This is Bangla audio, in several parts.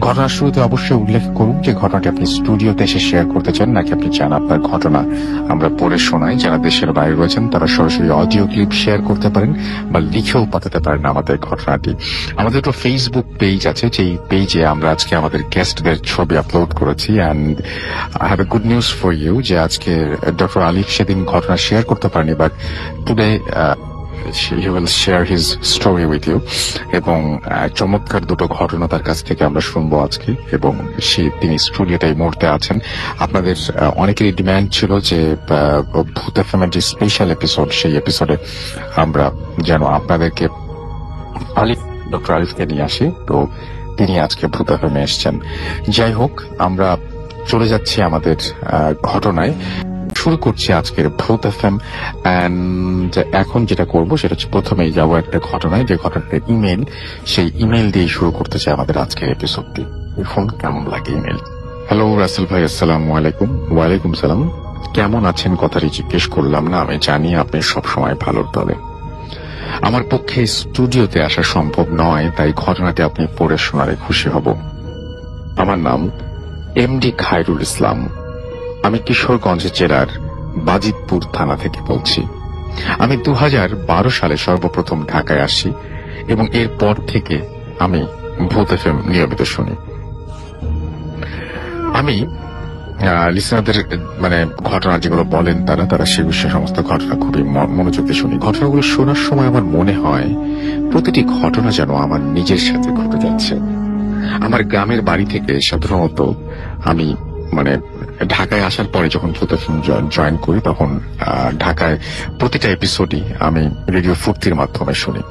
ঘটনার শুরুতে অবশ্যই উল্লেখ করুন যে ঘটনাটি আপনি স্টুডিওতে এসে শেয়ার করতে চান নাকি আপনি চান আপনার ঘটনা আমরা পড়ে শোনাই। যারা দেশের বাইরে রয়েছেন তারা সরাসরি অডিও ক্লিপ শেয়ার করতে পারেন বা লিখেও পাঠাতে পারেন আমাদের ঘটনাটি। আমাদের তো ফেসবুক পেজ আছে, যেই পেজে আমরা আজকে আমাদের গেস্টদের ছবি আপলোড করেছি। And I have a good news for you যে আজকে ডক্টর আলিফ সেদিন ঘটনা শেয়ার করতে পারেনি, but today he will share his story with you এবং চমৎকার দুটো ঘটনা তার কাছ থেকে আমরা শুনবো আজকে। এবং তিনি স্টুডিওতে এই মুহূর্তে আছেন। আপনাদের অনেকেরই ডিমান্ড ছিল যে ভূত এফএম-এর যে স্পেশাল এপিসোড, সেই এপিসোডে আমরা যেন আপনাদেরকে ডক্টর আলিফকে নিয়ে আসি। তো তিনি আজকে ভূত এফএম-এ এসছেন। যাই হোক, আমরা চলে যাচ্ছি আমাদের ঘটনায়। শুরু করছি আজকের ভূত এফএম। এন্ড এখন যেটা করব সেটা হচ্ছে প্রথমেই যাবো একটা ঘটনায়, যে ঘটনাটা ইমেল, সেই ইমেল দিয়ে শুরু করতে চাই আমাদের আজকের এপিসোডটি। এখন কেমন লাগে ইমেল? হ্যালো রাসেল ভাই, আসসালামু আলাইকুম। ওয়ালাইকুম সালাম। কেমন আছেন কথাটি জিজ্ঞেস করলাম না, আমি জানি আপনি সবসময় ভালোর দলে। আমার পক্ষে স্টুডিওতে আসা সম্ভব নয়, তাই ঘটনাটি আপনি পড়ে শোনালে খুশি হব। আমার নাম এমডি খায়রুল ইসলাম। আমি কিশোরগঞ্জ জেলার বাজিতপুর থানা থেকে বলছি। আমি 2012 সালে সর্বপ্রথম ঢাকায় আসি এবং এরপর থেকে আমি ভূত এফএম নিয়মিত শুনি। আমি লিসনারদের মানে ঘটনা যেগুলো বলেন তারা সে বিষয়ে সমস্ত ঘটনা খুবই মনোযোগ দিয়ে শুনি। ঘটনাগুলো শোনার সময় আমার মনে হয় প্রতিটি ঘটনা যেন আমার নিজের সাথে ঘটে যাচ্ছে। আমার গ্রামের বাড়ি থেকে সাধারণত আমি ঢাকায় আসার পরে যখন ভূত এফএম জয়েন করি, তখন ঢাকায় প্রতিটা এপিসোডই আমি রেডিও ফুর্তির মাধ্যমে শুনি।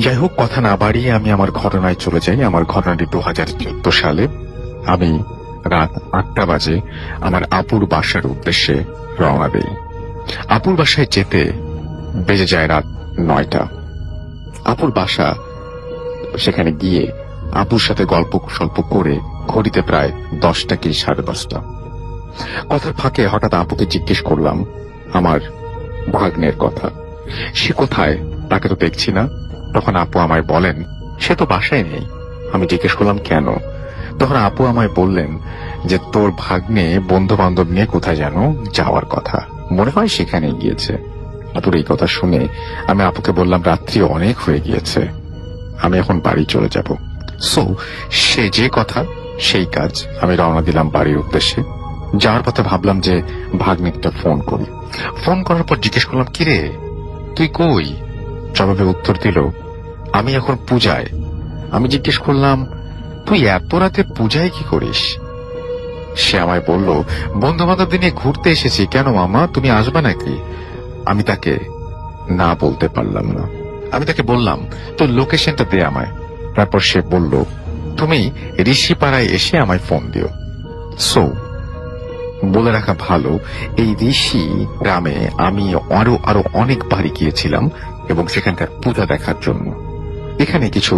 যাই হোক, কথা না বাড়িয়ে আমি আমার ঘটনায় চলে যাই। আমার ঘটনাটি 2014 সালে। আমি রাত 8টা বাজে আমার আপুর বাসার উদ্দেশ্যে রওনা দেই। আপুর বাসায় যেতে বেজে যায় রাত 9টা। আপুর বাসা, সেখানে গিয়ে আপুর সাথে গল্প সল্প করে ঘড়িতে প্রায় 10টা কি 10:30। কথার ফাঁকে হঠাৎ আপুকে জিজ্ঞেস করলাম আমার ভাগ্নের কথা। সে কোথায়, তাকে তো দেখছি না। তখন আপু আমায় বলেন সে তো বাসায় নেই। আমি জিজ্ঞেস করলাম কেন? তখন আপু আমায় বললেন যে তোর ভাগ্নে বন্ধু বান্ধব নিয়ে কোথায় যেন যাওয়ার কথা, মনে হয় সেখানে গিয়েছে। আপুর এই কথা শুনে আমি আপুকে বললাম রাত্রি অনেক হয়ে গিয়েছে, আমি এখন বাড়ি চলে যাব। সো সে যে কথা সেই কাজ। আমি রওনা দিলাম বাড়ির উদ্দেশ্যে। যাওয়ার পথে ভাবলাম যে ভাগ্নিকটা ফোন করি। ফোন করার পর জিজ্ঞেস করলাম কিরে তুই কই? জবাবে উত্তর দিল আমি এখন পূজায়। আমি জিজ্ঞেস করলাম তুই এত রাতে পূজায় কি করিস? সে আমায় বলল বন্ধু বান্ধবদের নিয়ে ঘুরতে এসেছি। কেন মামা, তুমি আসবে নাকি? আমি তাকে না বলতে পারলাম না। আমি তাকে বললাম তোর লোকেশনটা দে আমায়। তারপর সে বলল তুমি ঋষিপাড়ায় এসে আমায় ফোন দিও। সো বলে রাখা ভালো, এই ঋষি গ্রামে আমি আরো অনেকবারই গিয়েছিলাম এবং সেখানকার পূজা দেখার জন্য। এখানে কিছু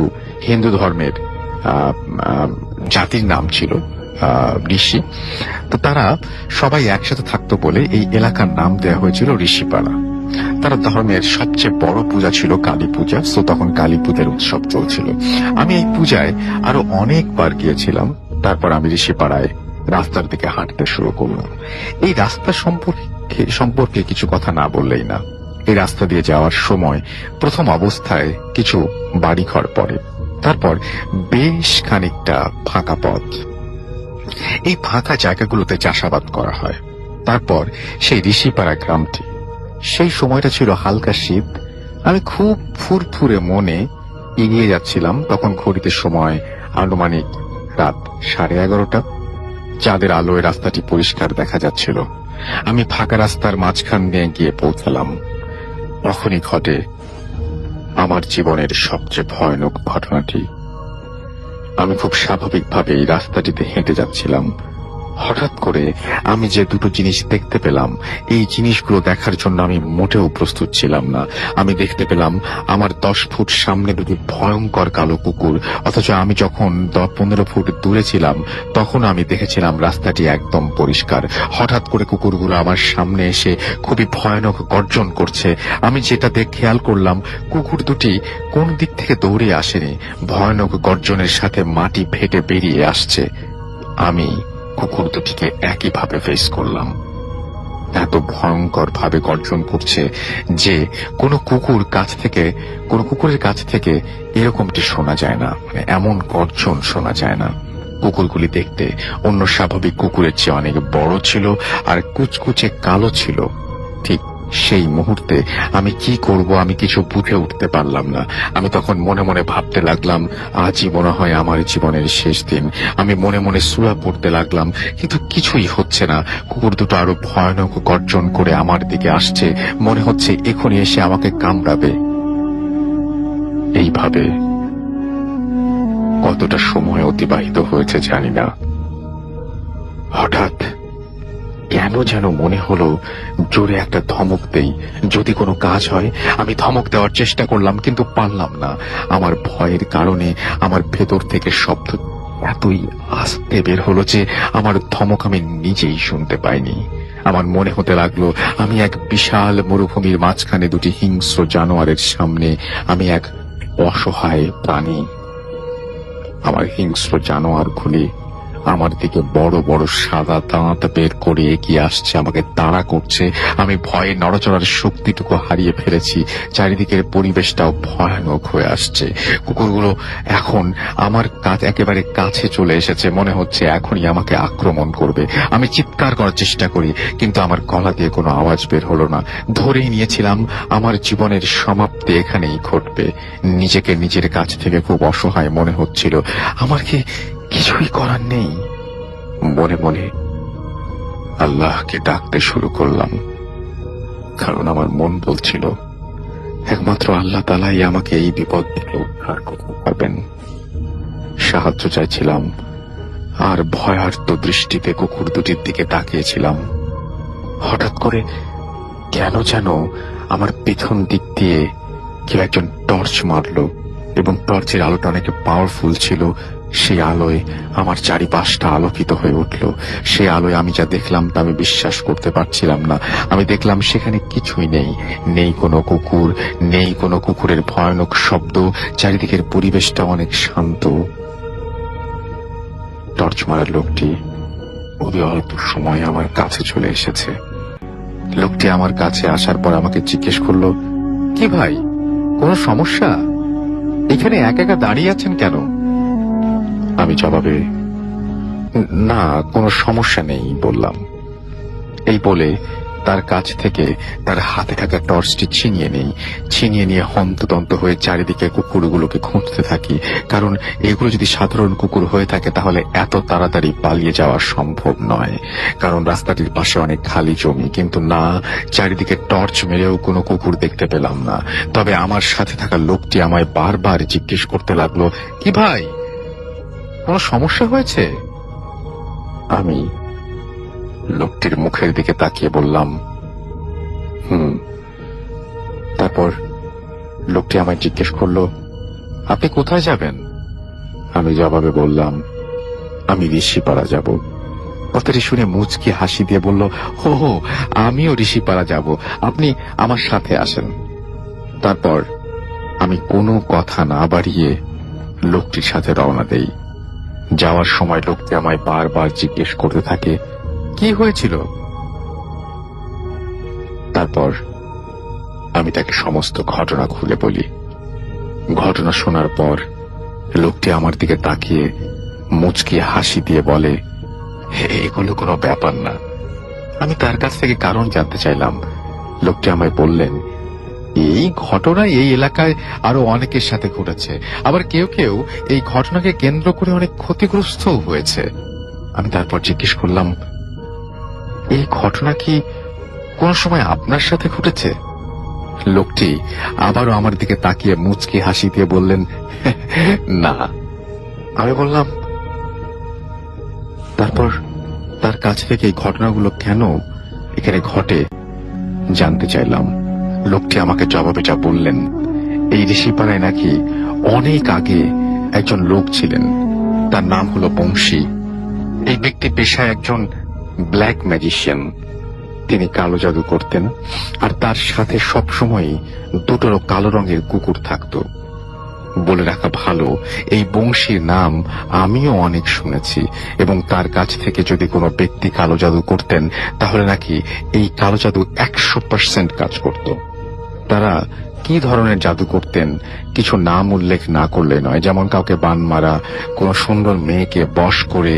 হিন্দু ধর্মের জাতির নাম ছিল ঋষি। তো তারা সবাই একসাথে থাকতো বলে এই এলাকার নাম দেওয়া হয়েছিল ঋষিপাড়া। তারা ধর্মের সবচেয়ে বড় পূজা ছিল কালী পূজা। সো তখন কালী পূজার উৎসব চলছিল। আমি এই পূজায় আরো অনেকবার গিয়েছিলাম। তারপর আমি ঋষিপাড়ায় রাস্তার দিকে হাঁটতে শুরু করলাম। এই রাস্তা সম্পর্কে কিছু কথা না বললেই না। এই রাস্তা দিয়ে যাওয়ার সময় প্রথম অবস্থায় কিছু বাড়িঘর পড়ে, তারপর বেশ খানিকটা ফাঁকা পথ। এই ফাঁকা জায়গাগুলোতে চাষাবাদ করা হয়। তারপর সেই ঋষিপাড়া গ্রামটি। সেই সময়টা ছিল হালকা শীত। আমি খুব ফুরফুরে মনে এগিয়ে যাচ্ছিলাম। তখন ঘড়িতে সময় আনুমানিক রাত 11:30। চাঁদের আলোয় রাস্তাটি পরিষ্কার দেখা যাচ্ছিল। আমি ফাঁকা রাস্তার মাঝখান দিয়ে গিয়ে পৌঁছালাম। তখনই ঘটে আমার জীবনের সবচেয়ে ভয়ানক ঘটনাটি। আমি খুব স্বাভাবিকভাবে এই রাস্তাটিতে হেঁটে যাচ্ছিলাম। হঠাৎ করে আমি যে দুটো জিনিস দেখতে পেলাম, এই জিনিসগুলো দেখার জন্য আমি মোটেও প্রস্তুত ছিলাম না। আমি দেখতে পেলাম আমার 10 ফুট সামনে দুটি ভয়ঙ্কর কালো কুকুর, অথচ আমি যখন 10-15 ফুট দূরে ছিলাম তখন আমি দেখেছিলাম রাস্তাটি একদম পরিষ্কার। হঠাৎ করে কুকুরগুলো আমার সামনে এসে খুবই ভয়ানক গর্জন করছে। আমি যেটা খেয়াল করলাম, কুকুর দুটি কোন দিক থেকে দৌড়ে আসেনি, ভয়ানক গর্জনের সাথে মাটি ফেটে বেরিয়ে আসছে। আমি কুকুর দুটিকে একইভাবে ফেস করলাম। এত ভয়ঙ্কর ভাবে গর্জন করছে যে কোনো কুকুরের কাছ থেকে এরকমটি শোনা যায় না, মানে এমন গর্জন শোনা যায় না। কুকুরগুলি দেখতে অন্য স্বাভাবিক কুকুরের চেয়ে অনেক বড় ছিল আর কুচকুচে কালো ছিল। ঠিক সেই মুহূর্তে আমি কি করব আমি কিছু বুঝে উঠতে পারলাম না। আমি তখন মনে মনে ভাবতে লাগলাম, আজই মনে হয় আমার জীবনের শেষ দিন। আমি মনে মনে সূরা পড়তে লাগলাম, কিন্তু কিছুই হচ্ছে না। কুকুর দুটো আরো ভয়ানক গর্জন করে আমার দিকে আসছে, মনে হচ্ছে এখনই এসে আমাকে কামড়াবে। এইভাবে কতটা সময় অতিবাহিত হয়েছে জানি না। হঠাৎ কেন যেন মনে হলো জোরে একটা ধমক দেই, যদি কোনো কাজ হয়। আমি ধমক দেওয়ার চেষ্টা করলাম কিন্তু পারলাম না। আমার ভয়ের কারণে আমার ভেতর থেকে শব্দ এতই আস্তে বের হলো যে আমার ধমক আমি নিজেই শুনতে পাইনি। আমার মনে হতে লাগলো আমি এক বিশাল মরুভূমির মাঝখানে দুটি হিংস্র জানোয়ারের সামনে আমি এক অসহায় প্রাণী। আমার হিংস্র জানোয়ারগুলি আমার দিকে বড় বড় সাদা দাঁত বের করে এগিয়ে আসছে, আমাকে তাড়া করছে। আমি ভয়ে নড়াচড়ার শক্তিটুকু হারিয়ে ফেলেছি। চারিদিকের পরিবেশটাও ভয়ানক হয়ে আসছে। কুকুরগুলো এখন আমার একেবারে কাছে চলে এসেছে, মনে হচ্ছে এখনই আমাকে আক্রমণ করবে। আমি চিৎকার করার চেষ্টা করি কিন্তু আমার গলা দিয়ে কোনো আওয়াজ বের হলো না। ধরেই নিয়েছিলাম আমার জীবনের সমাপ্তি এখানেই ঘটবে। নিজেকে নিজের কাছ থেকে খুব অসহায় মনে হচ্ছিল। আমার কি কিছুই করার নেই। মনে মনে আল্লাহকে ডাকতে শুরু করলাম, কারণ আমার মন বলছিল একমাত্র আল্লাহ তাআলাই আমাকে এই বিপদ থেকে উদ্ধার করতে পারবেন। সাহায্য চাইছিলাম আর ভয়ার্ত দৃষ্টিতে কুকুর দুটির দিকে তাকিয়েছিলাম। হঠাৎ করে কেন যেন আমার পেছন দিক দিয়ে কেউ একজন টর্চ মারলো এবং টর্চের আলোটা অনেক পাওয়ারফুল ছিল। সেই আলোয় আমার চারিপাশটা আলোকিত হয়ে উঠল। সেই আলোয় আমি যা দেখলাম তা আমি বিশ্বাস করতে পারছিলাম না। আমি দেখলাম সেখানে কিছুই নেই, নেই কোনো কুকুর, নেই কোনো কুকুরের ভয়ানক শব্দ। চারিদিকের পরিবেশটা অনেক শান্ত। টর্চ মারার লোকটি খুবই অল্প সময় আমার কাছে চলে এসেছে। লোকটি আমার কাছে আসার পর আমাকে জিজ্ঞেস করলো, কি ভাই, কোনো সমস্যা? এখানে একা একা দাঁড়িয়ে আছেন কেন? আমি জবাবে, না, কোনো সমস্যা নেই বললাম। এই বলে তার কাছ থেকে তার হাতে থাকা টর্চটি ছিনিয়ে নিয়ে হন্তদন্ত হয়ে চারিদিকে কুকুরগুলোকে খুঁজতে থাকি। কারণ এগুলো যদি সাধারণ কুকুর হয়ে থাকে তাহলে এত তাড়াতাড়ি পালিয়ে যাওয়া সম্ভব নয়, কারণ রাস্তাটির পাশে অনেক খালি জমি। কিন্তু না, চারিদিকে টর্চ মেরেও কোনো কুকুর দেখতে পেলাম না। তবে আমার সাথে থাকা লোকটি আমায় বারবার জিজ্ঞেস করতে লাগলো, কি ভাই, কোনো সমস্যা হয়েছে? আমি লোকটির মুখের দিকে তাকিয়ে বললাম, তারপর লোকটি আমায় জিজ্ঞেস করলো, আপনি কোথায় যাবেন? আমি জবাবে বললাম, আমি ঋষিপাড়া যাব। কথাটি শুনে মুচকি হাসি দিয়ে বলল, হো, আমিও ঋষিপাড়া যাব, আপনি আমার সাথে আসেন। তারপর আমি কোনো কথা না বাড়িয়ে লোকটির সাথে রওনা দেই। যাওয়ার সময় লোকটি আমায় বারবার জিজ্ঞেস করতে থাকে, কি হয়েছিল? তারপর আমি তাকে সমস্ত ঘটনা খুলে বলি। ঘটনা শোনার পর লোকটি আমার দিকে তাকিয়ে মুচকি হাসি দিয়ে বলে, এগুলো কোনো ব্যাপার না। আমি তার কাছ থেকে কারণ জানতে চাইলাম। লোকটি আমায় বললেন, এই ঘটনা এই এলাকায় আরো অনেকের সাথে ঘটেছে, আবার কেউ কেউ এই ঘটনাকে কেন্দ্র করে অনেক ক্ষতিগ্রস্ত হয়েছে। আমি তারপর জিজ্ঞেস করলাম, এই ঘটনা কি কোন সময় আপনার সাথে ঘটেছে? লোকটি আবারও আমার দিকে তাকিয়ে মুচকি হাসি দিয়ে বললেন, না। আমি বললাম, তারপর তার কাছ থেকে এই ঘটনাগুলো কেন এখানে ঘটে জানতে চাইলাম। লোকটি আমাকে জবাবে যা বললেন, এই ঋষিপাড়ায় নাকি অনেক আগে একজন লোক ছিলেন, তার নাম হলো বংশী। এই ব্যক্তি পেশায় একজন ব্ল্যাক ম্যাজিশিয়ান। তিনি কালো জাদু করতেন, আর তার সাথে সবসময়ই দুটোরও কালো রঙের কুকুর থাকতো। বলে রাখা ভালো, এই বংশীর নাম আমিও অনেক শুনেছি, এবং তার কাছ থেকে যদি কোনো ব্যক্তি কালো জাদু করতেন তাহলে নাকি এই কালো জাদু 100% কাজ করত। তারা কি ধরনের জাদু করতেন কিছু নাম উল্লেখ না করলে নয়, যেমন কাউকে বান মারা, কোন সুন্দর মেয়েকে বশ করে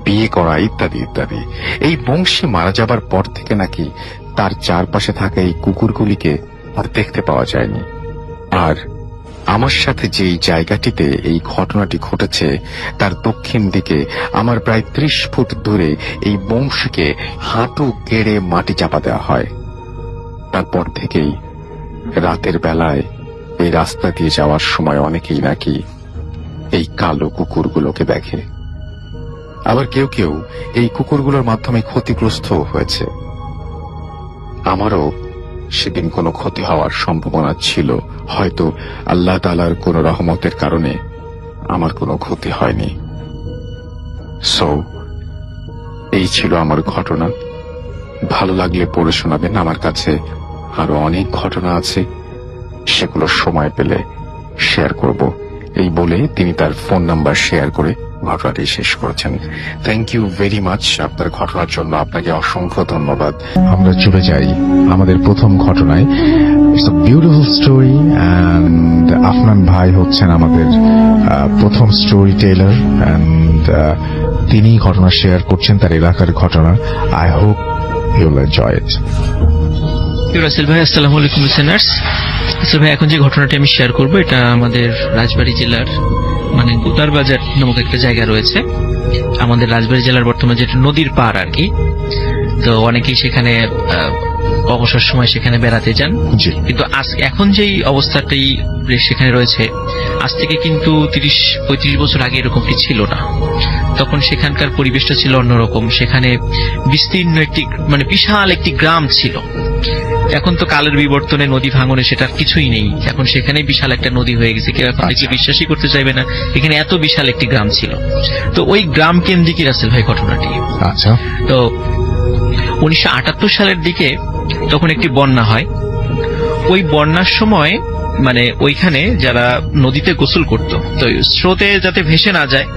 বিয়ে করা, ইত্যাদি ইত্যাদি। এই বংশী মারা যাবার পর থেকে নাকি তার চারপাশে থাকা এই কুকুরগুলিকে আর দেখতে পাওয়া যায়নি। আর আমার সাথে যেই জায়গাটিতে এই ঘটনাটি ঘটেছে তার দক্ষিণ দিকে আমার প্রায় 30 ফুট দূরে এই বংশীকে হাঁটু গেড়ে মাটি চাপা দেওয়া হয়। তারপর থেকেই রাতের বেলায় এই রাস্তা দিয়ে যাওয়ার সময় অনেকেই নাকি এই কালো কুকুরগুলোকে দেখে। আবার কেউ কেউ এই কুকুরগুলোর মাধ্যমে ক্ষতিগ্রস্ত হয়েছে। আমারও সেদিন কোনো ক্ষতি হওয়ার সম্ভাবনা ছিল, হয়তো আল্লাহ তাআলার কোনো রহমতের কারণে আমার কোনো ক্ষতি হয়নি। সো এই ছিল আমার ঘটনা। ভালো লাগলে পড়ে শোনাবেন। আমার কাছে আরো অনেক ঘটনা আছে, সেগুলো সময় পেলে শেয়ার করব। এই বলে তিনি তার ফোন নাম্বার শেয়ার করে ঘটনাটি শেষ করেছেন। থ্যাংক ইউ ভেরি মাচ আপনার ঘটনার জন্য, আপনাকে অসংখ্য ধন্যবাদ। আমরা চলে যাই আমাদের প্রথম ঘটনায়। It's a beautiful story, and Afnan ভাই হচ্ছেন আমাদের প্রথম স্টোরি টেলার, এন্ড তিনি ঘটনা শেয়ার করছেন তার এলাকার ঘটনা। I hope you will enjoy it. Rasel ভাই, আসসালামু আলাইকুম লিসেনার্স। রাসেল ভাই, এখন যে ঘটনাটি আমি শেয়ার করব এটা আমাদের রাজবাড়ী জেলার মানে গুতার বাজার নামক একটা জায়গা রয়েছে আমাদের রাজবাড়ী জেলার, বর্তমানে যেটা নদীর পার আর কি। তো অনেকেই সেখানে অবসর সময় সেখানে বেড়াতে যান, কিন্তু এখন যেই অবস্থাটাই সেখানে রয়েছে আজ থেকে কিন্তু 30-35 বছর আগে এরকমটি ছিল না। তখন সেখানকার পরিবেশটা ছিল অন্যরকম। সেখানে বিস্তীর্ণ একটি মানে বিশাল একটি গ্রাম ছিল। এখন তো কালের বিবর্তনে নদী ভাঙনে সেটা কিছুই নেই, এখন সেখানে বিশাল একটা নদী হয়ে গেছে। কেউ এখন দেখলে বিশ্বাসই করতে চাইবে না এখানে এত বিশাল একটি গ্রাম ছিল। তো ওই গ্রাম কেন্দ্রিকই রাসেল ভাই ঘটনাটি। আচ্ছা। তো 1978 সালের দিকে তখন একটি বন্যা হয়। ওই বন্যার সময় মানে ওইখানে যারা নদীতে গোসল করত, তো স্রোতে যাতে ভেসে না যায়,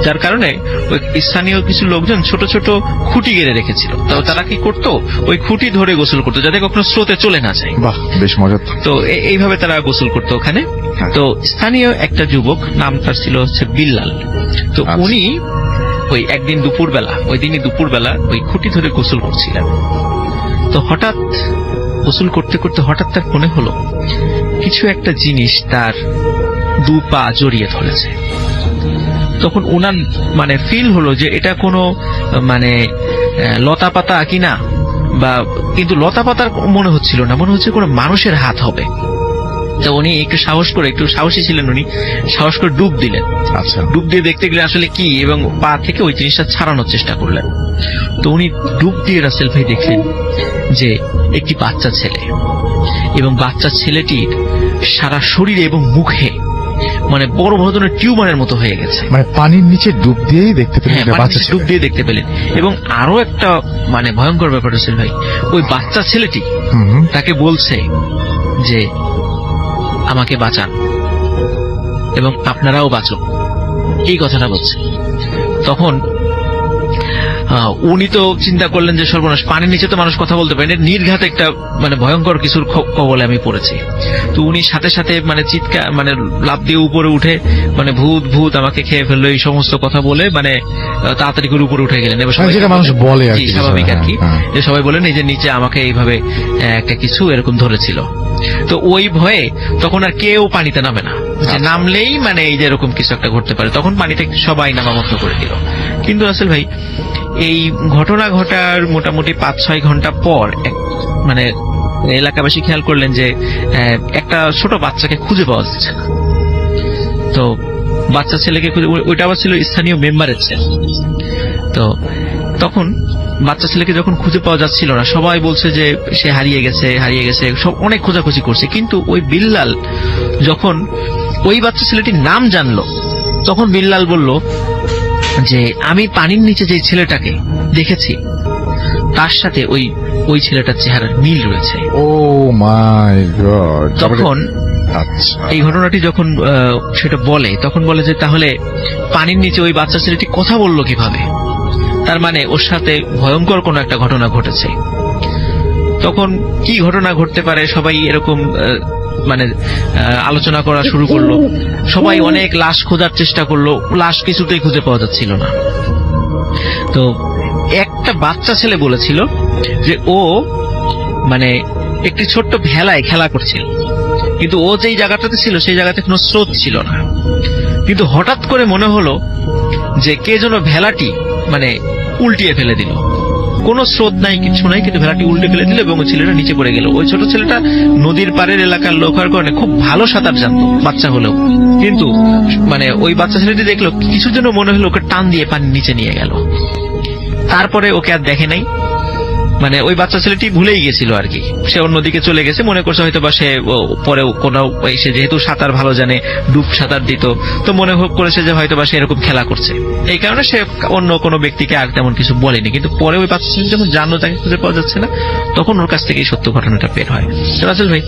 যার কারণে ওই স্থানীয় কিছু লোকজন ছোট ছোট খুঁটি গেড়ে রেখেছিল। তো তারা কি করত, ওই খুঁটি ধরে গোসল করতো যাতে কখনো স্রোতে চলে না যায়। বাহ, বেশ মজার। তো এইভাবে তারা গোসল করতো ওখানে। তো স্থানীয় একটা যুবক, নাম তার ছিল হচ্ছে বিল্লাল। তো উনি ওই একদিন দুপুরবেলা, ওই দিনই দুপুরবেলা ওই খুঁটি ধরে গোসল করছিলেন। তো হঠাৎ গোসল করতে করতে হঠাৎ তার মনে হলো কিছু একটা জিনিস তার দু পা জড়িয়ে ধরেছে। তখন ওনার মানে ফিল হলো যে এটা কোনো মানে লতা পাতা কিনা, বা কিন্তু লতা পাতার মনে হচ্ছিল না, মনে হচ্ছে কোনো মানুষের হাত হবে। তো উনি একটু সাহসী ছিলেন, উনি সাহস করে ডুব দিলেন। আচ্ছা। ডুব দিয়ে দেখতে গেলে আসলে কি, এবং পা থেকে ওই জিনিসটা ছাড়ানোর চেষ্টা করলেন। তো উনি ডুব দিয়ে রাসেল ভাই দেখলেন যে একটি বাচ্চা ছেলে, এবং বাচ্চা ছেলেটির সারা শরীরে এবং মুখে মানে বড় বড় ধরনের টিউমারের মতো হয়ে গেছে। মানে পানির নিচে ডুব দিয়ে দেখতে পেলেন? ডুব দিয়ে দেখতে পেলেন। এবং আরো একটা মানে ভয়ঙ্কর ব্যাপার রাসেল ভাই, ওই বাচ্চা ছেলেটি তাকে বলছে যে আমাকে বাঁচান এবং আপনারাও বাঁচো, এই কথাটা বলছে। তখন উনি তো চিন্তা করলেন যে সর্বনাশ, পানির নিচে তো মানুষ কথা বলতে পারে, নির্ঘাত একটা মানে ভয়ঙ্কর কিছুর কবলে আমি পড়েছি। তো উনি সাথে সাথে মানে চিৎকার মানে লাফ দিয়ে উপরে উঠে মানে ভূত ভূত আমাকে খেয়ে ফেললো এই সমস্ত কথা বলে মানে তাড়াতাড়ি করে উপরে উঠে গেলেন। এবার যেটা মানুষ বলে আর কি, স্বাভাবিক আর কি, যে সবাই বলেন এই যে নিচে আমাকে এইভাবে একটা কিছু এরকম ধরেছিল। তো ওই ভয়ে তখন আর কেউ পানিতে নামে না, যে নামলেই মানে এই যে এরকম কিছু একটা ঘটতে পারে। তখন পানিতে সবাই নামা বন্ধ করে দিল। কিন্তু রাসেল ভাই, এই ঘটনা ঘটার মোটামুটি 5-6 ঘন্টা পর মানে এলাকাবাসী খেয়াল করলেন যে একটা ছোট বাচ্চাকে খুঁজে পাওয়া যাচ্ছে না। তো বাচ্চা ছেলেকে খুঁজে, ওইটা আবার ছিল স্থানীয় মেম্বারের ছেলে। তো তখন বাচ্চা ছেলেকে যখন খুঁজে পাওয়া যাচ্ছিল না, সবাই বলছে যে সে হারিয়ে গেছে, সব অনেক খোঁজাখুঁজি করছে। কিন্তু ওই বিল্লাল যখন ওই বাচ্চা ছেলেটির নাম জানলো, তখন বিল্লাল বলল যে আমি পানির নিচে যে ছেলেটাকে দেখেছি তার সাথে ওই ছেলেটার চেহারার মিল রয়েছে। ও মাই গড। তখন আচ্ছা, এই ঘটনাটি যখন সেটা বলে, তখন বলে যে তাহলে পানির নিচে ওই বাচ্চা ছেলেটি কথা বললো কিভাবে, তার মানে ওর সাথে ভয়ঙ্কর কোনো একটা ঘটনা ঘটেছে। তখন কি ঘটনা ঘটতে পারে সবাই এরকম আলোচনা করা শুরু করলো। সবাই অনেক লাশ খোঁজার চেষ্টা করলো, লাশ কিছুতেই খুঁজে পাওয়া যাচ্ছিল না। তো একটা বাচ্চা ছেলে বলেছিল যে ও একটি ছোট্ট ভেলায় খেলা করছিল, কিন্তু ও যেই জায়গাটাতে ছিল সেই জায়গাতে কোনো স্রোত ছিল না। কিন্তু হঠাৎ করে মনে হলো যে কে যেন ভেলাটি উল্টিয়ে ফেলে দিল। কোনো স্রোত নাই, কিছু নাই, কিন্তু ভেলাটি উল্টে ফেলে দিল এবং ওই ছেলেটা নিচে পড়ে গেল। ওই ছোট ছেলেটা নদীর পাড়ের এলাকার লোক হওয়ার কারণে খুব ভালো সাঁতার জানতো, বাচ্চা হলেও। কিন্তু ওই বাচ্চা ছেলেটি দেখলো, কিছুর জন্য মনে হলো ওকে টান দিয়ে পানির নিচে নিয়ে গেল। তারপরে ওকে আর দেখে নাই। ওই বাচ্চা ছেলেটি ভুলেই গেছিল আর কি, সে অন্যদিকে চলে গেছে, মনে করছে হয়তো বা সে পরেও কোনো, সে যেহেতু সাঁতার ভালো জানে, ডুব সাঁতার দিত, তো মনে করেছে যে হয়তো বা সে এরকম খেলা করছে, এই কারণে সে অন্য কোনো ব্যক্তিকে আর তেমন কিছু বলেনি। কিন্তু পরে ওই বাচ্চা ছেলে যখন জানলো তাকে খুঁজে পাওয়া যাচ্ছে না, তখন ওর কাছ থেকে এই সত্য ঘটনাটা বের হয়। রাসেল ভাই,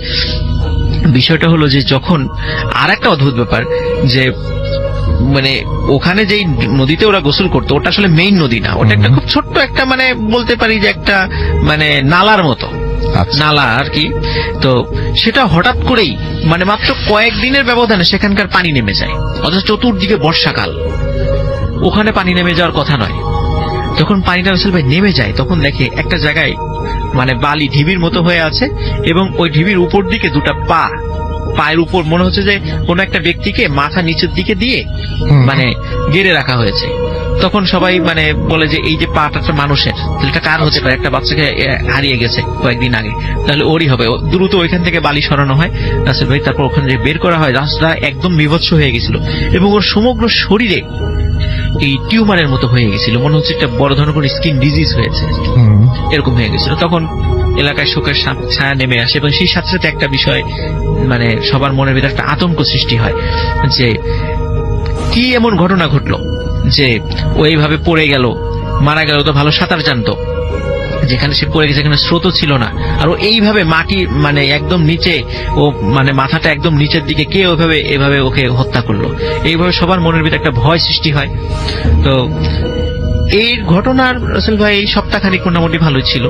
বিষয়টা হলো যে যখন আর একটা অদ্ভুত ব্যাপার, যে ওখানে যেই নদীতে ওরা গোসল করতো, ওটা আসলে মেইন নদী না, ওটা একটা খুব ছোট্ট একটা বলতে পারি যে একটা নালার মতো, নালা আর কি। তো সেটা হঠাৎ করেই মাত্র কয়েকদিনের ব্যবধানে সেখানকার পানি নেমে যায়, অথচ চতুর্দিকে বর্ষাকাল, ওখানে পানি নেমে যাওয়ার কথা নয়। যখন পানিটা রাসেল ভাই নেমে যায়, তখন দেখে একটা জায়গায় বালি ঢিবির মতো হয়ে আছে, এবং ওই ঢিবির উপর দিকে দুটা পায়ের উপর মনে হচ্ছে যে কোন একটা ব্যক্তিকে মাথা নিচের দিকে দিয়ে গেড়ে রাখা হয়েছে। তখন সবাই বলে যে এই যে পাটা মানুষের, এটা কার হতে পারে? একটা বাচ্চাকে হারিয়ে গেছে কয়েকদিন আগে, তাহলে ওরই হবে। দ্রুত ওইখান থেকে বালি সরানো হয় রাসেল ভাই, তারপর ওখানে যে বের করা হয়, রাস্তা একদম বিভৎস হয়ে গেছিল এবং ওর সমগ্র শরীরে এই টিউমারের মতো হয়ে গেছিল, মনে হচ্ছে একটা বড় ধরনের কোন স্কিন ডিজিজ হয়েছে, এরকম হয়ে গেছিল। তখন এলাকায় শোকের ছায়া নেমে আসে, এবং সেই সাথে সাথে একটা বিষয় সবার মনের ভিতরে একটা আতঙ্ক সৃষ্টি হয় যে কি এমন ঘটনা ঘটলো যে ও এইভাবে পড়ে গেল, মারা গেল। তো ভালো সাঁতার জানতো, যেখানে সে পড়ে গেছে এখানে স্রোতও ছিল না, আর ও এইভাবে মাটি একদম নিচে, ও মাথাটা একদম নিচের দিকে, কে এভাবে ওকে হত্যা করলো? এইভাবে সবার মনের ভিতরে একটা ভয় সৃষ্টি হয়। তো এই ঘটনার রাসেল ভাই সপ্তাহখানিক মোটামুটি ভালোই ছিল।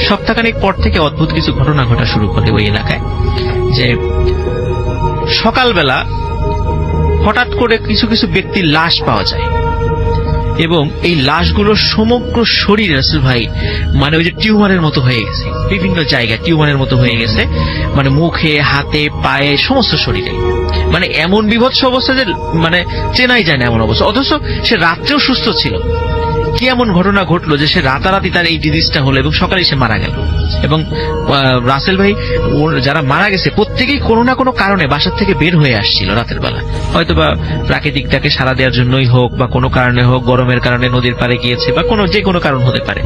সপ্তাহখানিক পর থেকে অদ্ভুত কিছু ঘটনা ঘটা শুরু করে ওই এলাকায়, যে সকালবেলা হঠাৎ করে কিছু কিছু ব্যক্তির লাশ পাওয়া যায়, এবং এই লাশগুলোর সমগ্র শরীর রাসেল ভাই ওই যে টিউমারের মতো হয়ে গেছে, বিভিন্ন জায়গায় টিউমারের মতো হয়ে গেছে, মুখে, হাতে, পায়ে, সমস্ত শরীরে, এমন বিভৎস অবস্থা যে চেনাই যায় না এমন অবস্থা। অথচ সে রাত্রেও সুস্থ ছিল। কি এমন ঘটনা ঘটলো যে সে রাতারাতি তার এই ডিজিজটা হলো এবং সকালে সে মারা গেল? এবং রাসেল ভাই, যারা মারা গেছে প্রত্যেকেই কোনো না কোনো কারণে বাসার থেকে বের হয়ে আসছিল রাতের বেলা, হয়তো বা প্রাকৃতিকটাকে সাড়া দেওয়ার জন্যই হোক, বা কোনো কারণে হোক, গরমের কারণে নদীর পাড়ে গিয়েছে, বা যে কোনো কারণ হতে পারে।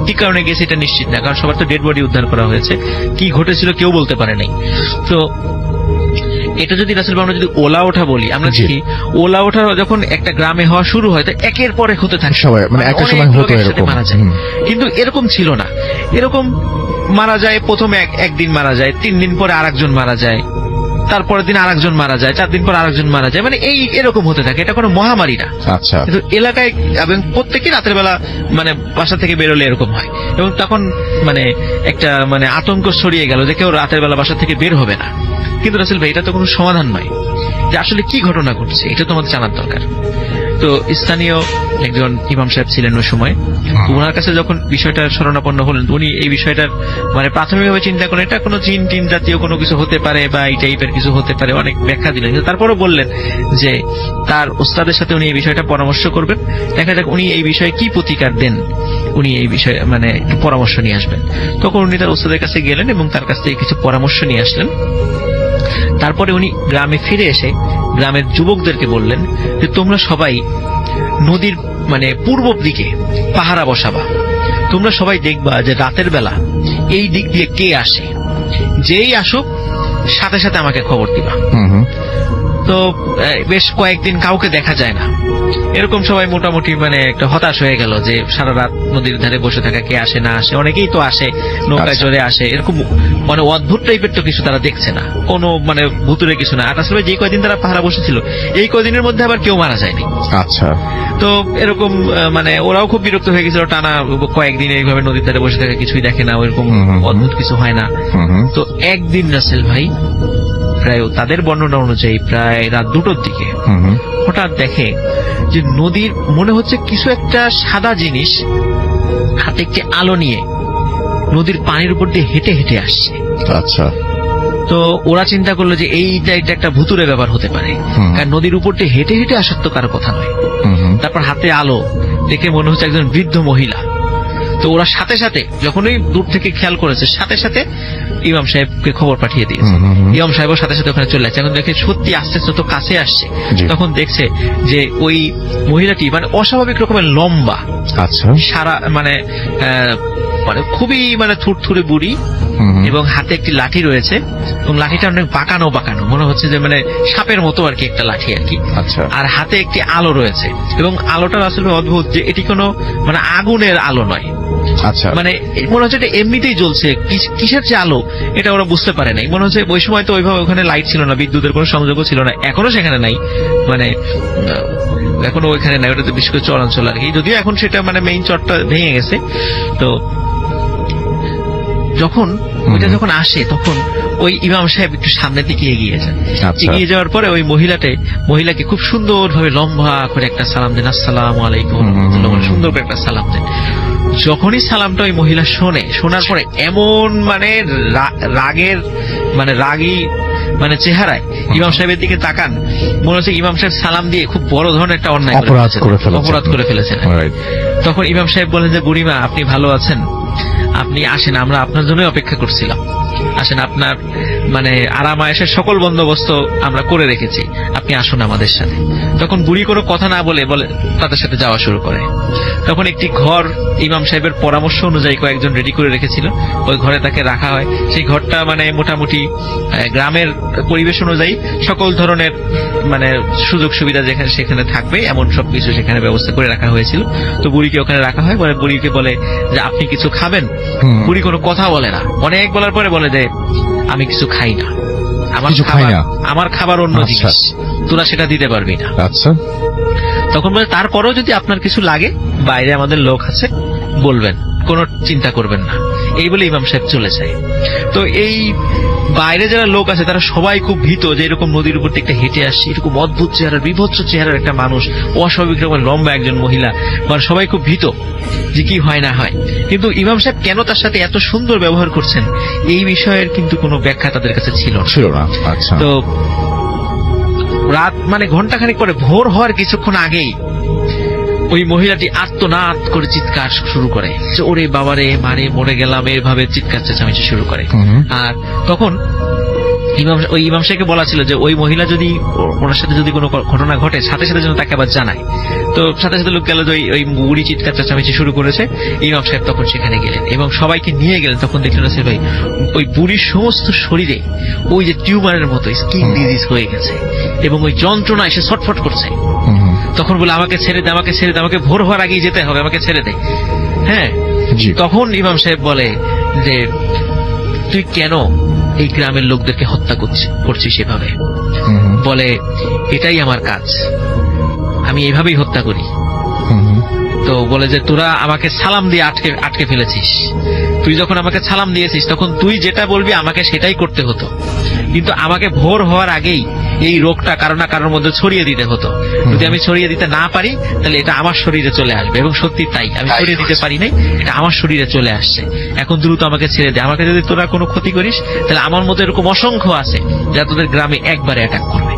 কি কারণে গেছে এটা নিশ্চিত না, কারণ সবার তো ডেড বডি উদ্ধার করা হয়েছে, কি ঘটেছিল কেউ বলতে পারে নাই। তো এটা যদি রাসেল ভাই আমরা যদি ওলা ওঠা বলি, আমরা দেখি ওলা ওঠা যখন একটা গ্রামে হওয়া শুরু হয়, তো একের পর এক হতে থাকে, সবাই একটা সময় হতো এরকম মারা যায়। কিন্তু এরকম ছিল না, এরকম মারা যায় প্রথমে একদিন মারা যায়, 3 দিন পরে আরেকজন মারা যায়, তারপরের দিন আরেকজন মারা যায়, 4 দিন পর আরেকজন মারা যায়, এরকম হতে থাকে। এটা কোনো মহামারী না। আচ্ছা, কিন্তু এলাকায় এবং প্রত্যেকে রাতের বেলা বাসা থেকে বেরোলে এরকম হয়, এবং তখন একটা আতঙ্ক ছড়িয়ে গেল যে কেউ রাতের বেলা বাসা থেকে বের হবে না। কিন্তু রাসেল ভাই, এটা তো কোনো সমাধান নয় যে আসলে কি ঘটনা ঘটছে, এটা তো আমাদের জানার দরকার। তো স্থানীয় একজন ইমাম সাহেব ছিলেন ওই সময়, ওনার কাছে যখন বিষয়টা শরণাপন্ন হলেন, উনি এই বিষয়টার প্রাথমিকভাবে চিন্তা করেন এটা কোনো জিন টিন জাতীয় কোনো কিছু হতে পারে, বা এই টাইপের কিছু হতে পারে, অনেক ব্যাখ্যা দিলেন। তারপরও বললেন যে তার ওস্তাদের সাথে উনি এই বিষয়টা পরামর্শ করবেন, দেখা যাক উনি এই বিষয়ে কি প্রতিকার দেন, উনি এই বিষয়ে একটু পরামর্শ নিয়ে আসবেন। তখন উনি তার ওস্তাদের কাছে গেলেন এবং তার কাছ থেকে কিছু পরামর্শ নিয়ে আসলেন। তারপরে উনি গ্রামে ফিরে এসে গ্রামের যুবকদেরকে বললেন যে তোমরা সবাই নদীর মানে পূর্ব দিকে পাহারা বসাবা, তোমরা সবাই দেখবা যে রাতের বেলা এই দিক দিয়ে কে আসে, যেই আসুক সাথে সাথে আমাকে খবর দিবা। তো বেশ কয়েকদিন কাউকে দেখা যায় না, এরকম সবাই মোটামুটি মানে একটা হতাশ হয়ে গেল যে সারা রাত নদীর ধারে বসে থাকা, কে আসে না আসে, অনেকেই তো আসে নৌকায় চড়ে আসে, এরকম মানে অদ্ভুত টাইপের তো কিছু তারা দেখছে না, কোনো মানে ভুতুরে কিছু না। আর আসলে যে কয়দিন তারা পাহারা বসেছিল এই কয়দিনের মধ্যে আবার কেউ মারা যায়নি। আচ্ছা, তো এরকম মানে ওরাও খুব বিরক্ত হয়ে গেছিল, টানা কয়েকদিন এইভাবে নদীর ধারে বসে থাকা, কিছুই দেখে না, ওইরকম অদ্ভুত কিছু হয় না। তো একদিন রাসেল ভাই প্রায় তাদের বর্ণনা অনুযায়ী প্রায় রাত 2টোর দিকে হঠাৎ দেখে যে নদীর মনে হচ্ছে কিছু একটা সাদা জিনিস হাতে একটি আলো নিয়ে নদীর পানির উপর দিয়ে হেঁটে হেঁটে আসছে। আচ্ছা, তো ওরা চিন্তা করলো যে এইটা একটা ভুতুরে ব্যাপার হতে পারে, কারণ নদীর উপর দিয়ে হেঁটে হেঁটে আসার তো কারো কথা নয়। তারপর হাতে আলো দেখে মনে হচ্ছে একজন বৃদ্ধ মহিলা। তো ওরা সাথে সাথে যখনই দূর থেকে খেয়াল করেছে সাথে সাথে ইমাম সাহেবকে খবর পাঠিয়ে দিয়েছে। ইমাম সাহেবও সাথে সাথে ওখানে চলে যাচ্ছে। এখন দেখে সত্যি আস্তে আস্তে তো কাছে আসছে, তখন দেখছে যে ওই মহিলাটি মানে অস্বাভাবিক রকমের লম্বা, আচ্ছা, সারা মানে মানে খুবই মানে থুরথুরে বুড়ি, এবং হাতে একটি লাঠি রয়েছে, এবং লাঠিটা অনেক বাঁকানো বাঁকানো, মনে হচ্ছে যে মানে সাপের মতো আর কি একটা লাঠি আর কি। আচ্ছা, আর হাতে একটি আলো রয়েছে, এবং আলোটা আসলে অদ্ভুত যে এটি কোনো মানে আগুনের আলো নয়, আচ্ছা, মানে মনে হচ্ছে এটা এমনিতেই জ্বলছে, কিসের যে আলো এটা ওরা বুঝতে পারে নাই। মনে হচ্ছে ওই সময় তো ওইভাবে ওখানে লাইট ছিল না, বিদ্যুতের কোনো সংযোগও ছিল না, এখনো সেখানে নাই, মানে এখনো ওইখানে নাই, ওটা তো বিশেষ করে চরাঞ্চল আর কি, যদিও এখন সেটা মানে মেইন চরটা ভেঙে গেছে। তো যখন ওইটা যখন আসে তখন ওই ইমাম সাহেব একটু সামনের দিকে এগিয়ে যান। এগিয়ে যাওয়ার পরে ওই মহিলাকে খুব সুন্দর ভাবে লম্বা করে একটা সালাম দেন, আসসালামু আলাইকুম, সুন্দর করে একটা সালাম দেন। যখনই সালামটা ওই মহিলা শোনার পরে এমন মানে রাগের মানে রাগী মানে চেহারায় ইমাম সাহেবের দিকে তাকান, মনে হচ্ছে ইমাম সাহেব সালাম দিয়ে খুব বড় ধরনের একটা অন্যায় অপরাধ করে ফেলেছেন। তখন ইমাম সাহেব বলেন যে বুড়িমা, আপনি ভালো আছেন? আপনি আসেন, আমরা আপনার জন্যই অপেক্ষা করছিলাম, আসেন, আপনার মানে আরাম আয়েশের সকল বন্দোবস্ত আমরা করে রেখেছি, আপনি আসুন আমাদের সাথে। তখন বুড়ি কোনো কথা না বলে তাদের সাথে যাওয়া শুরু করে। তখন একটি ঘর ইমাম সাহেবের পরামর্শ অনুযায়ী কয়েকজন রেডি করে রেখেছিল, ওই ঘরে তাকে রাখা হয়। সেই ঘরটা মানে মোটামুটি গ্রামের পরিবেশ অনুযায়ী সকল ধরনের মানে সুযোগ সুবিধা যেখানে সেখানে থাকবে এমন সবকিছু সেখানে ব্যবস্থা করে রাখা হয়েছিল। তো বুড়িকে ওখানে রাখা হয়, পরে বুড়িকে বলে যে আপনি কিছু খাবেন? বুড়ি কোনো কথা বলে না, অনেক বলার পরে বলে যে আমি কিছু খাই না, আমার খাবার অন্য জিনিস, তোরা সেটা দিতে পারবি না। আচ্ছা, তখন বলে তারপরেও যদি আপনার কিছু লাগে বাইরে আমাদের লোক আছে, বলবেন, কোনো চিন্তা করবেন না। এই বলে ইমাম সাহেব চলে যায়। তো এই বাইরে যারা লোক আছে তারা সবাই খুব ভীত যে এরকম নদীর উপর থেকে হেঁটে আসছে, এরকম অদ্ভুত চেহারার বিভৎস চেহারার একটা মানুষ, অস্বাভাবিক রকমের লম্বা একজন মহিলা, মানে সবাই খুব ভীত যে কি হয় না হয়। কিন্তু ইমাম সাহেব কেন তার সাথে এত সুন্দর ব্যবহার করছেন এই বিষয়ের কিন্তু কোনো ব্যাখ্যা তাদের কাছে ছিল না। আচ্ছা, তো রাত মানে ঘন্টাখানিক পরে ভোর হওয়ার কিছুক্ষণ আগেই ওই মহিলাটি আর্তনাদ করে চিৎকার শুরু করে যে ওরে বাবারে, মারে মরে গেলাম, এভাবে চিৎকার চেঁচামেচি শুরু করে। আর তখন ওই ইমাম সাহেবকে বলা ছিল যে ওই মহিলা যদি ওনার সাথে যদি কোনো ঘটনা ঘটে সাথে সাথে যেন তাকে আবার জানায়। তো সাথে সাথে লোক গেল যে ওই বুড়ি চিৎকার চেঁচামেচি শুরু করেছে। ইমাম সাহেব তখন সেখানে গেলেন এবং সবাইকে নিয়ে গেলেন। তখন দেখলেন সে ভাই ওই বুড়ির সমস্ত শরীরে ওই যে টিউমারের মতো স্কিন ডিজিজ হয়ে গেছে এবং ওই যন্ত্রণা এসে ছটফট করছে। তখন বলে আমাকে ছেড়ে দে, আমাকে ছেড়ে দে, আমাকে ভোর হওয়ার আগেই যেতে হবে, আমাকে ছেড়ে দে। হ্যাঁ, তখন ইমাম সাহেব বলে যে তুই কেন এই গ্রামের লোকদেরকে হত্যা করছিস এভাবে? বলে এটাই আমার কাজ, আমি এভাবেই হত্যা করি। তো বলে যে তোরা আমাকে সালাম দিয়ে আটকে ফেলেছিস, তুই যখন আমাকে সালাম দিয়েছিস তখন তুই যেটা বলবি আমাকে সেটাই করতে হতো, কিন্তু আমাকে ভোর হওয়ার আগেই এই রোগটা কারো না কারোর মধ্যে ছড়িয়ে দিতে হতো। যদি আমি ছড়িয়ে দিতে না পারি তাহলে এটা আমার শরীরে চলে আসবে, এবং সত্যি তাই, আমি ছড়িয়ে দিতে পারি নাই, এটা আমার শরীরে চলে আসছে। এখন দ্রুত আমাকে ছেড়ে দে, আমাকে যদি তোরা কোনো ক্ষতি করিস তাহলে আমার মধ্যে এরকম অসংখ্য আছে যা তোদের গ্রামে একবারে অ্যাটাক করবে।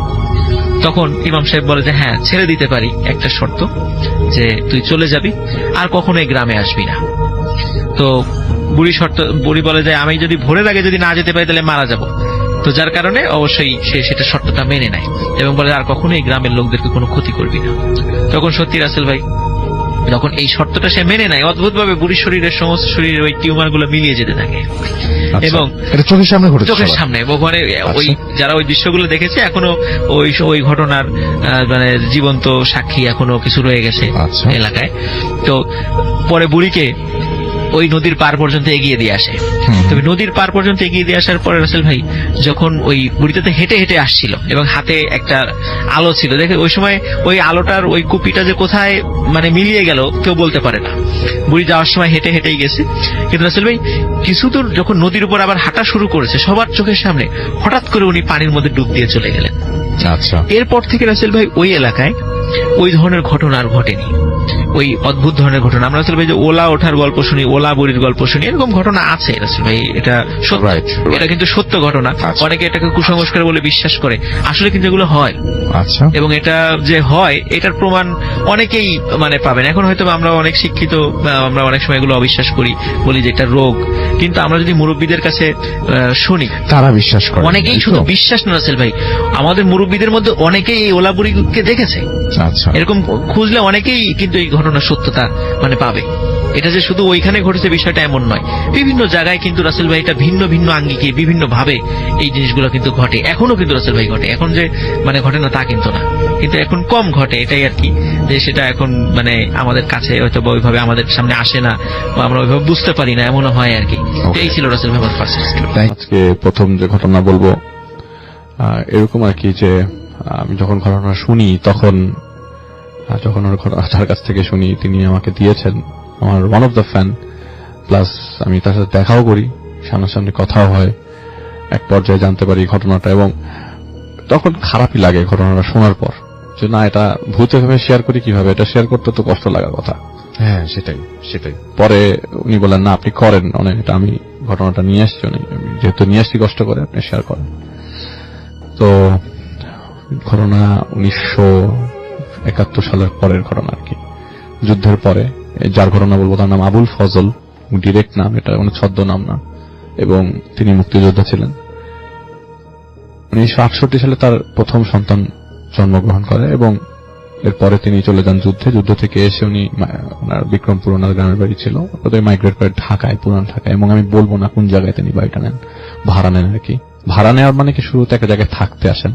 তখন ইমাম সাহেব বলে যে হ্যাঁ ছেড়ে দিতে পারি, একটা শর্ত, যে তুই চলে যাবি আর কখনো এই গ্রামে আসবি না। তো বুড়ি বলে যে আমি যদি ভোরের আগে যদি না যেতে পারি তাহলে মারা যাব। তো যার কারণে অবশ্যই সে সেটা শর্তটা মেনে নেয় এবং বলে আর কখনোই গ্রামের লোকদেরকে কোনো ক্ষতি করবি না। তখন সত্যি রাসেল ভাই যখন এই শর্তটা সে মেনে নেয়, অদ্ভুতভাবে বুড়ির শরীরের সমস্ত শরীরের ওই টিউমার গুলো মিলিয়ে যেতে থাকে এবং এটা চোখের সামনে ঘটেছে চোখের সবার? সামনে ওখানে ওই যারা ওই দৃশ্যগুলো দেখেছে এখনো ওই ঘটনার মানে জীবন্ত সাক্ষী এখনো কিছু রয়ে গেছে আচ্ছা। এলাকায়। তো পরে বুড়িকে ওই নদীর পার পর্যন্ত এগিয়ে দিয়ে আসে। তবে নদীর পার পর্যন্ত এগিয়ে দিয়ে আসার পরে রাসেল ভাই যখন ওই বুড়িটাতে হেঁটে হেঁটে আসছিল এবং হাতে একটা আলো ছিল, দেখে ওই সময় ওই আলোটার ওই কুপিটা যে কোথায় মানে মিলিয়ে গেল কেউ বলতে পারে না। বুড়ি যাওয়ার সময় হেঁটে হেঁটেই গেছে, কিন্তু রাসেল ভাই কিছু দূর যখন নদীর উপর আবার হাঁটা শুরু করেছে সবার চোখের সামনে হঠাৎ করে উনি পানির মধ্যে ডুব দিয়ে চলে গেলেন। আচ্ছা, এরপর থেকে রাসেল ভাই ওই এলাকায় ওই ধরনের ঘটনা আর ঘটেনি, ওই অদ্ভুত ধরনের ঘটনা। আমরা রাসেল ভাই যে ওলা ওঠার গল্প শুনি, ওলা বুড়ির গল্প শুনি, এরকম ঘটনা আছে রাসেল ভাই, এটা সত্য। Right. এটা কিন্তু সত্য ঘটনা। আচ্ছা। অনেকে এটাকে কুসংস্কার বলে বিশ্বাস করে, আসলে কিন্তু এগুলো হয় আচ্ছা, এবং এটা যে হয় এটার প্রমাণ অনেকেই মানে পাবেন। এখন হয়তো আমরা অনেক শিক্ষিত, আমরা অনেক সময় এগুলো অবিশ্বাস করি, বলি যে এটা রোগ, কিন্তু আমরা যদি মুরব্বীদের কাছে শুনি তারা বিশ্বাস করে। অনেকেই শুধু বিশ্বাস না রাসেল ভাই, আমাদের মুরব্বীদের মধ্যে অনেকেই এই ওলা বুড়িকে দেখেছে। আচ্ছা, এরকম খুঁজলে অনেকেই কিন্তু এই ঘটনার সত্যতা মানে পাবে। এটা যে শুধু ওইখানে ঘটেছে বিষয়টা এমন নয়, বিভিন্ন জায়গায় কিন্তু রাসেল ভাই এটা ভিন্ন ভিন্ন আঙ্গিকে বিভিন্ন ভাবে এই জিনিসগুলো কিন্তু ঘটে, এখনো কিন্তু রাসেল ভাই ঘটে। এখন যে মানে ঘটে না তা কিন্তু না, কিন্তু এখন কম ঘটে, এটাই আর কি, যে সেটা এখন মানে আমাদের কাছে হয়তো ওইভাবে আমাদের সামনে আসে না বা আমরা ওইভাবে বুঝতে পারি না, এমনও হয় আর কি। তো এই ছিল রাসেল ভাই আমার ফার্স্ট স্টোরি। আজকে প্রথম যে ঘটনা বলবো এরকম আর কি, যে আমি যখন ঘটনা শুনি তখন যখন ওর তার কাছ থেকে শুনি, তিনি আমাকে দিয়েছেন, আমার one of the fan, plus আমি তার সাথে দেখাও করি, সামনাসামনি কথাও হয়, এক পর্যায়ে জানতে পারি ঘটনাটা, এবং তখন খারাপই লাগে ঘটনাটা শোনার পর, যে না এটা ভূতে ভেবে শেয়ার করি কিভাবে, এটা শেয়ার করতে তো কষ্ট লাগার কথা। হ্যাঁ, সেটাই সেটাই। পরে উনি বলেন না আপনি করেন, অনেক এটা আমি ঘটনাটা নিয়ে আসছি, আমি যেহেতু নিয়ে আসছি কষ্ট করে, আপনি শেয়ার করেন। তো ঘটনা 1971 সালের পরের ঘটনা আর কি, যুদ্ধের পরে। যার ঘটনা বলবো তার নাম আবুল ফজল, ডিরেক্ট নাম, এটা কোনো ছদ্ম নাম না, এবং তিনি মুক্তিযোদ্ধা ছিলেন। 1968 সালে তার প্রথম সন্তান জন্মগ্রহণ করে এবং এরপরে তিনি চলে যান যুদ্ধে। যুদ্ধ থেকে এসে উনি ওনার বিক্রমপুর ওনার গ্রামের বাড়ি ছিল, ওদের মাইগ্রেট করে ঢাকায়, পুরান ঢাকায়, এবং আমি বলবো না কোন জায়গায় তিনি বাড়িটা নেন, ভাড়া নেন আর কি। ভাড়া নেওয়ার মানে কি, শুরুতে একটা জায়গায় থাকতে আসেন,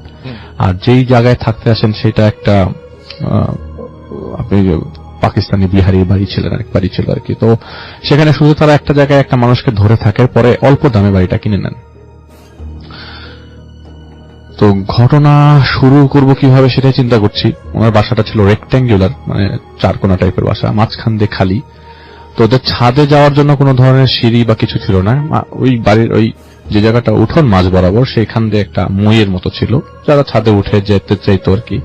আর যেই জায়গায় থাকতে আসেন সেটা একটা আপনি পাকিস্তানি বিহারি বাড়ি ছিল আর কি। তো সেখানে শুধু তারা একটা জায়গায় একটা মানুষকে ধরে থাকে, পরে অল্প দামে বাড়িটা কিনে নেন। তো ঘটনা শুরু করব কিভাবে সেটাই চিন্তা করছি। ওনার বাসাটা ছিল রেক্ট্যাঙ্গুলার, মানে চারকোনা টাইপের বাসা, মাঝখান দিয়ে খালি। তো ওদের ছাদে যাওয়ার জন্য কোনো ধরনের সিঁড়ি বা কিছু ছিল না। ওই বাড়ির ওই যে জায়গাটা উঠোন মাঝ বরাবর, সেখান দিয়ে একটা মইয়ের মতো ছিল, যারা ছাদে উঠে যেতে চাইতো আর কি,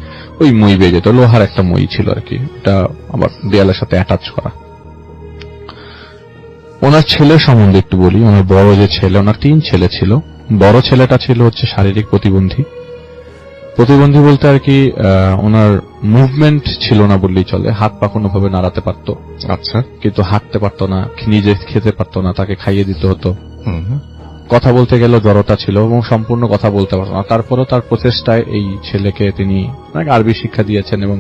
ওই মই বেয়ে যেত, লোহার একটা মই ছিল আর কি, এটা আবার দেয়ালের সাথে অ্যাটাচ করা। ওনার ছেলের সম্বন্ধে একটু বলি। ওনার বড় যে ছেলে, ওনার 3 ছেলে ছিল। বড় ছেলেটা ছিল হচ্ছে শারীরিক প্রতিবন্ধী বলতে আর কি, ওনার মুভমেন্ট ছিল না বললেই চলে, হাত পা কোনোভাবে নাড়াতে পারতো, আচ্ছা। কিন্তু হাঁটতে পারতো না, নিজে খেতে পারতো না, তাকে খাইয়ে দিতে হতো। হুম। কথা বলতে গেলেও জড়তা ছিল এবং সম্পূর্ণ কথা বলতে পারতো না। তারপরেও তার প্রচেষ্টায় এই ছেলেকে তিনি আরবি শিক্ষা দিয়েছেন, এবং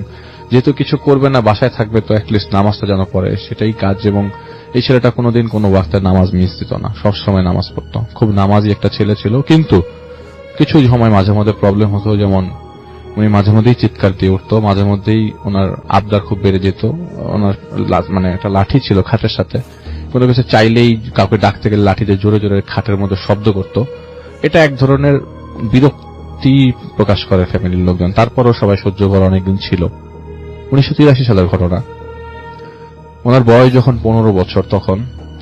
যেহেতু কিছু করবে না, বাসায় থাকবে, তো অ্যাটলিস্ট নামাজটা যেন পড়ে, সেটাই কাজ। এবং এই ছেলেটা কোনোদিন কোনো ওয়াক্তের নামাজ মিস দিত না, সবসময় নামাজ পড়তো, খুব নামাজি একটা ছেলে ছিল। কিন্তু কিছু সময় মাঝে মধ্যে প্রবলেম হতো, যেমন উনি মাঝে মধ্যেই চিৎকার দিয়ে উঠতো, মাঝে মধ্যেই ওনার আবদার খুব বেড়ে যেত। ওনার মানে একটা লাঠি ছিল খাটের সাথে, কোনো কিছু চাইলেই কাউকে ডাকতে গেলে লাঠিতে জোরে জোরে খাটের মধ্যে শব্দ করত। এটা এক ধরনের বিরক্তি প্রকাশ করে ফ্যামিলির লোকজন, তারপরও সবাই সহ্য করা অনেকদিন ছিল। 1983 সালের ঘটনা। ওনার বয়স যখন 15 বছর, তখন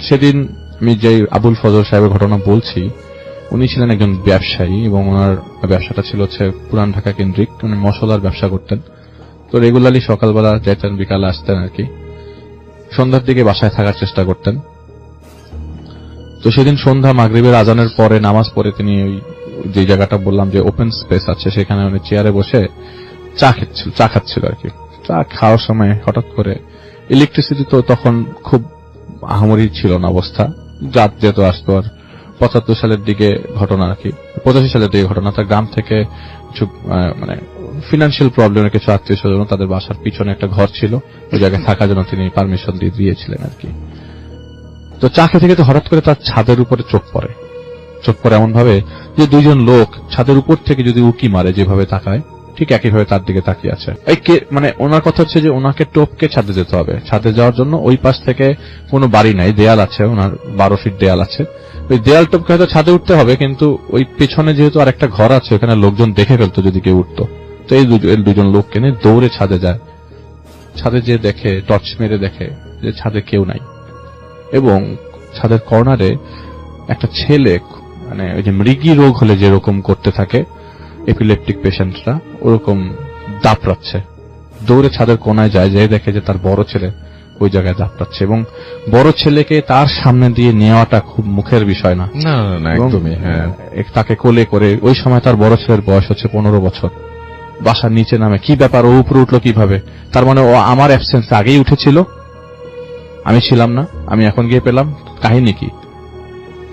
সেদিন আমি যে আবুল ফজল সাহেবের ঘটনা বলছি, উনি ছিলেন একজন ব্যবসায়ী এবং ওনার ব্যবসাটা ছিল হচ্ছে পুরান ঢাকা কেন্দ্রিক, উনি মশলার ব্যবসা করতেন। তো রেগুলারলি সকালবেলা যেতেন, বিকালে আসতেন আর কি, সন্ধ্যার দিকে বাসায় থাকার চেষ্টা করতেন। তো সেদিন সন্ধ্যা মাগরিবের আজানের পরে নামাজ পড়ে তিনি ওই যে জায়গাটা বললাম যে ওপেন স্পেস আছে, সেখানে উনি চেয়ারে বসে চা খাচ্ছিল আর কি। চা খাওয়ার সময় হঠাৎ করে ইলেকট্রিসিটি তো তখন খুব আহামরি ছিল না অবস্থা, রাত যেত আসতো, আর 75 সালের দিকে ঘটনা আর কি, 85 সালের দিকে ঘটনা। তার গ্রাম থেকে কিছু মানে ফিনান্সিয়াল প্রবলেমের কিছু আত্মীয় স্বজন তাদের বাসার পিছনে একটা ঘর ছিল, ওই জায়গায় থাকার জন্য তিনি পারমিশন দিয়েছিলেন আর কি। তো চা খেতে খেতে হঠাৎ করে তার ছাদের উপরে চোখ পড়ে এমন ভাবে যে দুইজন লোক ছাদের উপর থেকে যদি উকি মারে যেভাবে তাকায় ঠিক একইভাবে তার দিকে তাকিয়ে আছে। মানে ওনার কথা হচ্ছে যে ওনাকে টপকে ছাদে যেতে হবে। ছাদে যাওয়ার জন্য ওই পাশ থেকে কোনো বাড়ি নাই, দেয়াল আছে, ওনার 12 ফিট দেয়াল আছে। ওই দেয়াল টপকে হয়তো ছাদে উঠতে হবে, কিন্তু ওই পেছনে যেহেতু আর একটা ঘর আছে ওখানে লোকজন দেখে ফেলতো যদি কেউ উঠতো। তো এই দুজন লোককে নিয়ে দৌড়ে ছাদে যায়। ছাদে যে দেখে, টর্চ মেরে দেখে যে ছাদে কেউ নাই, এবং ছাদের কর্নারে একটা ছেলে, মানে ওই যে মৃগী রোগ হলে যেরকম করতে থাকে এপিলেপটিক পেশেন্টরা, ওরকম দাপড়াচ্ছে। দৌড়ে ছাদের কোনায় যায়, যে দেখে যে তার বড় ছেলে ওই জায়গায় দাপড়াচ্ছে, এবং বড় ছেলেকে তার সামনে দিয়ে নেওয়াটা খুব মুখের বিষয় না। না না না, একদমই। হ্যাঁ, তাকে কোলে করে, ওই সময় তার বড় ছেলের বয়স হচ্ছে 15 বছর, বাসার নিচে নামে। কি ব্যাপার, ও উপরে উঠলো কিভাবে? তার মানে ও আমার অ্যাবসেন্স আগেই উঠেছিল, আমি ছিলাম না, আমি এখন গিয়ে পেলাম, কাহিনী কি?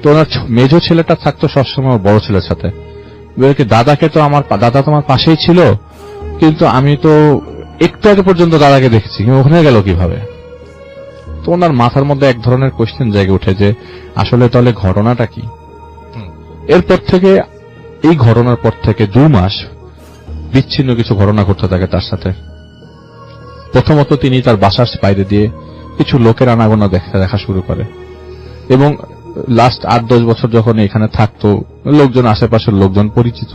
তো ওনার মেজো ছেলেটা থাকতো সবসময় ওর বড় ছেলের সাথে। দাদাকে তো আমার দাদা তোমার পাশেই ছিল, কিন্তু আমি তো একটু আগে পর্যন্ত দাদাকে দেখেছি, ওখানে গেল কিভাবে? তো ওনার মাথার মধ্যে এক ধরনের কোশ্চেন জেগে ওঠে যে আসলে তাহলে ঘটনাটা কি। এরপর থেকে, এই ঘটনার পর থেকে 2 মাস বিচ্ছিন্ন কিছু ঘটনা ঘটতে থাকে তার সাথে। প্রথমত তিনি তার বাসার বাইরে দিয়ে কিছু লোকের আনাগোনা দেখা শুরু করে, এবং লাস্ট 8-10 বছর যখন এখানে থাকতো, লোকজন, আশেপাশের লোকজন পরিচিত,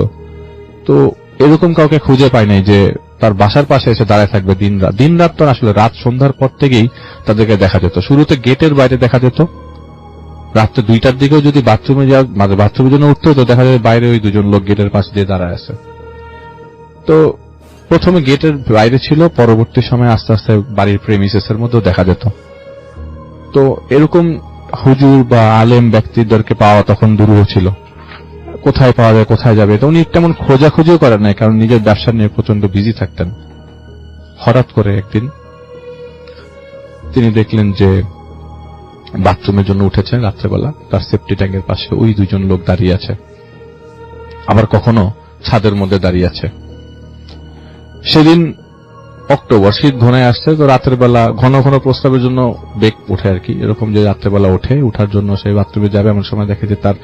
তো এরকম কাউকে খুঁজে পায় নাই যে তার বাসার পাশে এসে দাঁড়ায় থাকবে দিন রাত। তো আসলে রাত সন্ধ্যার পর থেকেই তাদেরকে দেখা যেত। শুরুতে গেটের বাইরে দেখা যেত, রাত্রে 2টার দিকেও যদি বাথরুমে যাওয়া, মানে বাথরুমের জন্য উঠতে হতো, দেখা যায় বাইরে ওই 2জন লোক গেটের পাশে দিয়ে দাঁড়ায় আছে। তো প্রথমে গেটের বাইরে ছিল, পরবর্তী সময় আস্তে আস্তে বাড়ির প্রেমিসেসের মধ্যেও দেখা যেত। তো এরকম হুজুর বা আলেম ব্যক্তিদেরকে পাওয়া তখন দুরূহ ছিল, কোথায় পাওয়া যায়, কোথায় যাবে। তো উনি তেমন খোঁজাখুঁজিও করেন নাই, কারণ নিজের ব্যবসা নিয়ে প্রচন্ড বিজি থাকতেন। হঠাৎ করে একদিন তিনি দেখলেন যে বাথরুমের জন্য উঠেছেন রাত্রেবেলা, তার সেফটি ট্যাঙ্কের পাশে ওই 2জন লোক দাঁড়িয়ে আছে, আবার কখনো ছাদের মধ্যে দাঁড়িয়ে আছে। সেদিন অক্টোবর, শীত ঘনায় আসছে, তো রাতের বেলা ঘন ঘন প্রস্তাবের জন্য বেগ ওঠে আর কি, এরকম যে রাত্রেবেলা ওঠার জন্য সেই বাথরুমে যাবে, এমন সময় দেখে যে তার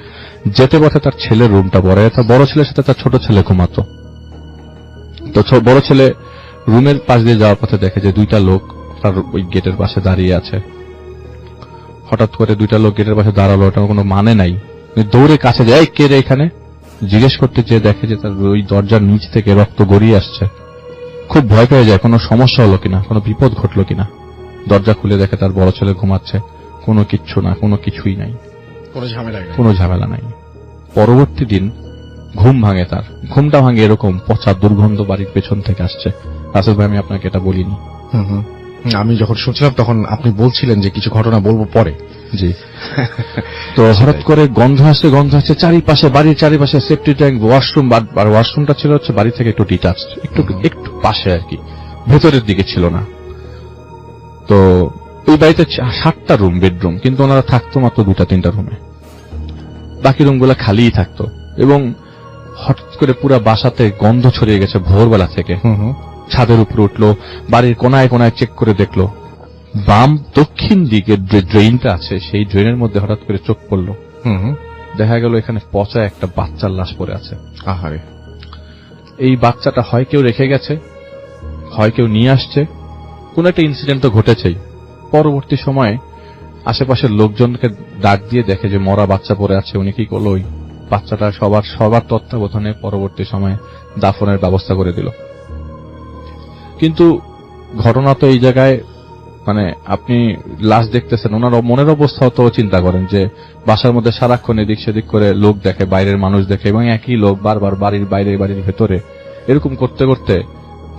যেতে পথে তার ছেলের রুমটা তার বড় ছেলের সাথে তার ছোট ছেলে ঘুমাতো। তো বড় ছেলে রুমের পাশ দিয়ে যাওয়ার পথে দেখে যে 2টা লোক তার ওই গেটের পাশে দাঁড়িয়ে আছে। হঠাৎ করে 2টা লোক গেটের পাশে দাঁড়ালো, ওটা কোনো মানে নাই। দৌড়ে কাছে যায়, কে রে এখানে, জিজ্ঞেস করতে চেয়ে দেখে যে তার ওই দরজার নিচ থেকে রক্ত গড়িয়ে আসছে। খুব ভয় পেয়ে যায়, কোনো সমস্যা হলো কিনা, কোনো বিপদ ঘটলো কিনা। দরজা খুলে দেখে তার বড় ছেলে ঘুমাচ্ছে, কোনো কিচ্ছু না, কোনো কিছুই নাই, কোনো ঝামেলা নাই। পরবর্তী দিন ঘুম ভাঙে, তার ঘুমটা ভাঙে এরকম পচা দুর্গন্ধ বাড়ির পেছন থেকে আসছে। রাসেল ভাই, আমি আপনাকে এটা বলিনি। আমি যখন শুনছিলাম তখন আপনি বলছিলেন যে কিছু ঘটনা বলবো পরে। জি। তো হঠাৎ করে গন্ধ আসছে চারিপাশে, বাড়ির চারিপাশে সেফটি ট্যাঙ্ক, ওয়াশরুম, আর ওয়াশরুমটা ছিল হচ্ছে বাড়ি থেকে একটু ডিটাচ, একটু পাশে আর কি, ভেতরের দিকে ছিল না। তো ওই বাড়িতে 7টা রুম, বেডরুম, কিন্তু ওনারা থাকতো মাত্র 2-3টা রুমে, বাকি রুমগুলো খালিই থাকতো। এবং হঠাৎ করে পুরা বাসাতে গন্ধ ছড়িয়ে গেছে ভোরবেলা থেকে। ছাদের উপরে উঠলো, বাড়ির কোনায় কোনায় চেক করে দেখলো, বাম দক্ষিণ দিকে যে ড্রেনটা আছে সেই ড্রেনের মধ্যে হঠাৎ করে চোখ পড়লো। দেখা গেল এখানে পচা একটা বাচ্চার লাশ পড়ে আছে। আহারে। এই বাচ্চাটা হয় কেউ রেখে গেছে, হয় কেউ নিয়ে আসছে, কোন একটা ইনসিডেন্ট তো ঘটেছেই। পরবর্তী সময়ে আশেপাশের লোকজনকে ডাক দিয়ে দেখে যে মরা বাচ্চা পড়ে আছে। উনি কি করলো, ওই বাচ্চাটা সবার তত্ত্বাবধানে পরবর্তী সময়ে দাফনের ব্যবস্থা করে দিল। কিন্তু ঘটনা তো এই জায়গায়, মানে আপনি লাশ দেখতেছেন, ওনার মনের অবস্থাও তো চিন্তা করেন যে বাসার মধ্যে সারাক্ষণ এদিক সেদিক করে লোক দেখে, বাইরের মানুষ দেখে, এবং একই লোক বারবার বাড়ির বাইরে, বাড়ির ভেতরে, এরকম করতে করতে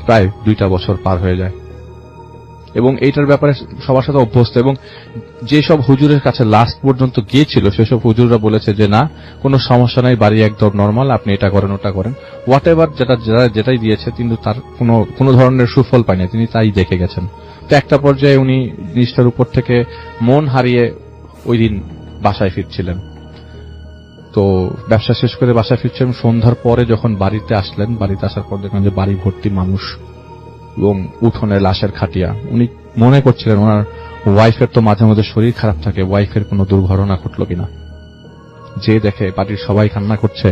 প্রায় 2টা বছর পার হয়ে যায়। এবং এইটার ব্যাপারে সবার সাথে অভ্যস্ত, এবং যেসব হুজুরের কাছে লাস্ট পর্যন্ত গিয়েছিল সেসব হুজুররা বলেছে যে না, কোনো সমস্যা নাই, বাড়ি একদম নর্মাল, আপনি এটা করেন ওটা করেন, হোয়াট এভার, যেটাই দিয়েছে, কিন্তু তার কোনো ধরনের সুফল পায়নি, তিনি তাই দেখে গেছেন। তো একটা পর্যায়ে উনি জিনিসটার উপর থেকে মন হারিয়ে ওই দিন বাসায় ফিরছিলেন। তো ব্যবসা শেষ করে বাসায় ফিরছেন, সন্ধ্যার পরে যখন বাড়িতে আসলেন, বাড়িতে আসার পর দেখলেন যে বাড়ি ভর্তি মানুষ এবং উঠোনে লাশের খাটিয়া। উনি মনে করছিলেন ওনার ওয়াইফের তো মাঝে মাঝে শরীর খারাপ থাকে, ওয়াইফের কোনো দুর্ঘটনা ঘটলো কিনা। যে দেখে বাড়ির সবাই কান্না করছে,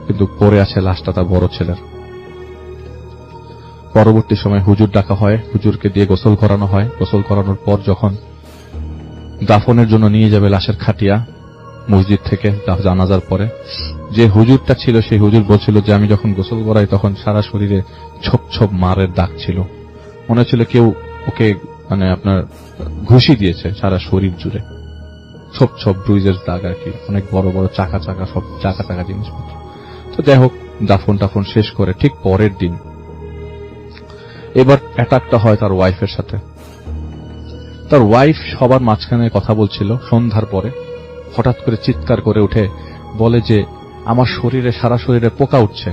কিন্তু পড়ে আছে লাশটা তার বড় ছেলের। পরবর্তী সময় হুজুর ডাকা হয়, হুজুরকে দিয়ে গোসল করানো হয়। গোসল করানোর পর যখন দাফনের জন্য নিয়ে যাবে লাশের খাটিয়া মসজিদ থেকে জানাজার পরে, যে হুজুরটা ছিল সেই হুজুর বলছিল যে আমি যখন গোসল করাই তখন সারা শরীরে ছোপ ছোপ মারের দাগ ছিল, মনে হচ্ছিল কেউ ওকে মানে আপনার ঘুষি দিয়েছে সারা শরীর জুড়ে, ছোপ ছোপ ব্রুইজের দাগ আর কি, অনেক বড় বড় চাকা চাকা সব চাকা চাকা জিনিসপত্র। তো যাই হোক, দাফন টাফন শেষ করে ঠিক পরের দিন এবার অ্যাটাকটা হয় তার ওয়াইফের সাথে। তার ওয়াইফ সবার মাঝখানে কথা বলছিল, সন্ধ্যার পরে হঠাৎ করে চিৎকার করে উঠে বলে যে আমার শরীরে সারা শরীরে পোকা উঠছে,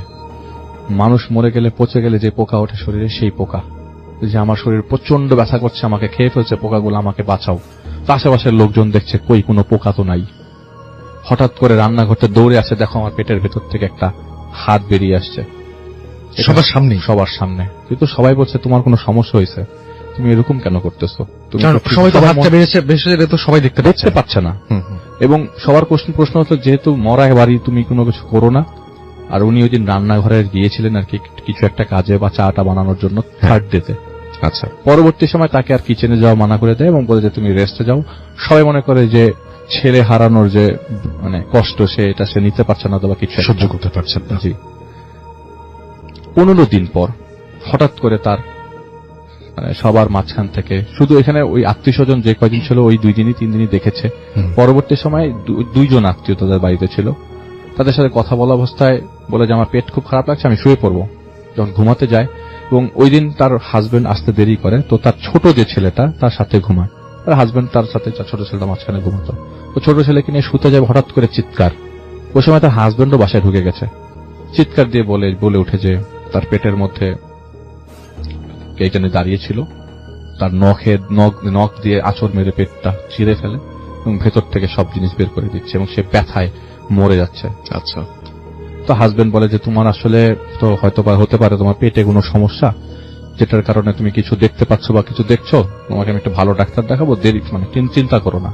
মানুষ মরে গেলে পচে গেলে যে পোকা ওঠে শরীরে সেই পোকা, যে আমার শরীর প্রচন্ড ব্যথা করছে, আমাকে খেয়ে ফেলছে পোকাগুলো, আমাকে বাঁচাও। তো আশেপাশের লোকজন দেখছে কই কোনো পোকা তো নাই। হঠাৎ করে রান্নাঘরতে দৌড়ে আসে, দেখো আমার পেটের ভেতর থেকে একটা হাত বেরিয়ে আসছে সবার সামনে। সবার সামনে। কিন্তু সবাই বলছে তোমার কোনো সমস্যা হয়েছে, তুমি এরকম কেন করতেছো? তুমি সবাই তো হাতটা বেরিয়েছে, বেরিয়ে তো সবাই দেখতে দেখতে পাচ্ছে না। এবং সবার প্রশ্ন হলো যেহেতু মরা বাড়ি তুমি কোনো কিছু করো না। আর উনি ওই দিন রান্নাঘরে গিয়েছিলেন আর কি কিছু একটা কাজে বা চাটা বানানোর জন্য থার্ড ডেতে। আচ্ছা, পরবর্তী সময় তাকে আর কিচেনে যাওয়া মানা করে দেয় এবং বলে যে তুমি রেস্টে যাও। সবাই মনে করে যে ছেলে হারানোর যে মানে কষ্ট সে নিতে পারছে না অথবা কিছু সহ্য করতে পারছেন না। জি। 15 দিন পর হঠাৎ করে তার মানে সবার মাঝখান থেকে, শুধু এখানে ওই আত্মীয় স্বজন যে কয়দিন ছিল ওই 2 দিনই 3 দিনই দেখেছে। পরবর্তী সময় 2জন আত্মীয় তাদের বাড়িতে ছিল, তাদের সাথে কথা বলা অবস্থায় বলে যে আমার পেট খুব খারাপ লাগছে, আমি শুয়ে পড়বো। যখন ঘুমাতে যায় এবং ওই দিন তার হাজবেন্ড আসতে দেরি করে, তো তার ছোট যে ছেলেটা তার সাথে ঘুমায়, তার হাজবেন্ড তার সাথে ছোট ছেলেটা মাঝখানে ঘুমাতো। তো ছোট ছেলেকে নিয়ে শুতে যাবে, হঠাৎ করে চিৎকার। ওই সময় তার হাজবেন্ডও বাসায় ঢুকে গেছে, চিৎকার দিয়ে বলে উঠে যে তার পেটের মধ্যে এইখানে দাঁড়িয়ে ছিল, তার নখ দিয়ে আঁচড় মেরে পেটটা চিরে ফেলে এবং ভেতর থেকে সব জিনিস বের করে দিচ্ছে এবং সে ব্যথায় মরে যাচ্ছে। আচ্ছা। তো হাজবেন্ড বলে যে তোমার আসলে তো হয়তো বা হতে পারে তোমার পেটে কোনো সমস্যা, যেটার কারণে তুমি কিছু দেখতে পাচ্ছ বা কিছু দেখছো, তোমাকে আমি একটা ভালো ডাক্তার দেখাবো, দেরি মানে চিন্তা করো না।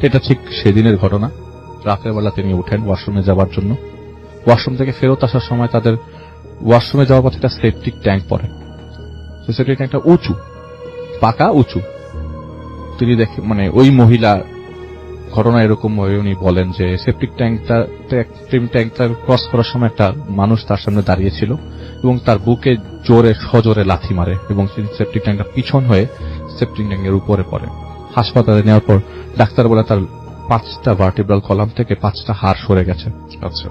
এটা ঠিক সেদিনের ঘটনা। রাতের বেলা তিনি উঠেন ওয়াশরুমে যাবার জন্য। ওয়াশরুম থেকে ফেরত আসার সময় তাদের ওয়াশরুমে যাওয়ার পথে একটা সেপটিক ট্যাঙ্ক পড়ে। সেপটিক ট্যাঙ্কটা উঁচু, পাকা উঁচু। তিনি দেখে মানে ওই মহিলা ঘটনা এরকম ভাবে উনি বলেন যে সেপটিক ট্যাঙ্কটা ক্রস করার সময় একটা মানুষ তার সামনে দাঁড়িয়েছিল এবং তার বুকে সজোরে লাথি মারে এবং সেপটিক ট্যাঙ্কটা পিছন হয়ে সেপটিক ট্যাঙ্কের উপরে পড়ে। হাসপাতালে নেওয়ার পর ডাক্তার বলে তার 5টা ভার্টিব্রাল কলাম থেকে 5টা হাড় সরে গেছে। আচ্ছা।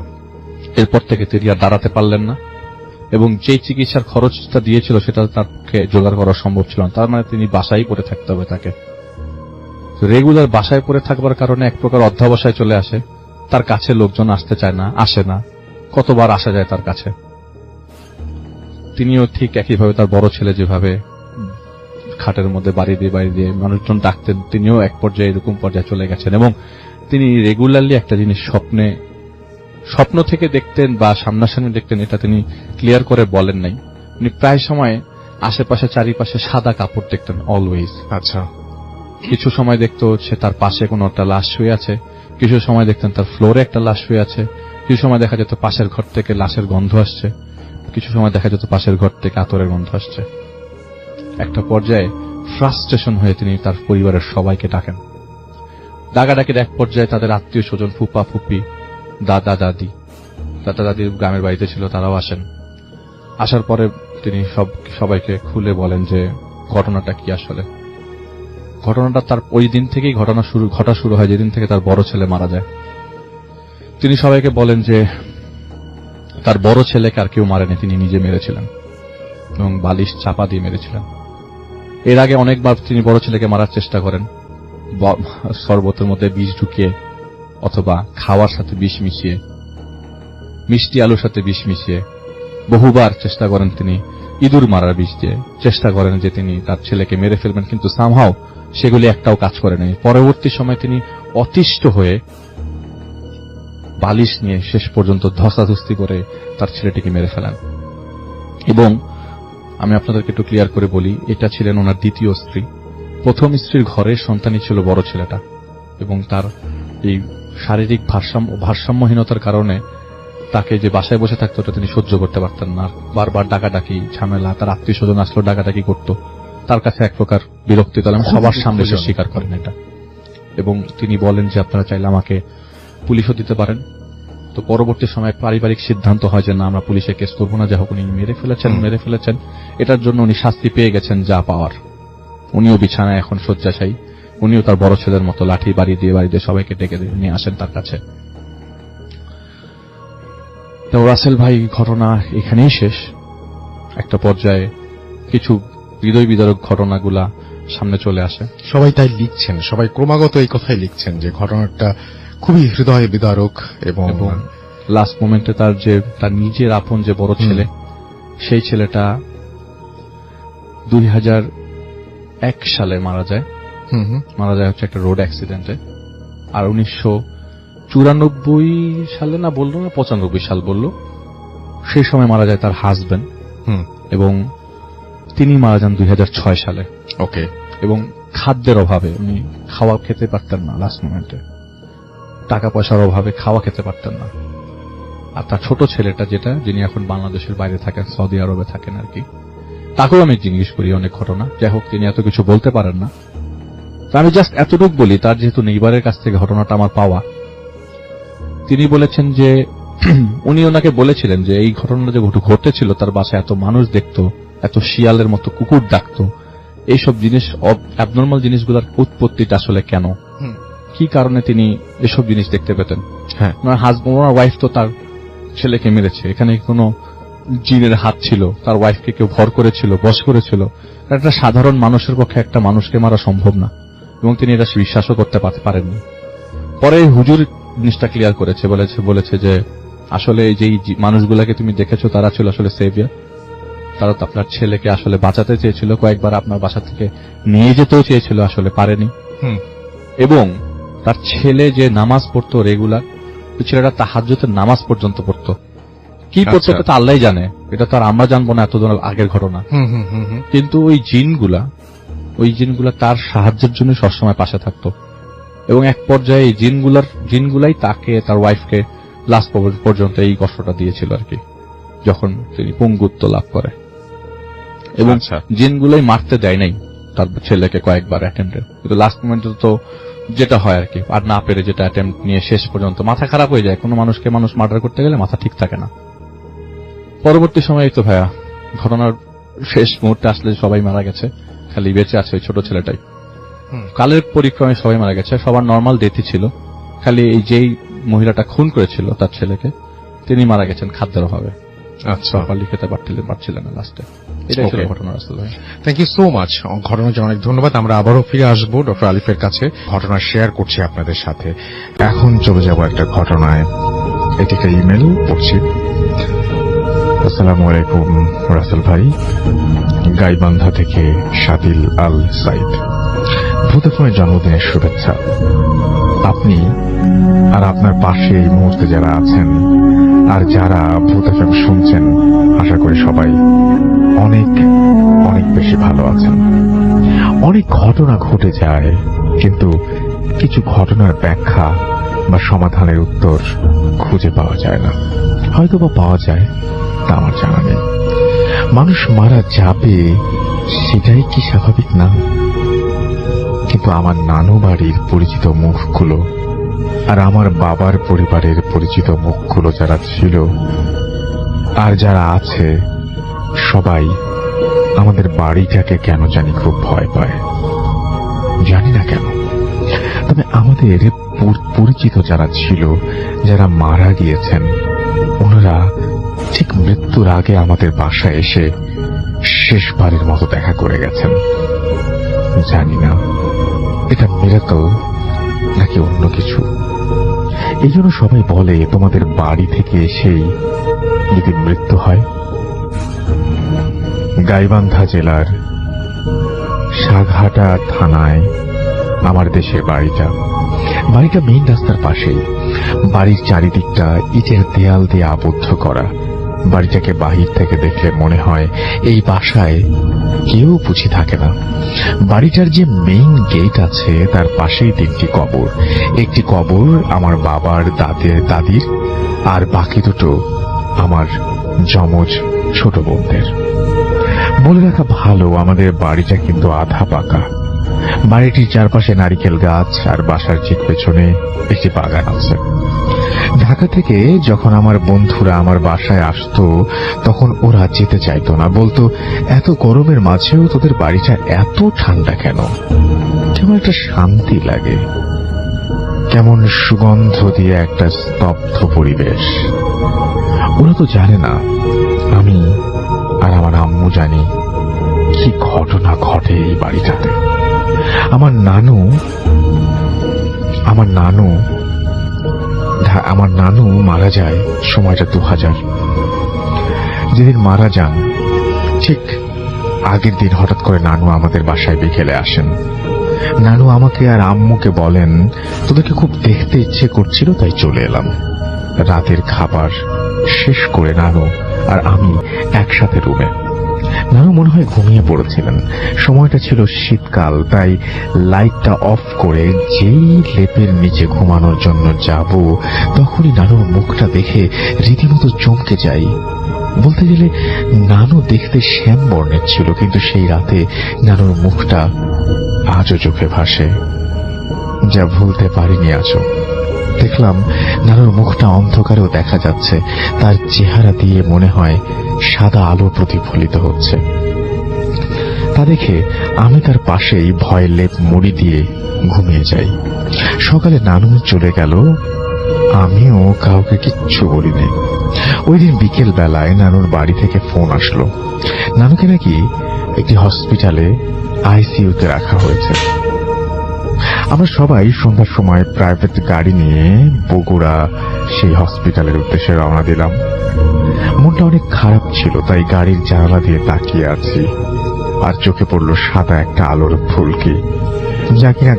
এরপর থেকে তিনি আর দাঁড়াতে পারলেন না এবং যে চিকিৎসার খরচটা দিয়েছিল সেটা তার পক্ষে জোগাড় করা সম্ভব ছিল না। তার মানে তিনি বাসায় পড়ে থাকতে হবে তাকে। রেগুলার বাসায় পড়ে থাকবার কারণে এক প্রকার অধ্যবসায় চলে আসে, তার কাছে লোকজন আসতে চায় না, আসে না। কতবার আসা যায় তার কাছে। তিনিও ঠিক একইভাবে তার বড় ছেলে যেভাবে খাটের মধ্যে বাড়ি দিয়ে মানুষজন ডাকতেন, তিনিও এক পর্যায়ে এরকম পর্যায়ে চলে গেছেন এবং তিনি রেগুলারলি একটা জিনিস স্বপ্ন থেকে দেখতেন বা সামনাসামনি দেখতেন, এটা তিনি ক্লিয়ার করে বলেন নাই। উনি প্রায় সময় আশেপাশে চারিপাশে সাদা কাপড় দেখতেন অলওয়েজ। আচ্ছা। কিছু সময় দেখতো সে তার পাশে কোনো একটা লাশ শুয়ে আছে, কিছু সময় দেখতেন তার ফ্লোরে একটা লাশ শুয়ে আছে, কিছু সময় দেখা যেত পাশের ঘর থেকে লাশের গন্ধ আসছে, কিছু সময় দেখা যেত পাশের ঘর থেকে আতরের গন্ধ আসছে। একটা পর্যায়ে ফ্রাস্ট্রেশন হয়ে তিনি তার পরিবারের সবাইকে ডাকেন। ডাকাডাকির এক পর্যায়ে তাদের আত্মীয় স্বজন, ফুপা ফুপি, দাদা দাদির গ্রামের বাড়িতে ছিল, তারাও আসেন। আসার পরে তিনি সবাইকে খুলে বলেন যে ঘটনাটা কি। আসলে ঘটনাটা তার ওই দিন থেকেই ঘটা শুরু হয় যেদিন থেকে তার বড় ছেলে মারা যায়। তিনি সবাইকে বলেন যে তার বড় ছেলেকে আর কেউ মারেনি, তিনি নিজে মেরেছিলেন এবং বালিশ চাপা দিয়ে মেরেছিলেন। এর আগে অনেকবার তিনি বড় ছেলেকে মারার চেষ্টা করেন, শরবতের মধ্যে বিষ ঢুকিয়ে অথবা খাওয়ার সাথে বিষ মিশিয়ে, মিষ্টি আলুর সাথে বিষ মিশিয়ে। বহুবার চেষ্টা করেন তিনি ইঁদুর মারার বিষ দিয়ে, চেষ্টা করেন যে তিনি তার ছেলেকে মেরে ফেলবেন, কিন্তু সামহাও সেগুলি একটাও কাজ করেনি। পরবর্তী সময় তিনি অতিষ্ঠ হয়ে বালিশ নিয়ে শেষ পর্যন্ত ধস্তাধস্তি করে তার ছেলেটিকে মেরে ফেলেন। এবং আমি আপনাদেরকে একটু ক্লিয়ার করে বলি, এটা ছিলেন ওনার দ্বিতীয় স্ত্রী। প্রথম স্ত্রীর ঘরের সন্তানই ছিল বড় ছেলেটা, এবং তার এই শারীরিক ভারসাম্যহীনতার কারণে তাকে যে বাসায় বসে থাকতো ওটা তিনি সহ্য করতে পারতেন না। বারবার ডাকাডাকি, ঝামেলা, তার আত্মীয় স্বজন আসলো ডাকাডাকি করত, তার কাছে এক প্রকার বিরক্তি তালেন, সবার সামনে সে স্বীকার করেন এটা। এবং তিনি বলেন যে আপনারা চাইলে আমাকে পুলিশও দিতে পারেন। তো পরবর্তী সময় পারিবারিক সিদ্ধান্ত হয় যে না, আমরা পুলিশে কেস করবো না, যা হোক উনি মেরে ফেলেছেন, এটার জন্য উনি শাস্তি পেয়ে গেছেন যা পাওয়ার। উনিও বিছানায় এখন শয্যাশায়ী, উনিও তার বড় ছেলের মতো লাঠি বাড়ি দিয়ে সবাইকে ডেকে নিয়ে আসেন তার কাছে। তো রাসেল ভাই ঘটনা এখানেই শেষ। একটা পর্যায়ে কিছু হৃদয় বিদারক ঘটনাগুলা সামনে চলে আসে। সবাই তাই লিখছেন, সবাই ক্রমাগত এই কথাই লিখছেন যে ঘটনাটা খুবই হৃদয় বিদারক এবং লাস্ট মোমেন্টে তার নিজের আপন যে বড় ছেলে, সেই ছেলেটা 2001 সালে মারা যায় হচ্ছে একটা রোড অ্যাক্সিডেন্টে। আর 1994 সালে না বললো না 95 সাল বললো, সেই সময় মারা যায় তার হাজবেন্ড, এবং তিনি মারা যান 2006 সালে। ওকে। এবং খাদ্যের অভাবে উনি খাওয়া খেতে পারতেন না, লাস্ট মোমেন্টে টাকা পয়সার অভাবে খাওয়া খেতে পারতেন না। আর তার ছোট ছেলেটা যিনি এখন বাংলাদেশের বাইরে থাকেন, সৌদি আরবে থাকেন আর কি, তাকেও আমি জিজ্ঞেস করি অনেক ঘটনা। যাই হোক, তিনি এত কিছু বলতে পারেন না। তো আমি জাস্ট এতটুকু বলি, তার যেহেতু নেইবারের কাছ থেকে ঘটনাটা আমার পাওয়া, তিনি বলেছেন যে উনি ওনাকে বলেছিলেন যে এই ঘটনাটা যে ঘটেছিল তার বাসায় এত মানুষ দেখতো, এত শিয়ালের মতো কুকুর ডাকতো, এইসব জিনিস, অ্যাবনর্মাল জিনিসগুলোর উৎপত্তিটা আসলে কেন, কি কারণে তিনি এসব জিনিস দেখতে পেতেন। হ্যাঁ, ওনার হাজবেন্ড, ওনার ওয়াইফ তো তার ছেলেকে মেরেছে, এখানে কোনো জিনের হাত ছিল, তার ওয়াইফকে কেউ ভর করেছিল, বশ করেছিল। একটা সাধারণ মানুষের পক্ষে একটা মানুষকে মারা সম্ভব না, এবং তিনি এটা বিশ্বাসও করতে পারেননি। পরে হুজুর জিনিসটা ক্লিয়ার করেছে, বলেছে যে আসলে এই যে মানুষগুলাকে তুমি দেখেছো তারা ছিল আসলে সেভিয়ার, তারা তো আপনার ছেলেকে আসলে বাঁচাতে চেয়েছিল, কয়েকবার আপনার বাসা থেকে নিয়ে যেতেও চেয়েছিল, আসলে পারেনি। এবং তার ছেলে যে নামাজ পড়তো রেগুলার, ওই ছেলেটা তাহাজ্জুদের নামাজ পর্যন্ত পড়তো। কি পড়তো তা আল্লাহই জানে, এটা তো আর আমরা জানবো না, এত আগের ঘটনা। কিন্তু ওই জিনগুলা তার সাহায্যের জন্য সবসময় পাশে থাকতো, এবং এক পর্যায়ে এই জিনগুলাই তাকে, তার ওয়াইফকে লাস্ট পর্যন্ত এই কষ্টটা দিয়েছিল আর কি, যখন তিনি পঙ্গুত্ব লাভ করে। এবং জিনগুলাই মারতে দেয় নাই তার ছেলেকে কয়েকবার অ্যাটেম্পটে, কিন্তু লাস্ট মোমেন্টে তো যেটা হয় আর কি, আর না পেরে যেটা অ্যাটেম্পট নিয়ে শেষ পর্যন্ত মাথা খারাপ হয়ে যায়। কোনো মানুষকে মানুষ মার্ডার করতে গেলে মাথা ঠিক থাকে না। পরবর্তী সময়ে তো ভাইয়া ঘটনার শেষ মুহূর্তে আসলে সবাই মারা গেছে, খালি বেঁচে আছে ওই ছোট ছেলেটাই। কালের পরিক্রমে সবাই মারা গেছে, সবার নর্মাল ডেথই ছিল, খালি এই যেই মহিলাটা খুন করেছিল তার ছেলেকে, তিনি মারা গেছেন খাদ্যের অভাবে। আচ্ছা, লিখতে পারছিলেন না লাস্টে। এটাই ছিল ঘটনা। আসলে থ্যাংক ইউ সো মাচ, ঘটনার জন্য অনেক ধন্যবাদ। আমরা আবারও ফিরে আসবো ডক্টর আলিফের কাছে, ঘটনা শেয়ার করছি আপনাদের সাথে। এখন চলে যাব একটা ঘটনায়। এটিকে ইমেল পড়ছি। আসসালামু আলাইকুম রাসেল ভাই, গাইবান্ধা থেকে সাদিল আল সাইদ। ভোদাফোনের জন্মদিনের শুভেচ্ছা। আপনি আর আপনার পাশে এই মুহূর্তে যারা আছেন আর যারা ভোদাফোন শুনছেন, আশা করি সবাই অনেক অনেক বেশি ভালো আছেন। অনেক ঘটনা ঘটে যায়, কিন্তু কিছু ঘটনার ব্যাখ্যা বা সমাধানের উত্তর খুঁজে পাওয়া যায় না। হয়তো বা পাওয়া যায়, তা আমার জানা নেই। মানুষ মারা যাবে, সেটাই কি স্বাভাবিক না? কিন্তু আমার নানু বাড়ির পরিচিত মুখগুলো আর আমার বাবার পরিবারের পরিচিত মুখগুলো যারা ছিল আর যারা আছে, সবাই আমাদের বাড়িটাকে কেন জানি খুব ভয় পায়, জানি না কেন। তবে আমাদের পরিচিত যারা ছিল, যারা মারা গিয়েছেন, ওনারা ঠিক মৃত্যুর আগে আমাদের বাসায় এসে শেষবারের মতো দেখা করে গেছেন। জানি না এটা মিরাকল নাকি অন্য কিছু। এই জন্য সবাই বলে তোমাদের বাড়ি থেকে এসেই যদি মৃত্যু হয়। গাইবান্ধা জেলার সাঘাটা থানায় আমার দেশের বাড়িটা। বাড়িটা মেইন রাস্তার পাশেই। বাড়ির চারিদিকটা ইটের দেয়াল দিয়ে আবদ্ধ করা। বাড়িটাকে বাহির থেকে দেখলে মনে হয় এই বাসায় কেউ বুঝি থাকে না। বাড়িটার যে মেইন গেট আছে তার পাশেই 3টি কবর। একটি কবর আমার বাবার দাদির, আর বাকি দুটো আমার যমজ ছোট বোনদের। বলে রাখা ভালো, আমাদের বাড়িটা কিন্তু আধা পাকা। বাড়িটির চারপাশে নারিকেল গাছ, আর বাসার ঠিক পেছনে একটি বাগান আছে। ঢাকা থেকে যখন আমার বন্ধুরা আমার বাসায় আসতো তখন ওরা যেতে চাইতো না, বলতো এত গরমের মাঝেও তোদের বাড়িটা এত ঠান্ডা কেন? কেমন একটা শান্তি লাগে, কেমন সুগন্ধ দিয়ে একটা স্তব্ধ পরিবেশ। ওরা তো জানে না আমি আর আমার আম্মু জানি কি ঘটনা ঘটে এই বাড়িটাতে। আমার নানু মারা যায় সময়টা 2000। যেদিন মারা যান ঠিক আগের দিন হঠাৎ করে নানু আমাদের বাসায় বিকেলে আসেন। নানু আমাকে আর আম্মুকে বলেন, তোদেরকে খুব দেখতে ইচ্ছে করছিল তাই চলে এলাম। রাতের খাবার শেষ করে নানু আর আমি একসাথে রুমে। নানু মনে হয় ঘুমিয়ে পড়েছিলেন। সময়টা ছিল শীতকাল, তাই লাইটটা অফ করে যেই লেপের নিচে ঘুমানোর জন্য যাব তখনই নানুর মুখটা দেখে রীতিমতো চমকে যাই। বলতে গেলে নানু দেখতে শ্যাম বর্ণের ছিল, কিন্তু সেই রাতে নানুর মুখটা আজও চোখে ভাসে, যা ভুলতে পারিনি আজও। দেখলাম নানুর মুখটা অন্ধকারেও দেখা যাচ্ছে, তার চেহারা দিয়ে মনে হয় সাদা আলো প্রতিফলিত হচ্ছে। তা দেখে আমি তার পাশেই ভয় লেপ মুড়ি দিয়ে ঘুমিয়ে যাই। সকালে নানু চলে গেল, আমিও কাউকে কিচ্ছু বলিনি। ওই দিন বিকেল বেলায় নানুর বাড়ি থেকে ফোন আসলো, নানুকে নাকি একটি হসপিটালে আইসিইউতে রাখা হয়েছে। আমরা সবাই সন্ধ্যার সময় প্রাইভেট গাড়ি নিয়ে বগুড়া সেই হসপিটালের উদ্দেশ্যে রওনা দিলাম। মনটা অনেক খারাপ ছিল, তাই গাড়ির জানালা দিয়ে তাকিয়ে আছি, আর চোখে পড়ল সাদা একটা আলোর ফুলকি, যা কিনা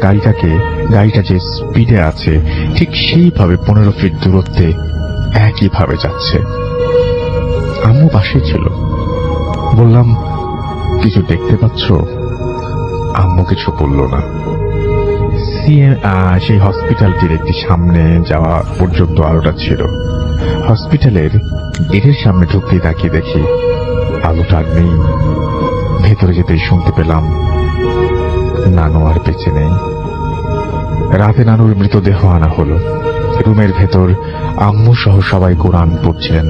গাড়িটা যে স্পিডে আছে ঠিক সেইভাবে 15 ফিট দূরত্বে একইভাবে যাচ্ছে। আম্মু পাশে ছিল। বললাম, কিছু দেখতে পাচ্ছ? আম্মু কিছু বলল না। সেই হসপিটালটির একটি সামনে যাওয়া পর্যন্ত আলোটা ছিল। হসপিটালের গেটের সামনে ঢুকতে তাকিয়ে দেখি আলোটা আর নেই। ভেতরে যেতেই শুনতে পেলাম নানু আর বেঁচে নেই। রাতে নানুর মৃতদেহ আনা হলো। রুমের ভেতর আম্মু সহ সবাই কোরআন পড়ছিলেন।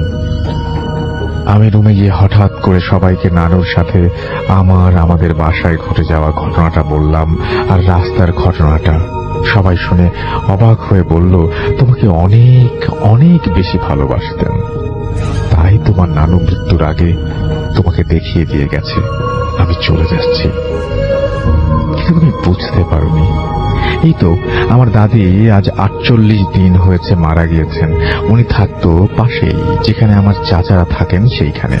আমি রুমে গিয়ে হঠাৎ করে সবাইকে নানুর সাথে আমাদের বাসায় ঘটে যাওয়া ঘটনাটা বললাম, আর রাস্তার ঘটনাটা। সবাই শুনে অবাক হয়ে বলল, তোমাকে অনেক অনেক বেশি ভালোবাসতেন, তাই তোমার নানু মৃত্যুর আগে তোমাকে দেখিয়ে দিয়ে গেছে আমি চলে যাচ্ছি। কিন্তু তুমি বুঝতে পারোনি, এই তো আমার দাদি আজ 48 দিন হয়েছে মারা গিয়েছেন। উনি থাকতো পাশেই, যেখানে আমার চাচারা থাকেন সেইখানে।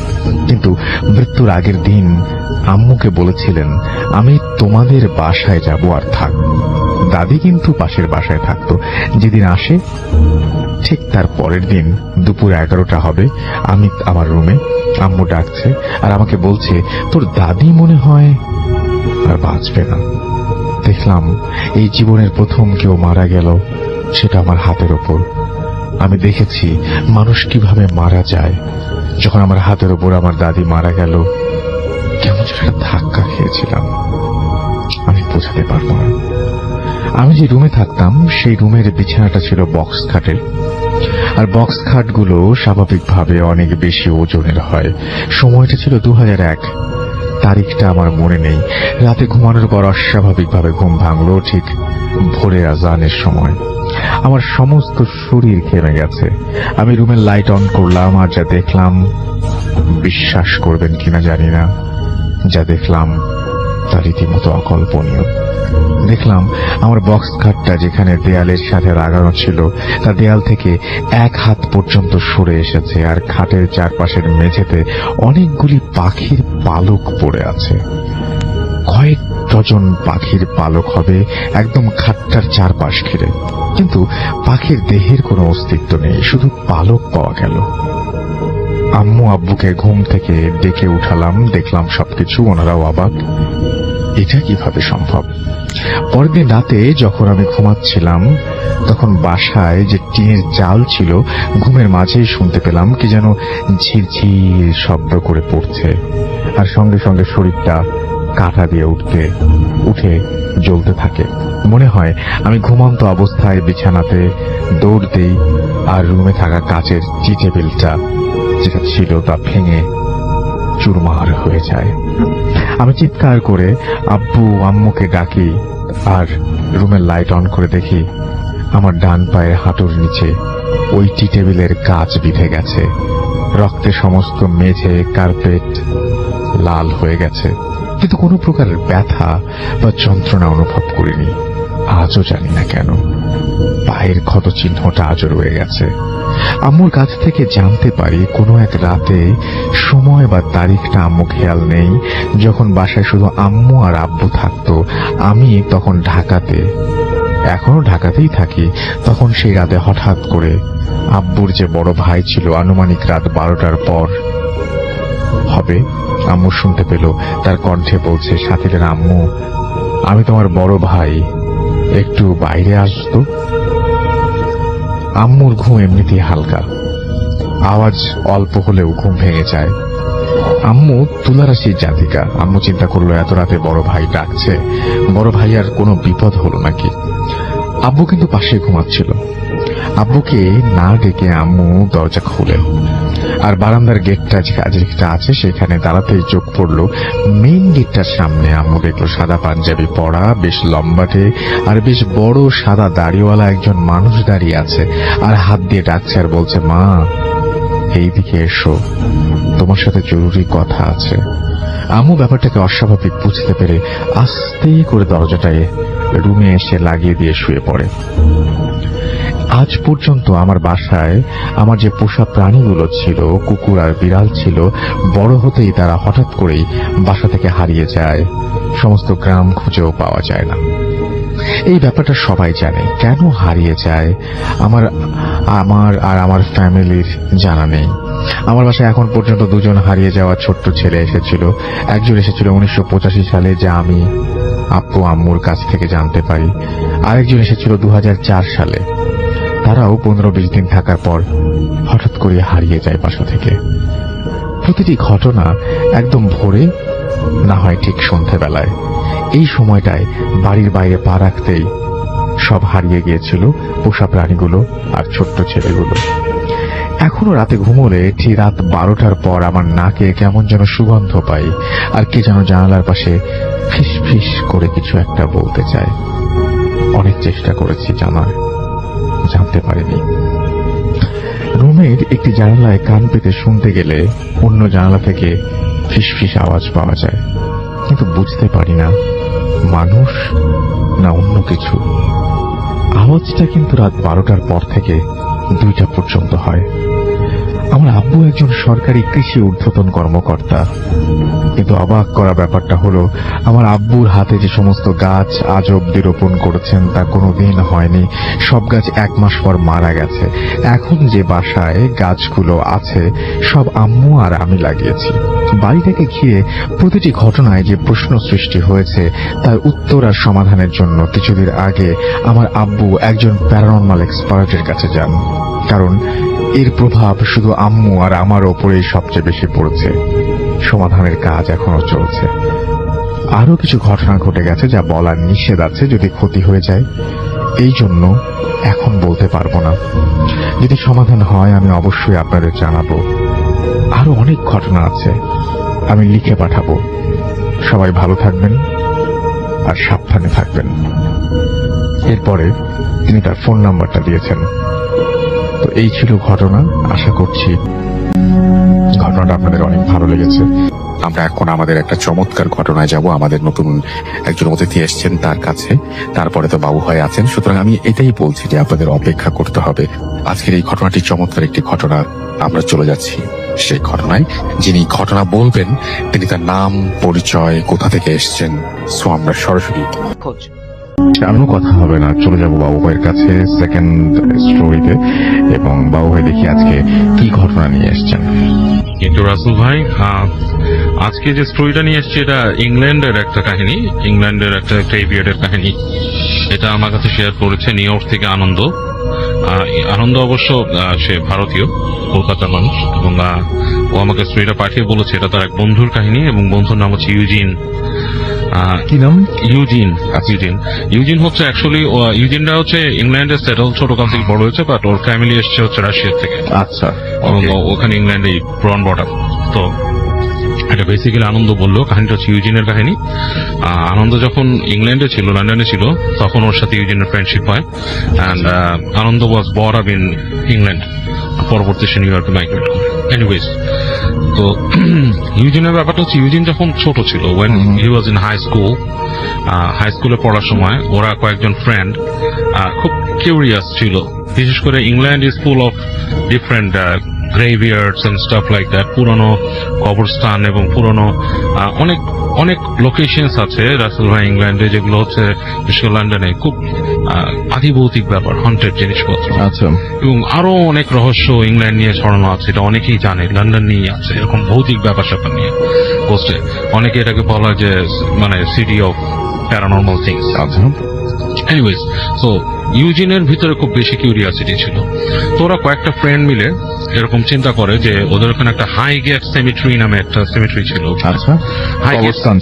কিন্তু মৃত্যুর আগের দিন আম্মুকে বলেছিলেন আমি তোমাদের বাসায় যাব আর থাকবো। দাদি কিন্তু পাশের বাসায় থাকতো। যেদিন আসে ঠিক তার পরের দিন দুপুর 11টা হবে, আমি আমার রুমে, আম্মু ডাকছে আর আমাকে বলছে তোর দাদি মনে হয় আর বাঁচবে না। দেখলাম এই জীবনের প্রথম কেউ মারা গেল, সেটা আমার হাতের ওপর। আমি দেখেছি মানুষ কিভাবে মারা যায়। যখন আমার হাতের ওপর আমার দাদি মারা গেল, কেমন যেন একটা ধাক্কা খেয়েছিলাম, আমি বোঝাতে পারবো না। আমি যে রুমে থাকতাম সেই রুমের বিছানাটা ছিল বক্স খাটের, আর বক্স খাটগুলো স্বাভাবিকভাবে অনেক বেশি ওজনের হয়। সময়টা ছিল 2001, তারিখটা আমার মনে নেই। রাতে ঘুমানোর পর অস্বাভাবিকভাবে ঘুম ভাঙলো ঠিক ভোরের আজানের সময়। আমার সমস্ত শরীর ঘেমে গেছে। আমি রুমের লাইট অন করলাম, আর যা দেখলাম, বিশ্বাস করবেন কিনা জানি না, যা দেখলাম তা রীতিমতো অকল্পনীয়। দেখলাম আমার বক্স খাটটা যেখানে দেয়ালের সাথে লাগানো ছিল তা দেয়াল থেকে 1 হাত পর্যন্ত সরে এসেছে, আর খাটের চারপাশের মেঝেতে অনেকগুলি পাখির পালক পড়ে আছে। কয়েক ডজন পাখির পালক হবে একদম খাটটার চারপাশ ঘিরে, কিন্তু পাখির দেহের কোনো অস্তিত্ব নেই, শুধু পালক পাওয়া গেল। আম্মু আব্বুকে ঘুম থেকে ডেকে উঠালাম, দেখলাম সবকিছু, ওনারাও অবাক, এটা কিভাবে সম্ভব। পরের দিন রাতে যখন আমি ঘুমাচ্ছিলাম তখন বাসায় যে টিনের চাল ছিল ঘুমের মাঝেই শুনতে পেলাম কি যেন ঝিরঝির শব্দ করে পড়ছে, আর সঙ্গে সঙ্গে শরীরটা কাঁটা দিয়ে উঠে জ্বলতে থাকে। মনে হয় আমি ঘুমন্ত অবস্থায় বিছানাতে দৌড় দেই আর রুমে থাকা কাচের টি টেবিলটা যেটা ছিল তা ভেঙে চুরমার হয়ে যায়। আমি চিৎকার করে আব্বু আম্মুকে ডাকি আর রুমের লাইট অন করে দেখি আমার ডান পায়ের হাঁটুর নিচে ওই টি টেবিলের কাচ বিঁধে গেছে, রক্তে সমস্ত মেঝে কার্পেট লাল হয়ে গেছে, কিন্তু কোনো প্রকারের ব্যথা বা যন্ত্রণা অনুভব করিনি। আজও জানি না কেন পায়ের ক্ষত চিহ্নটা আজও রয়ে গেছে। আম্মুর কাছ থেকে জানতে পারি কোনো এক রাতে, সময় বা তারিখটা আম্মু খেয়াল নেই, যখন বাসায় শুধু আম্মু আর আব্বু থাকতো, আমি তখন ঢাকাতে, এখনো ঢাকাতেই থাকি, তখন সেই রাতে হঠাৎ করে আব্বুর যে বড় ভাই ছিল, আনুমানিক রাত 12টার পর হবে, আম্মু শুনতে পেল তার কণ্ঠে বলছে, সাথীদের আম্মু, আমি তোমার বড় ভাই, একটু বাইরে আসতো। আম্মুর ঘুম এমনিতেই হালকা, আওয়াজ অল্প হলেও ঘুম ভেঙে যায়। আম্মু তুলারাশির জাতিকা, আম্মু চিন্তা করলো এত রাতে বড় ভাই ডাকছে, বড় ভাই আর কোনো বিপদ হলো নাকি। আব্বু কিন্তু পাশে ঘুমাচ্ছিল। আব্বুকে না ডেকে আম্মু দরজা খুলে আর বারান্দার গেটটা যেটা আছে সেখানে দাঁড়াতেই চোখ পড়ল মেইন গেটটার সামনে। আম্মু দেখলো সাদা পাঞ্জাবি পরা, বেশ লম্বাটে আর বেশ বড় সাদা দাড়িওয়ালা একজন মানুষ দাঁড়িয়ে আছে আর হাত দিয়ে ডাকছে আর বলছে, মা এইদিকে এসো, তোমার সাথে জরুরি কথা আছে। আম্মু ব্যাপারটাকে অস্বাভাবিক বুঝতে পেরে আস্তে করে দরজাটায় রুমে এসে লাগিয়ে দিয়ে শুয়ে পড়ে। আজ পর্যন্ত আমার বাসায় আমার যে পোষা প্রাণীগুলো ছিল, কুকুর আর বিড়াল ছিল, বড় হতেই তারা হঠাৎ করেই বাসা থেকে হারিয়ে যায়, সমস্ত গ্রাম খুঁজেও পাওয়া যায় না। এই ব্যাপারটা সবাই জানে, কেন হারিয়ে যায় আমার আর আমার ফ্যামিলির জানা নেই। আমার বাসায় এখন পর্যন্ত দুজন হারিয়ে যাওয়া ছোট্ট ছেলে এসেছিল। একজন এসেছিল 1985 সালে, যা আমি আব্বু আম্মুর কাছ থেকে জানতে পারি। আরেকজন এসেছিল 2004 সালে। তারাও 15-20 দিন থাকার পর হঠাৎ করে হারিয়ে যায় বাসা থেকে। প্রতিটি ঘটনা একদম ভোরে, না হয় ঠিক সন্ধ্যাবেলায়। এই সময়টায় বাড়ির বাইরে পা রাখতেই সব হারিয়ে গিয়েছিল, পোষা প্রাণীগুলো আর ছোট্ট ছেলেগুলো। এখনো রাতে ঘুমোলে ঠিক রাত 12টার পর আমার নাকে কেমন যেন সুগন্ধ পাই, আর কে যেন জানালার পাশে ফিস ফিস করে কিছু একটা বলতে চায়। অনেক চেষ্টা করেছি জানতে পারিনি। রুমের একটি জানালায় কান পেতে শুনতে গেলে অন্য জানালা থেকে ফিসফিস আওয়াজ পাওয়া যায়, কিন্তু বুঝতে পারি না মানুষ না অন্য কিছু। আওয়াজটা কিন্তু রাত 12টার পর থেকে 2টা পর্যন্ত হয়। আমার আব্বু একজন সরকারি কৃষি ঊর্ধ্বতন কর্মকর্তা, কিন্তু অবাক করা ব্যাপারটা হলো আমার আব্বুর হাতে যে সমস্ত গাছ আজ অব্দি রোপণ করেছেন তা কোনোদিন হয়নি। সব গাছ 1 মাস পর মারা গেছে। এখন যে বাসায় গাছগুলো আছে সব আম্মু আর আমি লাগিয়েছি। বাড়িটাকে ঘিরে প্রতিটি ঘটনায় যে প্রশ্ন সৃষ্টি হয়েছে তার উত্তর আর সমাধানের জন্য কিছুদিন আগে আমার আব্বু একজন প্যারানরমাল এক্সপার্টের কাছে যান, কারণ এর প্রভাব শুধু আম্মু আর আমার ওপরেই সবচেয়ে বেশি পড়েছে। সমাধানের কাজ এখনো চলছে। আরো কিছু ঘটনা ঘটে গেছে যা বলার নিষেধ আছে, যদি ক্ষতি হয়ে যায়। এই জন্য এখন বলতে পারবো না। যদি সমাধান হয় আমি অবশ্যই আপনাদের জানাবো। আরো অনেক ঘটনা আছে, আমি লিখে পাঠাবো। সবাই ভালো থাকবেন আর সাবধানে থাকবেন। এরপরে তিনি তার ফোন নাম্বারটা দিয়েছেন। তো এই ছিল ঘটনা। আশা করছি ঘটনাটা আপনাদের অনেক ভালো লেগেছে। আমরা এখন আমাদের একটা চমৎকার ঘটনায় যাব। আমাদের নতুন একজন অতিথি এসছেন তার কাছে, তারপরে তো বাবু ভাই আছেন। সুতরাং আমি এটাই বলছি যে আপনাদের অপেক্ষা করতে হবে। আজকের এই ঘটনাটি চমৎকার একটি ঘটনা। আমরা চলে যাচ্ছি। সেই ঘটনায়। যিনি ঘটনা বলবেন তিনি তার নাম, পরিচয়, কোথা থেকে এসেছেন, সো আমরা সরাসরি আরো কথা হবে না, চলে যাব বাবু ভাইয়ের কাছে সেকেন্ড স্টোরিতে। এবং বাবু ভাই দেখি আজকে কি ঘটনা নিয়ে এসেছেন। কিন্তু রাসেল ভাই, আজকে যে স্টোরিটা নিয়ে এসেছি এটা ইংল্যান্ডের একটা কাহিনী, ইংল্যান্ডের একটা গ্রেভিয়ার্ডের কাহিনী। এটা আমার কাছে শেয়ার করেছে নিউ ইয়র্ক থেকে আনন্দ। আনন্দ অবশ্য সে ভারতীয়, কলকাতার মানুষ, এবং ও আমাকে স্টোরিটা পাঠিয়ে বলেছে এটা তার এক বন্ধুর কাহিনী, এবং বন্ধুর নাম হচ্ছে ইউজিন। কি নাম? ইউজিন হচ্ছে অ্যাকচুয়ালি, ইউজিনটা হচ্ছে ইংল্যান্ডে সেটেল, ছোটকাল থেকে বড় হয়েছে, বাট ওর ফ্যামিলি এসছে হচ্ছে রাশিয়া থেকে। আচ্ছা, এবং ওখানে ইংল্যান্ডে ব্রন বর্ডার। তো এটা বেসিক্যালি আনন্দ বললো, কাহিনীটা হচ্ছে ইউজিনের কাহিনী। আনন্দ যখন ইংল্যান্ডে ছিল, লন্ডনে ছিল, তখন ওর সাথে ইউজিনের ফ্রেন্ডশিপ হয়। And Anand was born up in England, পরবর্তী সে নিউ ইয়র্কে মাইগ্রেট করে। এনিওয়েজ, তো ইউজিনের ব্যাপারটা হচ্ছে ইউজিন যখন ছোট ছিল, when he was in high স্কুলে পড়ার সময় ওরা কয়েকজন ফ্রেন্ড খুব কিউরিয়াস ছিল। বিশেষ করে England is full of different graveyards and stuff like that. পুরনো কবরস্থান এবং পুরনো অনেক অনেক লোকেশনস আছে রাসেল ভাই ইংল্যান্ডে, যেগুলো হচ্ছে বিশেষ করে লন্ডনে খুব আদিভৌতিক ব্যাপার, হন্টেড জিনিসপত্র। আচ্ছা, এবং আরো অনেক রহস্য ইংল্যান্ড নিয়ে ছড়ানো আছে, এটা অনেকেই জানে। লন্ডন নিয়ে আছে এরকম ভৌতিক ব্যাপার স্যাপার নিয়ে পোস্টে, অনেকে এটাকে বলা হয় যে মানে সিটি অফ প্যারানর্মাল থিংস। আচ্ছা, এনিওয়েজ, তো ইউজিনের ভিতরে খুব বেশি কিউরিয়াসিটি ছিল। তো ওরা কয়েকটা ফ্রেন্ড মিলে এরকম চিন্তা করে যে ওদের ওখানে একটা হাইগেট সেমিট্রি নামে একটা সেমিট্রি ছিল। আচ্ছা, অবস্থান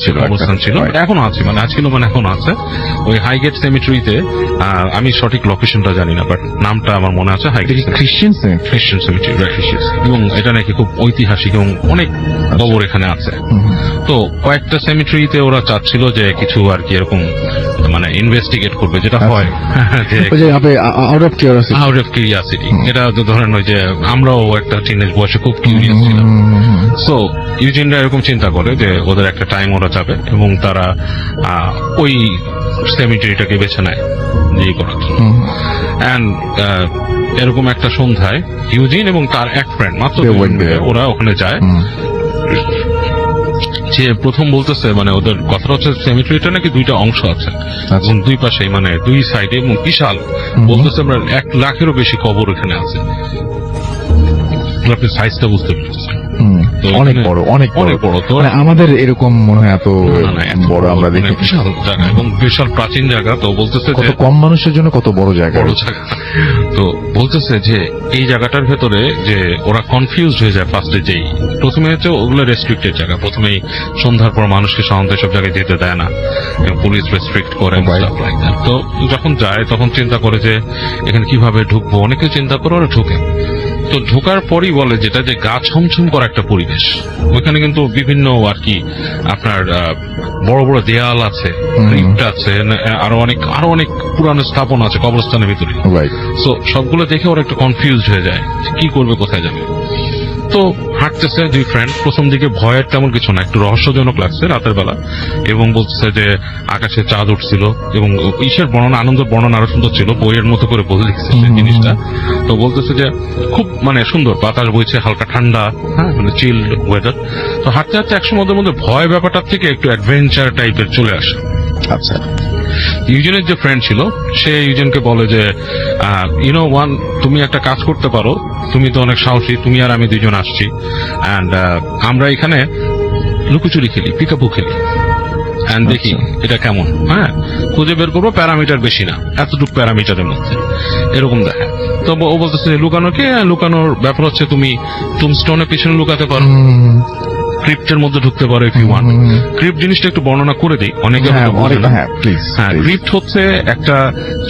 ছিল, এখনো আছে, মানে ছিল মানে এখন আছে। ওই হাইগেট সেমিট্রিতে, আমি সঠিক লোকেশনটা জানি না, বাট নামটা আমার মনে আছে, হাইগেট খ্রিস্টান সেমিট্রি। এবং এটা নাকি খুব ঐতিহাসিক এবং অনেক কবর এখানে আছে। তো কয়েকটা সেমিট্রিতে ওরা চাচ্ছিল যে কিছু আর কি এরকম মানে ইনভেস্টিগেট করবে, যেটা হয় আউট অফ কিউরিয়াসিটি। এটা ধরেন ওই যে আমরাও একটা টিনেজ বয়সে খুব কিউরিয়াস ছিলাম। সো ইউজিনরা এরকম চিন্তা করে যে ওদের একটা টাইম ওরা যাবে এবং তারা ওই সেমিটারিটাকে বেছে নেয় বিয়ে করার জন্য। অ্যান্ড এরকম একটা সন্ধ্যায় ইউজিন এবং তার এক ফ্রেন্ড মাত্র ওরা ওখানে যায়। যে প্রথম বলতেছে, মানে ওদের কথাটা হচ্ছে সেমিট্রিটা নাকি দুইটা অংশ আছে এবং দুই পাশে মানে দুই সাইডে এবং বিশাল, বলতেছে আমরা 1 লাখেরও বেশি কবর এখানে আছে। আপনি সাইজটা বুঝতে পারছেন, অনেক বড়, অনেক বড়। তো আমাদের এরকম মনে হয় এত বড় আমরা দেখি, বিশাল জায়গা এবং বিশাল প্রাচীন জায়গা। তো বলতেছে কত কম মানুষের জন্য কত বড় জায়গা। তো বলতেছে যে এই জায়গাটার ভেতরে যে ওরা কনফিউজড হয়ে যায় ফার্স্টে, যেই প্রথমে হচ্ছে ওগুলো রেস্ট্রিক্টেড জায়গা, প্রথমেই সন্ধ্যার পর মানুষকে সাধারণত সব জায়গায় যেতে দেয় না, পুলিশ রেস্ট্রিক্ট করে। তো যখন যায় তখন চিন্তা করে যে এখানে কিভাবে ঢুকবো, অনেকে চিন্তা করে ওরা ঢুকে। তো ঢোকার পরই বলে যেটা যে গা ছমছম করা একটা পরিবেশ ওইখানে, কিন্তু বিভিন্ন আর কি আপনার বড় বড় দেয়াল আছে, ক্রিপ্ট আছে, আরো অনেক পুরানো স্থাপন আছে কবরস্থানের ভিতরে। সো সবগুলো দেখে ওরা একটু কনফিউজড হয়ে যায় কি করবে, কোথায় যাবে। তো হাঁটতেছে দুই ফ্রেন্ড, প্রথম দিকে ভয়ের তেমন কিছু না, একটু রহস্যজনক লাগছে রাতের বেলা, এবং বলতেছে যে আকাশে চাঁদ উঠছিল এবং ঈশের বর্ণনা, আনন্দের বর্ণনা আরো সুন্দর ছিল, বইয়ের মতো করে বলে লিখছে সেই জিনিসটা। তো বলতেছে যে খুব মানে সুন্দর, বাতাস বইছে, হালকা ঠান্ডা, হ্যাঁ মানে চিল্ড ওয়েদার। তো হাঁটতে হাঁটতে একসময় ওদের মধ্যে ভয় ব্যাপারটার থেকে একটু অ্যাডভেঞ্চার টাইপের চলে আসে। আচ্ছা, ইউজেনের যে ফ্রেন্ড ছিল সে ইউজেনকে বলে যে ইউনো ওয়ান, তুমি একটা কাজ করতে পারো, তুমি তো অনেক সাহসী, তুমি আর আমি দুজন আসছি, অ্যান্ড আমরা এখানে লুকোচুরি খেলি, পিকাপু খেলি, অ্যান্ড দেখি এটা কেমন, হ্যাঁ খুঁজে বের করবো, প্যারামিটার বেশি না, এতটুকু প্যারামিটারের মধ্যে এরকম দেখে। তো ও বলতেছে লুকানোর ব্যাপার হচ্ছে তুমি টুমস্টোনের পিছনে লুকাতে পারো, ক্রিপ্টের মধ্যে ঢুকতে পারো ইফ ইউ ওয়ান্ট। ক্রিপ্ট জিনিসটা একটু বর্ণনা করে দিই, অনেকে ক্রিপ্ট হচ্ছে একটা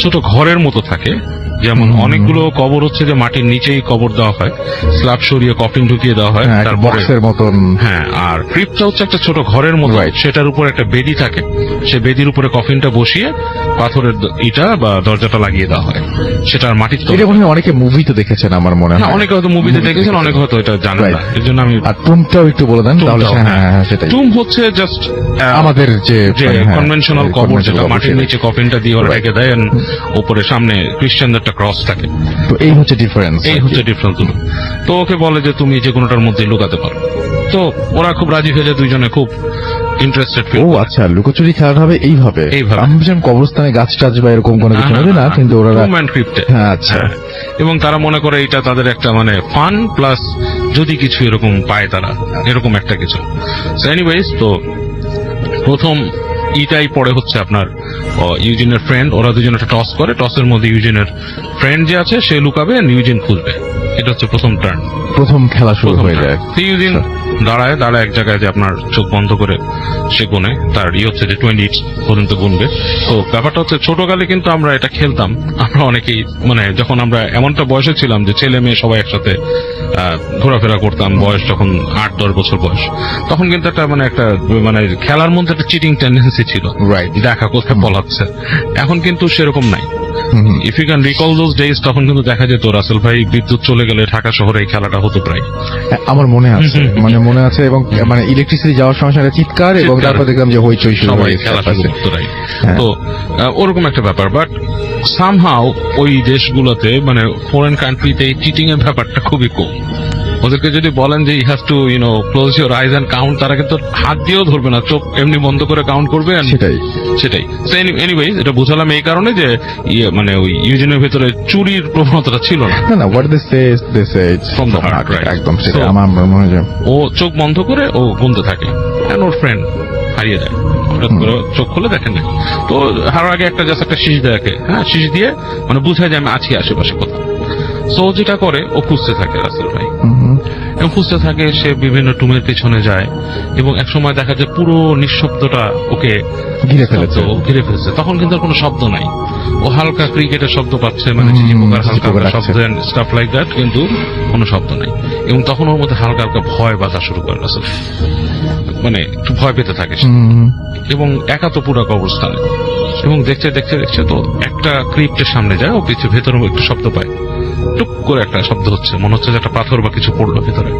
ছোট ঘরের মতো থাকে, যেমন অনেকগুলো কবর হচ্ছে যে মাটির নিচেই কবর দেওয়া হয়, স্ল্যাব সরিয়ে কফিন ঢুকিয়ে দেওয়া হয়, তারপরে মতন। হ্যাঁ, আর ক্রিপ্টটা হচ্ছে একটা ছোট ঘরের মতো, সেটার উপর একটা বেদি থাকে, সে বেদির উপরে কফিনটা বসিয়ে পাথরের ইটা বা দরজাটা লাগিয়ে দেওয়া হয়, সেটা আর মাটির তৈরি। অনেকে মুভিতে দেখেছেন আমার মনে হয়, অনেকে হয়তো মুভিতে দেখেছেন, অনেকে হয়তো এটা জানেন না, এর জন্য আমি টুমটাও একটু বলে দেন তাহলে। টুম হচ্ছে জাস্ট আমাদের যে কনভেনশনাল কবর, যেটা মাটির নিচে কফিনটা দিয়ে ওরা রেখে দেয়, উপরে সামনে খ্রিস্টানদের ক্রস থাকে। তো এই হচ্ছে ডিফারেন্স। এই হচ্ছে ডিফারেন্স। তো ওকে বলে যে তুমি যে কোনোটার মধ্যে লুকাতে পারো। তো ওরা খুব রাজি হয়ে যায়, দুইজনে খুব ইন্টারেস্টেড। ও আচ্ছা, লুকোচুরি খেলাটা হবে এইভাবে। আমি ভাবছিলাম কবরস্থানে গাছ টাছ বা এরকম কোনো কিছু হবে না, কিন্তু ওরা হ্যাঁ আচ্ছা। এবং তারা মনে করে এটা তাদের একটা মানে ফান প্লাস যদি কিছু এরকম পায় তারা, এরকম একটা কিছু। এনিওয়েজ, তো প্রথম ইটাই পড়ে হচ্ছে আপনার ইউজিনের ফ্রেন্ড। ওরা দুজন একটা টস করে, টসের মধ্যে ইউজিনের ফ্রেন্ড যে আছে সে লুকাবে, ইউজিন খুঁজবে। এটা হচ্ছে প্রথম টার্ন, প্রথম খেলা শুরু হয়ে যায়। ইউজিন দাঁড়ায় এক জায়গায়, যে আপনার চোখ বন্ধ করে সে গুনে, তার হচ্ছে যে 20 পর্যন্ত গুনবে। তো ব্যাপারটা হচ্ছে ছোটকালে কিন্তু আমরা এটা খেলতাম, আমরা অনেকেই মানে যখন আমরা এমনটা বয়সে ছিলাম যে ছেলে মেয়ে সবাই একসাথে ঘোরাফেরা করতাম, বয়স যখন 8-10 বছর বয়স, তখন কিন্তু একটা মানে খেলার মধ্যে একটা চিটিং টেন্ডেন্সি ছিল, দেখা কোথায় পলাচ্ছে। এখন কিন্তু সেরকম নাই। If you can recall those days, তখন কিন্তু দেখা যেত রাসেল ভাই বিদ্যুৎ চলে গেলে ঢাকা শহরে এই খেলাটা হতো প্রায়। আমার মনে আছে, মনে আছে, এবং মানে ইলেকট্রিসিটি যাওয়ার সময় সঙ্গে চিৎকার, এবং তারপর দেখলাম যে হইচই শুরু হয়ে খেলা শুরু করতো। তো ওরকম একটা ব্যাপার। বাট সামহাও ওই দেশগুলোতে মানে ফরেন কান্ট্রিতে চিটিং এর ব্যাপারটা খুবই কম। ওদেরকে যদি বলেন যে you have to close your eyes and count, তারা কিন্তু হাত দিয়েও ধরবে না, চোখ এমনি বন্ধ করে কাউন্ট করবে। সেটাই। এনিওয়েজ, এটা বুঝালাম এই কারণে যে মানে ওই ইউজিনের ভেতরে চুরির প্রবণতাটা ছিল না। What they say from the heart, একদম সেটা আমার মনে হয়। ও চোখ বন্ধ করে ও গুনতে থাকে, এন্ড ওর ফ্রেন্ড হারিয়ে যায়। হঠাৎ করে চোখ খুলে দেখেন না, তো হার আগে একটা শীষ দেখে, হ্যাঁ, শীষ দিয়ে মানে বুঝায় যে আমি আছি আশেপাশে কোথাও। সো যেটা করে, ও খুঁজতে থাকে রাসেল ভাই, এবং খুঁজতে থাকে, সে বিভিন্ন টুমের পেছনে যায়, এবং এক সময় দেখা যায় পুরো নিঃশব্দটা ওকে ঘিরে ফেলেছে। তখন কিন্তু আর কোনো শব্দ নাই, ও হালকা ক্রিকেটের শব্দ পাচ্ছে, মানে হালকা শব্দ স্টাফ লাইক দ্যাট, কিন্তু কোনো শব্দ নাই। এবং তখন ওর মধ্যে হালকা হালকা ভয় বাঁধা শুরু করে রাসেল, মানে একটু ভয় পেতে থাকে সে, এবং একা তো পুরো কবরস্থানে। এবং দেখছে তো একটা ক্রিপ্টের সামনে যায়, ও কিছু ভেতরে একটু শব্দ পায়, টুক করে একটা শব্দ হচ্ছে, মনে হচ্ছে যে একটা পাথর বা কিছু পড়লো ভেতরে।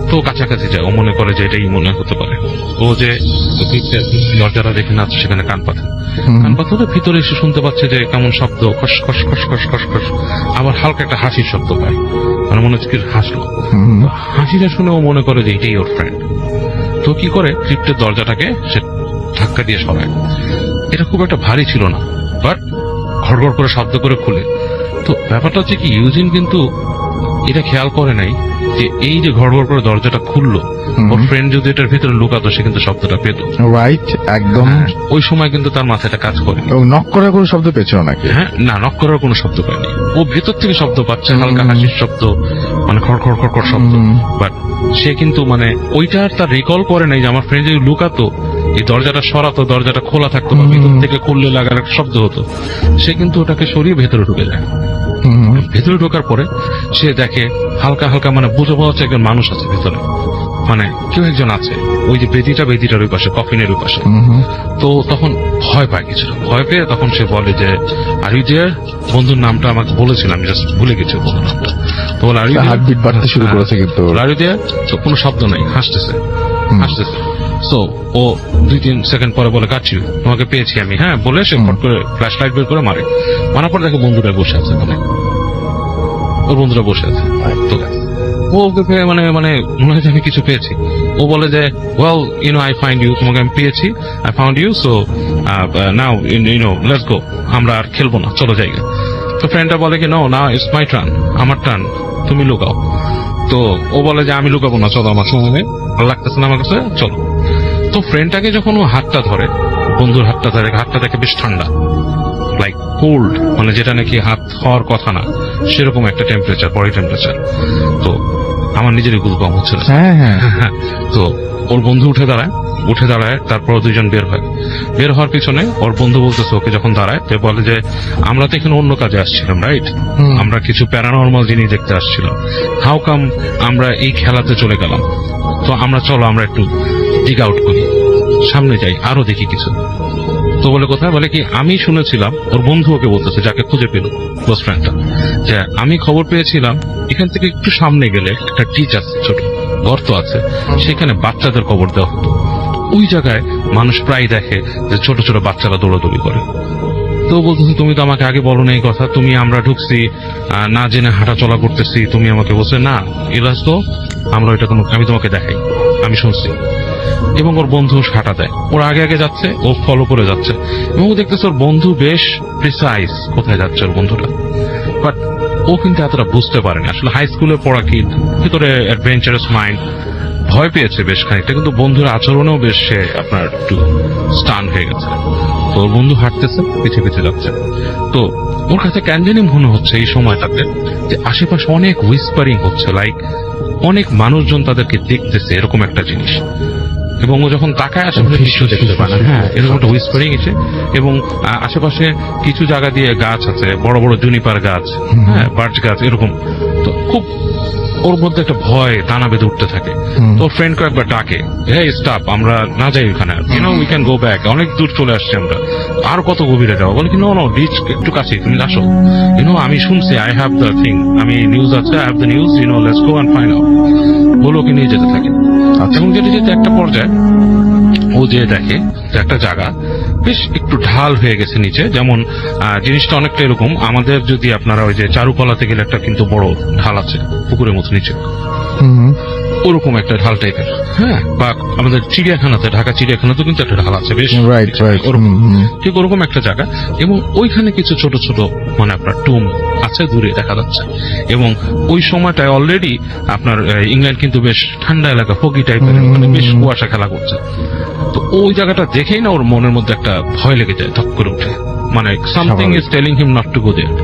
তো কাছাকাছি যায়, ও মনে করে যে এটাই মনে হতে পারে। ও যে দরজাটা দেখে না সেখানে কান পাথরে ভিতরে এসে শুনতে পাচ্ছে যে কেমন শব্দ, খস খস খস খস খস খস, আবার হালকা একটা হাসির শব্দ পায়, মানে মনে হচ্ছে কি হাসলো। হাসিটা শুনে ও মনে করে যে এটাই ওর ফ্রেন্ড। তো কি করে, ক্রিপ্টের দরজাটাকে সে ধাক্কা দিয়ে সরায়। এটা খুব একটা ভারী ছিল না, বাট ঘড়ঘড় করে শব্দ করে খুলে। তো ব্যাপারটা হচ্ছে কি, ইউজিন কিন্তু এটা খেয়াল করে নাই যে এই যে ঘড়ঘড় করে দরজাটা খুললো, ওর ফ্রেন্ড যদি এটার ভিতরে লুকাতো সে কিন্তু শব্দটা পেত। রাইট, একদম। ওই সময় কিন্তু তার মাথাটা কাজ করে। নক করার কোনো শব্দ পেয়েছিল নাকি? হ্যাঁ, না, নক করার কোনো শব্দ পায়নি। ও ভেতর থেকে শব্দ পাচ্ছে, হালকা হাসির শব্দ, মানে খড়খড় খড়খড় শব্দ। বাট সে কিন্তু মানে ওইটা তার রিকল করে নাই যে আমার ফ্রেন্ড যদি লুকাতো, এই দরজাটা সরাতো, দরজাটা খোলা থাকতো, বা ভিতর থেকে খুললে লাগার একটা শব্দ হতো, সে কিন্তু ওটাকে সরিয়ে ভেতরে ঢুকে যায়। ভেতরে ঢোকার পরে সে দেখে হালকা হালকা মানে বুঝে পাওয়া যাচ্ছে একজন মানুষ আছে ভেতরে, মানে কেউ একজন আছে, ওই যে বেদিটার ওই পাশে, কফিনের ওই পাশে। তো তখন ভয় পায় কিছুটা, ভয় পেয়ে তখন সে বলে যে আর ইউ দেয়ার, বন্ধুর নামটা আমাকে বলেছিলাম, আমি জাস্ট ভুলে গেছি বন্ধুর নামটা। তো বলে আর ইউ দেয়ার, তো কোনো শব্দ নাই, হাসতেছে। সো ও 2-3 সেকেন্ড পরে বলে গাছ ইউ, তোমাকে পেয়েছি আমি, হ্যাঁ, বলে সে ফট করে ফ্ল্যাশ লাইট বের করে মারে। মারার পর দেখে বন্ধুরা বসে আছে, মানে ওর বন্ধুরা বসে আছে। তো ও ওকে মানে মনে হয় আমি কিছু পেয়েছি। ও বলে যে ওয়েল আই ফাইন্ড ইউ, তোমাকে আমি পেয়েছি, I found you, so now let's go, আমরা আর খেলবো না, চলো জায়গা। তো ফ্রেন্ডটা বলে কি নো, না ইটস মাই টার্ন, আমার টার্ন, তুমি লুকাও। তো ও বলে যে আমি লুকাবো না, চলো আমার সঙ্গে, ভালো লাগতেছে না আমার কাছে, চলো। তো ফ্রেন্ডটাকে যখন ও হাতটা ধরে, বন্ধুর হাতটা ধরে, হাতটা দেখে বেশ ঠান্ডা, লাইক কোল্ড, মানে যেটা নাকি হাত হওয়ার কথা না, সেরকম একটা টেম্পারেচার, বডি টেম্পারেচার। তো আমার নিজেরই গুলকম হচ্ছিল। তো ওর বন্ধু উঠে দাঁড়ায়, তারপর দুজন বের হওয়ার পিছনে ওর বন্ধু বলতেছে ওকে যখন দাঁড়ায়, বলে যে আমরা তো এখানে অন্য কাজে আসছিলাম, রাইট, আমরা কিছু প্যারানর্মাল জিনিস দেখতে আসছিলাম, হাউ কাম আমরা এই খেলাতে চলে গেলাম? তো চলো আমরা একটু ডিগ আউট করি, সামনে যাই, আরো দেখি কিছু। তো বলে কোথায়, বলে কি আমি শুনেছিলাম, ওর বন্ধু ওকে বলতেছে, যাকে খুঁজে পেল, ক্লোজ ফ্রেন্ডটা, যে আমি খবর পেয়েছিলাম এখান থেকে একটু সামনে গেলে একটা ডিচ আছে, ছোট গর্ত আছে, সেখানে বাচ্চাদের কবর দেওয়া হতো। ওই জায়গায় মানুষ প্রায় দেখে যে ছোট ছোট বাচ্চারা দৌড়াদৌড়ি করে। তো বলতেছে তুমি তো আমাকে আগে বলো না এই কথা, তুমি আমরা ঢুকছি না জেনে হাঁটা চলা করতেছি, তুমি আমাকে বলছে না ইলাস তো আমরা ওইটা আমি তোমাকে দেখাই, আমি শুনছি। এবং ওর বন্ধু হাঁটা দেয়, ওর আগে আগে যাচ্ছে, ও ফলো করে যাচ্ছে এবং ও দেখতেছে ওর বন্ধু বেশ প্রিসাইজ কোথায় যাচ্ছে ওর বন্ধুটা। বাট ও কিন্তু এতটা বুঝতে পারেনি, আসলে হাই স্কুলে পড়া কি ভিতরে অ্যাডভেঞ্চারাস মাইন্ড, ভয় পেয়েছে বেশ খানিকটা, কিন্তু বন্ধুর আচরণেও বেশ সে আপনার একটু স্টান হয়ে গেছে। তো ওর বন্ধু হাঁটতেছে, পিছিয়ে পিছিয়ে যাচ্ছে। তো ওর কাছে কেন জানি মনে হচ্ছে এই সময়টাতে যে আশেপাশে অনেক হুইসপারিং হচ্ছে, লাইক অনেক মানুষজন তাদেরকে দেখতেছে, এরকম একটা জিনিস। এবং ও যখন তাকায় আশেপাশে কিছু দেখতে পায় না, হ্যাঁ এরকম একটা হুইসপারিং এসে, এবং আশেপাশে কিছু জায়গা দিয়ে গাছ আছে, বড় বড় জুনিপার গাছ, হ্যাঁ বার্চ গাছ এরকম। তো খুব ওর মধ্যে একটা ভয় টানা বেঁধে উঠতে থাকে। তো ফ্রেন্ডকে একবার ডাকে, হে স্টপ, আমরা না যাই ওখানে, উই ক্যান গো ব্যাক, অনেক দূর চলে আসছি আমরা, আর কত গভীরে যাবো? বলে কি নো রিচ একটু কাছে, তুমি আসো, আমি শুনছি, আই হ্যাভ দ্য থিং, আমি নিউজ আছে, I have the news, let's go and find out. বলে ওকে নিয়ে যেতে থাকে। এবং যেতে যেতে একটা পর্যায়ে ও যে দেখে যে একটা জায়গা বেশ একটু ঢাল হয়ে গেছে নিচে, যেমন জিনিসটা অনেকটা এরকম আমাদের যদি আপনারা ওই যে চারুকলাতে গেলে একটা কিন্তু বড় ঢাল আছে পুকুরের মতো নিচে, ওরকম একটা ঢাল টাইপের, হ্যাঁ, বা আমাদের চিড়িয়াখানাতে, ঢাকা চিড়িয়াখানাতে কিন্তু একটা ঢাল আছে বেশ, ঠিক ওরকম একটা জায়গা। এবং ওইখানে কিছু ছোট ছোট মানে আপনার টুম আছে, দূরে দেখা যাচ্ছে। এবং ওই সময়টায় অলরেডি আপনার ইংল্যান্ড কিন্তু বেশ ঠান্ডা এলাকা, ফগি টাইপের, মানে বেশ কুয়াশা খেলা করছে। তো ওই জায়গাটা দেখেই না ওর মনের মধ্যে একটা ভয় লেগে যায়, ধপ করে উঠে, মানে something is telling him not to go there.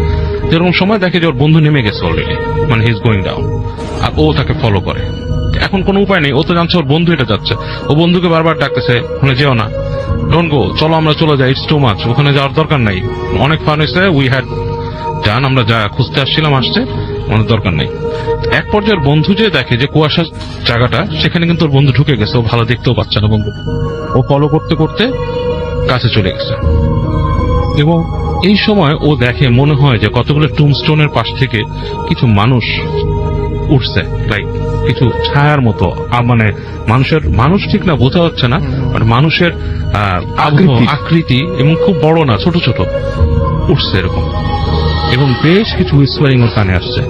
এরকম সময় দেখে যে ওর বন্ধু নেমে গেছে অলরেডি, মানে হি ইজ গোয়িং ডাউন, আর ও তাকে ফলো করে। এখন কোনো উপায় নেই, ও তো জানছে ওর বন্ধু এটা যাচ্ছে, ও বন্ধুকে বারবার ডাকতেছে, ওখানে যেও না, ডোন্ট গো, চলো আমরা চলে যাই, ইটস টু মাচ, ওখানে যাওয়ার দরকার নাই, অনেক ফান হয়েছে, উই হ্যাড ডান, আমরা যা খুঁজতে আসছিলাম আসছে, অনেক দরকার নেই। এক পর্যায়ের বন্ধু যে দেখে যে কুয়াশার জায়গাটা, সেখানে কিন্তু ওর বন্ধু ঢুকে গেছে, ও ভালো দেখতেও পাচ্ছে না বন্ধু, ও ফলো করতে করতে কাছে চলে গেছে। এবং এই সময় ও দেখে, মনে হয় যে কতগুলো টুমস্টোনের পাশ থেকে কিছু মানুষ উঠছে, লাইক কিছু ছায়ার মতো, মানে মানুষ ঠিক না, বোঝা হচ্ছে না, মানে মানুষের আকৃতি, এবং খুব বড় না, ছোট ছোট উঠছে এরকম। এবং বেশ কিছু হুইসপারিং ওর কানে আসছে।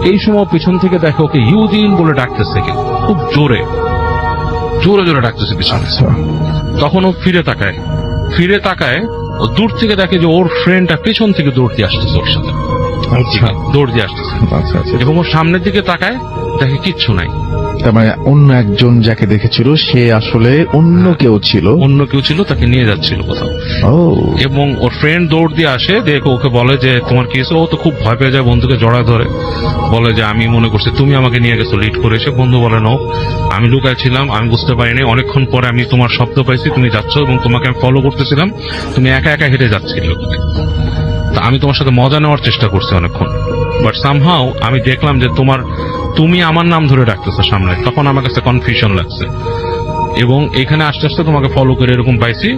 এই সময় পিছন থেকে দেখে ওকে ইউজিন বলে ডাকতেছে, খুব জোরে জোরে জোরে ডাকতেছে পিছনে। তখন ও ফিরে তাকায়, ও দূর থেকে দেখে যে ওর ফ্রেন্ডটা পেছন থেকে দৌড় দিয়ে আসতেছে, ওর সাথে দৌড় দিয়ে আসতেছে। এবং ওর সামনের দিকে তাকায়, দেখে কিচ্ছু নাই। তার মানে অন্য একজন যাকে দেখেছিল সে আসলে অন্য কেউ ছিল, তাকে নিয়ে যাচ্ছিল কোথাও। এবং ওর ফ্রেন্ড দৌড় দিয়ে আসে, দেখে ওকে বলে যে তোমার কি হয়েছে? ও তো খুব ভয় পেয়ে যায়, বন্ধুকে জড়ায় ধরে, বলে যে আমি মনে করছি তুমি আমাকে নিয়ে গেছো লিড করে এসে। বন্ধু বলে নো, আমি লুকায় ছিলাম, আমি বুঝতে পারিনি, অনেকক্ষণ পরে আমি তোমার শব্দ পাইছি, তুমি যাচ্ছ, এবং তোমাকে আমি ফলো করতেছিলাম, তুমি একা একা হেঁটে যাচ্ছিল, তা আমি তোমার সাথে মজা নেওয়ার চেষ্টা করছি অনেকক্ষণ, বাট সামহাও আমি দেখলাম যে তুমি আমার নাম ধরে ডাকতেছো সামনে, তখন আমার কাছে কনফিউশন লাগছে, এবং এখানে আস্তে আস্তে তোমাকে ফলো করে এরকম পাইছি,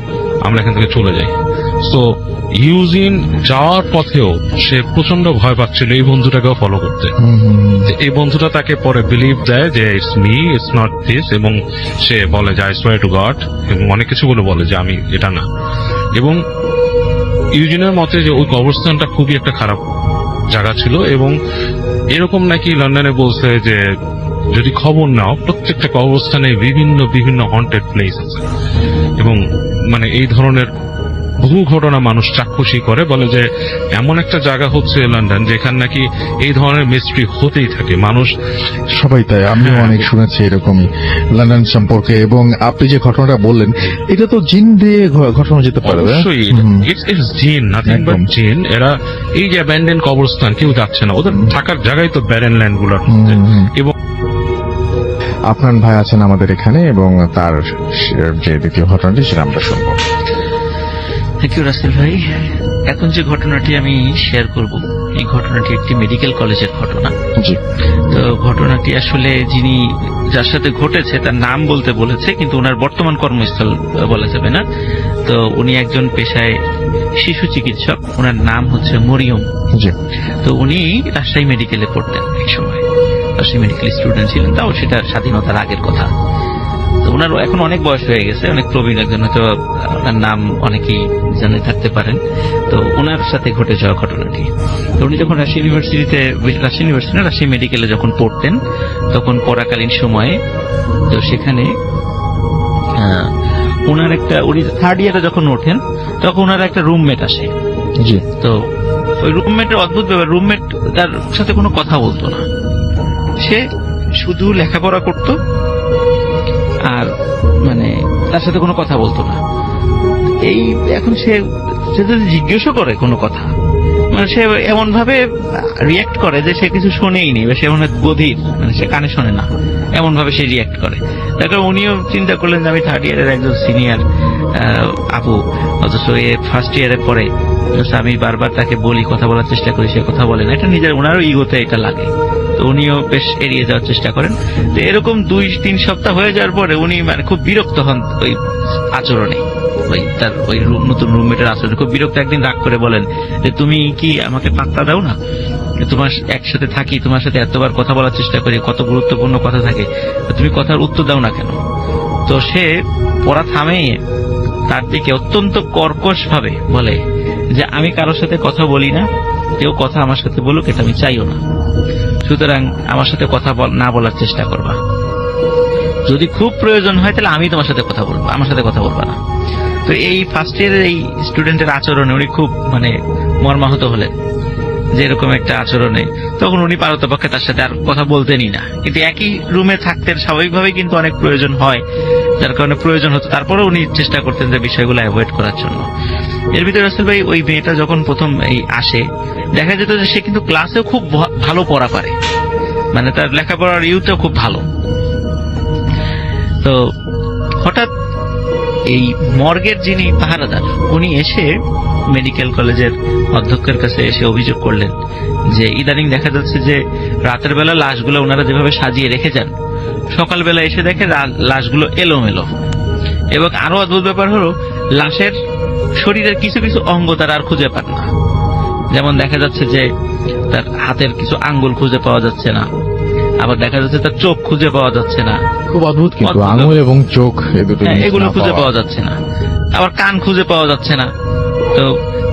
আমরা এখান থেকে চলে যাই। সো ইউজিন যাওয়ার পথেও সে প্রচন্ড ভয় পাচ্ছিল এই বন্ধুটাকেও ফলো করতে। এই বন্ধুটা তাকে পরে বিলিভ দেয় যে it's me, it's not this, এবং সে বলে যে আই সোয়ার টু গড, এবং অনেক কিছু বলে যে আমি এটা না। এবং ইউজিনের মতে যে ওই কবরস্থানটা খুবই একটা খারাপ জায়গা ছিল, এবং এরকম নাকি লন্ডনে বলছে যে যদি খবর নাও, প্রত্যেকটা কবরস্থানে বিভিন্ন বিভিন্ন হন্টেড প্লেস আছে, এবং মানে এই ধরনের বহু ঘটনা মানুষ চাক্ষুষী করে, বলে যে এমন একটা জায়গা হচ্ছে লন্ডন যেখানে নাকি এই ধরনের মিস্ট্রি হতেই থাকে, মানুষ সবাই তাই, আমিও অনেক শুনেছি এরকমই লন্ডন সম্পর্কে। এবং আপনি যে ঘটনাটা বললেন, এটা তো জিন দিয়ে ঘটনা যেতে পারে, অবশ্যই ইটস জিন, নাথিং বাট জিন। এরা এই যে অ্যাবান্ডেন কবরস্থান, কেউ যাচ্ছে না, ওদের থাকার জায়গায় তো ব্যারেন ল্যান্ড গুলোর মধ্যে। এবং আপনার ভাই আছেন আমাদের এখানে, এবং তার যে দ্বিতীয় ঘটনাটি সেটা আমরা শুনবো। থ্যাংক ইউ রাসেল ভাই। এখন যে ঘটনাটি আমি শেয়ার করব, এই ঘটনাটি একটি মেডিকেল কলেজের ঘটনা। জি। তো ঘটনাটি আসলে যিনি যার সাথে ঘটেছে তার নাম বলতে বলেছে, কিন্তু ওনার বর্তমান কর্মস্থল বলা যাবে না। তো উনি একজন পেশায় শিশু চিকিৎসক, ওনার নাম হচ্ছে মরিয়ম। জি। তো উনি রাজশাহী মেডিকেলে পড়তেন, এক সময় রাজশাহী মেডিকেল স্টুডেন্ট ছিলেন, তাও সেটা স্বাধীনতার আগের কথা। তো ওনার এখন অনেক বয়স হয়ে গেছে, অনেক প্রবীণ একজন, হয়তো ওনার নাম অনেকেই জানে থাকতে পারেন। তো ওনার সাথে ঘটে যাওয়া ঘটনাটি, তো উনি যখন রাজশাহী মেডিকেলে যখন পড়তেন, তখন পড়াকালীন সময়ে তো সেখানে ওনার উনি 3rd ইয়ারে যখন ওঠেন, তখন ওনার একটা রুমমেট আসে। জি। তো ওই রুমমেটের অদ্ভুত ব্যাপার, রুমমেট তার সাথে কোনো কথা বলতো না, সে শুধু লেখাপড়া করত আর মানে তার সাথে কোনো কথা বলতো না। এই এখন সে যদি জিজ্ঞেসও করে কোনো কথা, মানে সে এমন ভাবে রিয়াক্ট করে যে সে কিছু শোনেই নি, বা সে এমন বধির, মানে সে কানে শোনে না, এমন ভাবে সে রিয়াক্ট করে। তারপর উনিও চিন্তা করলেন যে আমি 3rd ইয়ারের একজন সিনিয়র আপু, অথচ এ 1st ইয়ারে পড়ে, আমি বারবার তাকে বলি, কথা বলার চেষ্টা করি, সে কথা বলে না। এটা নিজের ওনারও ইগোতে এটা লাগে, তো উনিও বেশ এড়িয়ে যাওয়ার চেষ্টা করেন। তো এরকম 2-3 সপ্তাহ হয়ে যাওয়ার পরে উনি মানে খুব বিরক্ত হন ওই আচরণে, ওই নতুন রুমমেটের আচরণে খুব বিরক্ত। একদিন রাগ করে বলেন যে তুমি কি আমাকে পাত্তা দাও না, তোমার একসাথে থাকি, তোমার সাথে এতবার কথা বলার চেষ্টা করি, কত গুরুত্বপূর্ণ কথা থাকে, তুমি কথার উত্তর দাও না কেন? তো সে পড়া থামিয়ে তার দিকে অত্যন্ত কর্কশ ভাবে বলে যে আমি কারোর সাথে কথা বলি না, কেউ কথা আমার সাথে বলুক এটা আমি চাইও না, সুতরাং আমার সাথে কথা না বলার চেষ্টা করবা, যদি খুব প্রয়োজন হয় তাহলে আমি তোমার সাথে কথা বলবো, আমার সাথে কথা বলবা না। তো এই 1st ইয়ারের এই স্টুডেন্টের আচরণে উনি খুব মানে মর্মাহত হলেন যে এরকম একটা আচরণে। তখন উনি পারতপক্ষে তার সাথে আর কথা বলতেনই না, কিন্তু একই রুমে থাকতেন, স্বাভাবিকভাবেই কিন্তু অনেক প্রয়োজন হয়, যার কারণে প্রয়োজন হতো, তারপরে উনি চেষ্টা করতেন যে বিষয়গুলো অ্যাভয়েড করার জন্য। এর ভিতরে রাসেল ভাই ওই মেয়েটা যখন প্রথম এই আসে, দেখা যেত যে সে কিন্তু ক্লাসেও খুব ভালো পড়া পারে, মানে তার লেখাপড়ার ইউটাও খুব ভালো। তো হঠাৎ এই মর্গের যিনি পাহারাদার, উনি এসে মেডিকেল কলেজের অধ্যক্ষের কাছে এসে অভিযোগ করলেন যে ইদানিং দেখা যাচ্ছে যে রাতের বেলা লাশগুলো ওনারা যেভাবে সাজিয়ে রেখে যান, সকালবেলা এসে দেখে লাশগুলো এলোমেলো, এবং আরো অদ্ভুত ব্যাপার হলো লাশের শরীরের কিছু কিছু অঙ্গ তারা আর খুঁজে পান না। যেমন দেখা যাচ্ছে যে তার হাতের কিছু আঙ্গুল খুঁজে পাওয়া যাচ্ছে না, আবার দেখা যাচ্ছে তার চোখ খুঁজে পাওয়া যাচ্ছে না, খুব অদ্ভুত, কিন্তু আঙুল এবং চোখ এগুলো খুঁজে পাওয়া যাচ্ছে না, আবার কান খুঁজে পাওয়া যাচ্ছে না। তো